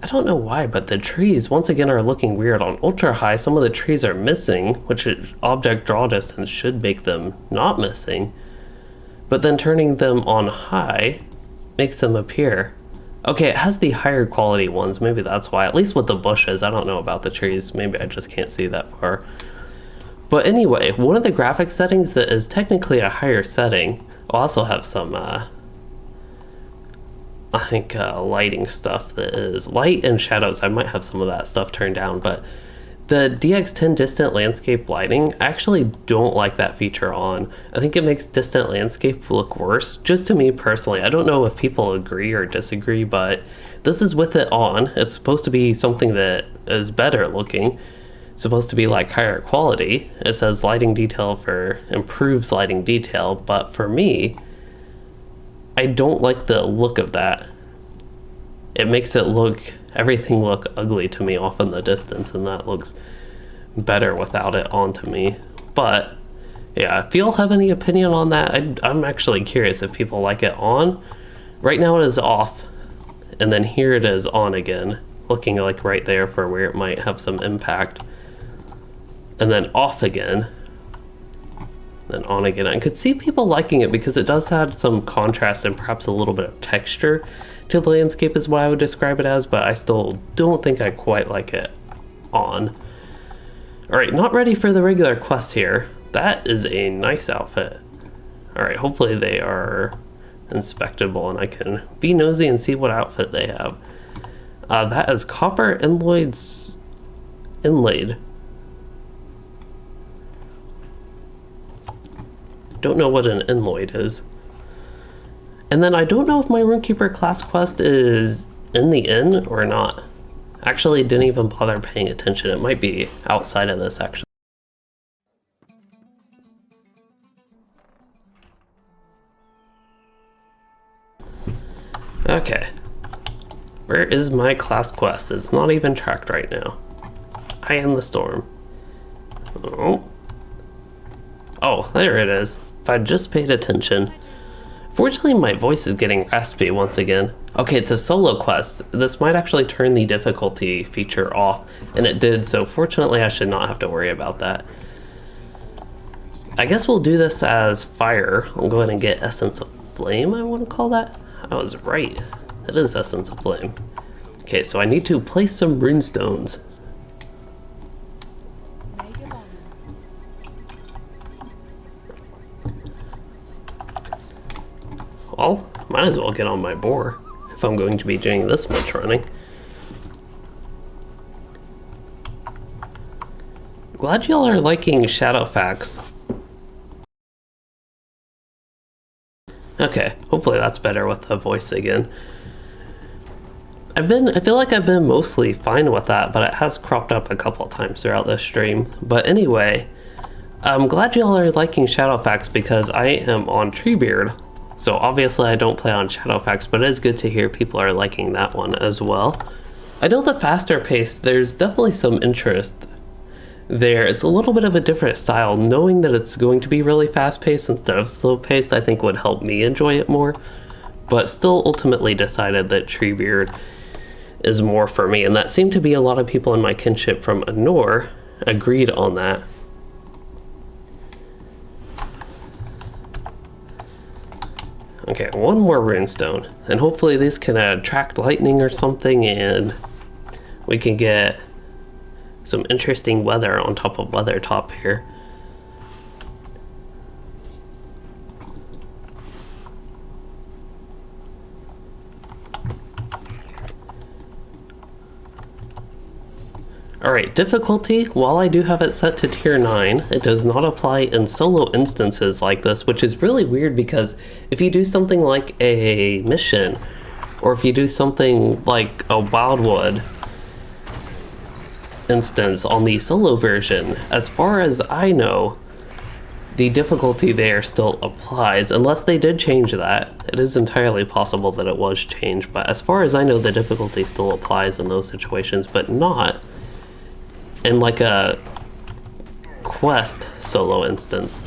I don't know why, but the trees once again are looking weird on ultra high. Some of the trees are missing, which object draw distance should make them not missing. But then turning them on high makes them appear. Okay, it has the higher quality ones. Maybe that's why. At least with the bushes. I don't know about the trees. Maybe I just can't see that far. But anyway, one of the graphic settings that is technically a higher setting will also have some, I think, lighting stuff that is light and shadows. I might have some of that stuff turned down, but the DX10 distant landscape lighting, I actually don't like that feature on. I think it makes distant landscape look worse, just to me personally. I don't know if people agree or disagree, but this is with it on. It's supposed to be something that is better looking. It's supposed to be like higher quality. It says lighting detail for improves lighting detail, but for me, I don't like the look of that. It makes it look, everything look ugly to me off in the distance, and that looks better without it on to me. But yeah, if y'all have any opinion on that, I'm actually curious if people like it on. Right now it is off, and then here it is on again, looking like right there for where it might have some impact, and then off again, then on again. I could see people liking it because it does have some contrast and perhaps a little bit of texture to the landscape is what I would describe it as, but I still don't think I quite like it on. Alright, not ready for the regular quest here. That is a nice outfit. Alright, hopefully they are inspectable and I can be nosy and see what outfit they have. That is copper inlaid. Don't know what an inlaid is. And then I don't know if my Rune Keeper class quest is in the inn or not. Actually, didn't even bother paying attention. It might be outside of this, actually. Okay. Where is my class quest? It's not even tracked right now. I am the storm. Oh, there it is. If I just paid attention. Fortunately, my voice is getting raspy once again. Okay, it's a solo quest. This might actually turn the difficulty feature off, and it did, so fortunately I should not have to worry about that. I guess we'll do this as fire. I'll go ahead and get Essence of Flame, I want to call that. I was right. It is Essence of Flame. Okay, so I need to place some runestones. Well, might as well get on my boar if I'm going to be doing this much running. Glad y'all are liking Shadowfax. Okay, hopefully that's better with the voice again. I feel like I've been mostly fine with that, but it has cropped up a couple of times throughout this stream. But anyway, I'm glad y'all are liking Shadowfax because I am on Treebeard. So obviously I don't play on Shadowfax, but it is good to hear people are liking that one as well. I know the faster pace, there's definitely some interest there. It's a little bit of a different style. Knowing that it's going to be really fast paced instead of slow paced, I think would help me enjoy it more. But still ultimately decided that Treebeard is more for me, and that seemed to be a lot of people in my kinship from Anor agreed on that. Okay, one more runestone, and hopefully these can attract lightning or something, and we can get some interesting weather on top of Weathertop here. Alright, difficulty, while I do have it set to tier 9, it does not apply in solo instances like this, which is really weird because if you do something like a mission, or if you do something like a Wildwood instance on the solo version, as far as I know, the difficulty there still applies, unless they did change that. It is entirely possible that it was changed, but as far as I know, the difficulty still applies in those situations, but not in like a quest solo instance.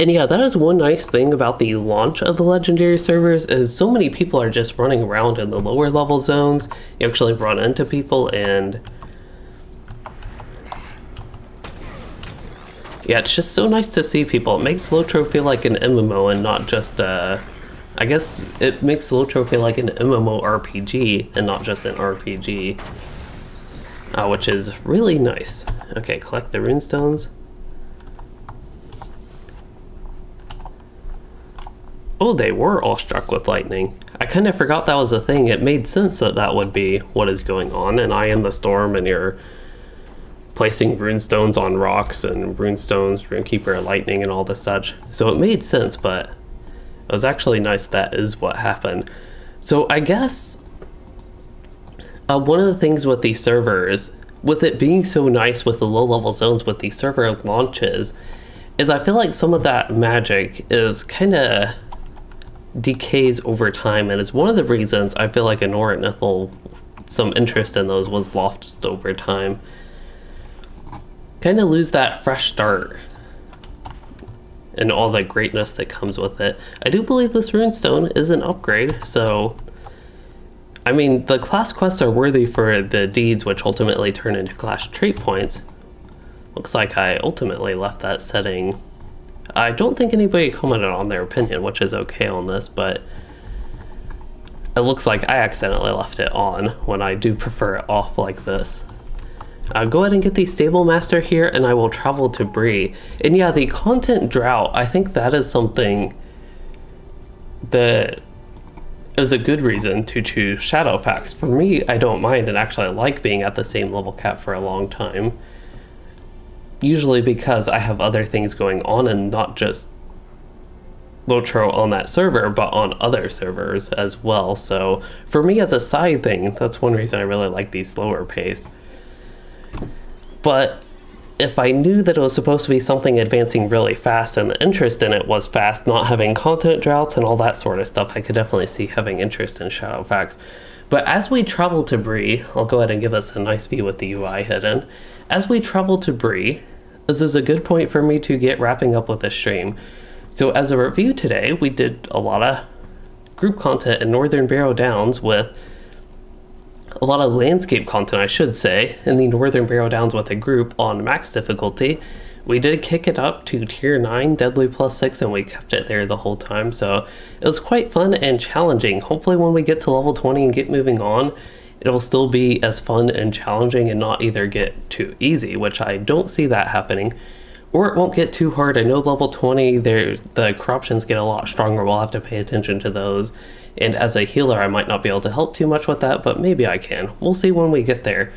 And yeah, that is one nice thing about the launch of the legendary servers, is so many people are just running around in the lower level zones. You actually run into people, and yeah, it's just so nice to see people. It makes LOTRO feel like an MMO and not just I guess it makes LOTRO feel like an MMORPG and not just an RPG. Which is really nice. Okay, collect the runestones. Oh, they were all struck with lightning. I kind of forgot that was a thing. It made sense that that would be what is going on, and I am the storm, and you're placing runestones on rocks, and runestones, Rune Keeper, lightning, and all this such. So it made sense, but it was actually nice that is what happened. So I guess one of the things with these servers, with it being so nice with the low-level zones with these server launches, is I feel like some of that magic is kind of decays over time, and is one of the reasons I feel like Anora and Ithil, some interest in those was lost over time. Kind of lose that fresh start and all the greatness that comes with it. I do believe this runestone is an upgrade, so I mean, the class quests are worthy for the deeds, which ultimately turn into class trait points. Looks like I ultimately left that setting. I don't think anybody commented on their opinion, which is okay on this, but it looks like I accidentally left it on when I do prefer it off like this. Go ahead and get the Stable Master here, and I will travel to Bree. And yeah, the content drought, I think that is something that is a good reason to choose Shadowfax. For me, I don't mind, and actually I like being at the same level cap for a long time. Usually because I have other things going on, and not just LOTRO on that server, but on other servers as well. So for me as a side thing, that's one reason I really like the slower pace. But if I knew that it was supposed to be something advancing really fast and the interest in it was fast, not having content droughts and all that sort of stuff, I could definitely see having interest in Shadowfax. But as we travel to Bree, I'll go ahead and give us a nice view with the UI hidden. As we travel to Bree, this is a good point for me to get wrapping up with the stream. So as a review today, we did a lot of group content in Northern Barrow Downs, with a lot of landscape content, I should say, in the Northern Barrow Downs with a group on max difficulty. We did kick it up to tier 9, Deadly +6, and we kept it there the whole time, so it was quite fun and challenging. Hopefully when we get to level 20 and get moving on, it'll still be as fun and challenging and not either get too easy, which I don't see that happening, or it won't get too hard. I know level 20, the corruptions get a lot stronger. We'll have to pay attention to those. And as a healer, I might not be able to help too much with that, but maybe I can. We'll see when we get there.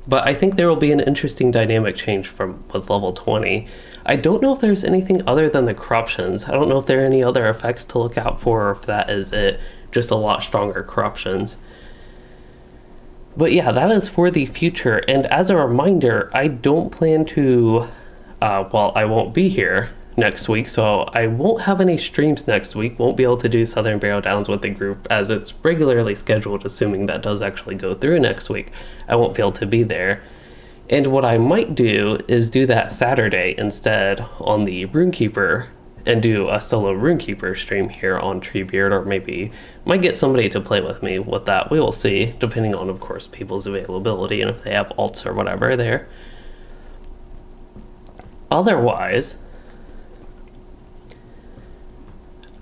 But I think there will be an interesting dynamic change with level 20. I don't know if there's anything other than the corruptions. I don't know if there are any other effects to look out for, or if that is it. Just a lot stronger corruptions. But yeah, that is for the future. And as a reminder, I don't plan to, well, I won't be here next week, so I won't have any streams next week. Won't be able to do Southern Barrow Downs with the group as it's regularly scheduled, assuming that does actually go through next week. I won't be able to be there. And what I might do is do that Saturday instead on the Rune Keeper, and do a solo Rune Keeper stream here on Treebeard, or maybe might get somebody to play with me with that. We will see, depending on, of course, people's availability and if they have alts or whatever there. Otherwise,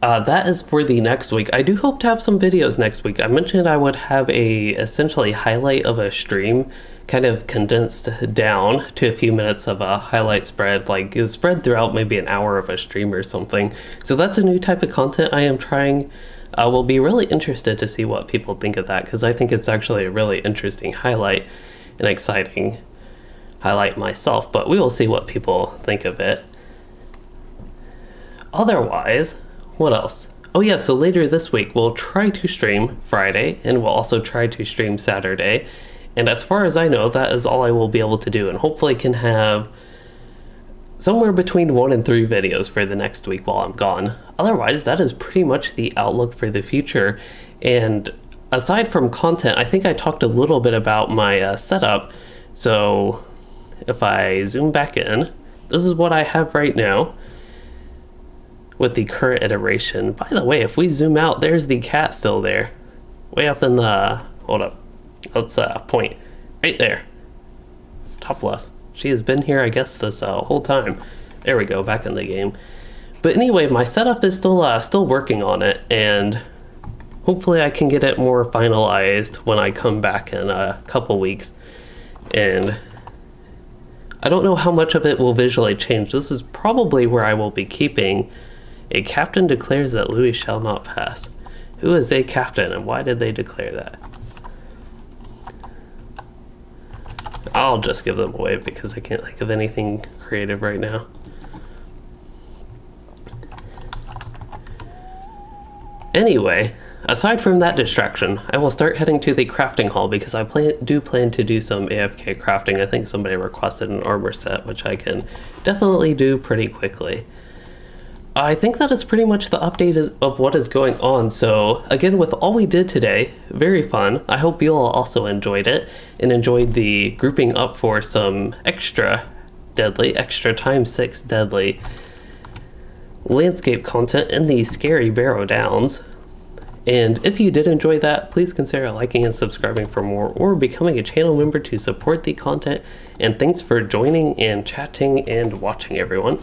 that is for the next week. I do hope to have some videos next week. I mentioned I would have a essentially highlight of a stream, kind of condensed down to a few minutes of a highlight spread, like it was spread throughout maybe an hour of a stream or something. So that's a new type of content I am trying. I will be really interested to see what people think of that, because I think it's actually a really interesting highlight. an exciting highlight myself, but we will see what people think of it. Otherwise, what else? Oh yeah, so later this week we'll try to stream Friday, and we'll also try to stream Saturday. And as far as I know, that is all I will be able to do, and hopefully can have somewhere between 1 and 3 videos for the next week while I'm gone. Otherwise, that is pretty much the outlook for the future. And aside from content, I think I talked a little bit about my setup. So if I zoom back in, this is what I have right now with the current iteration. By the way, if we zoom out, there's the cat still there. Way up in the, hold up, let's point, right there, top left. She has been here, I guess, this whole time. There we go, back in the game. But anyway, my setup is still working on it, and hopefully I can get it more finalized when I come back in a couple weeks. And I don't know how much of it will visually change. This is probably where I will be keeping a captain declares that Louis shall not pass. Who is a captain, and why did they declare that? I'll just give them away because I can't think of anything creative right now. Anyway, aside from that distraction, I will start heading to the crafting hall because I do plan to do some AFK crafting. I think somebody requested an armor set, which I can definitely do pretty quickly. I think that is pretty much the update of what is going on. So again, with all we did today, very fun. I hope you all also enjoyed it and enjoyed the grouping up for some extra times 6 deadly landscape content in the scary Barrow Downs. And if you did enjoy that, please consider liking and subscribing for more, or becoming a channel member to support the content. And thanks for joining and chatting and watching, everyone.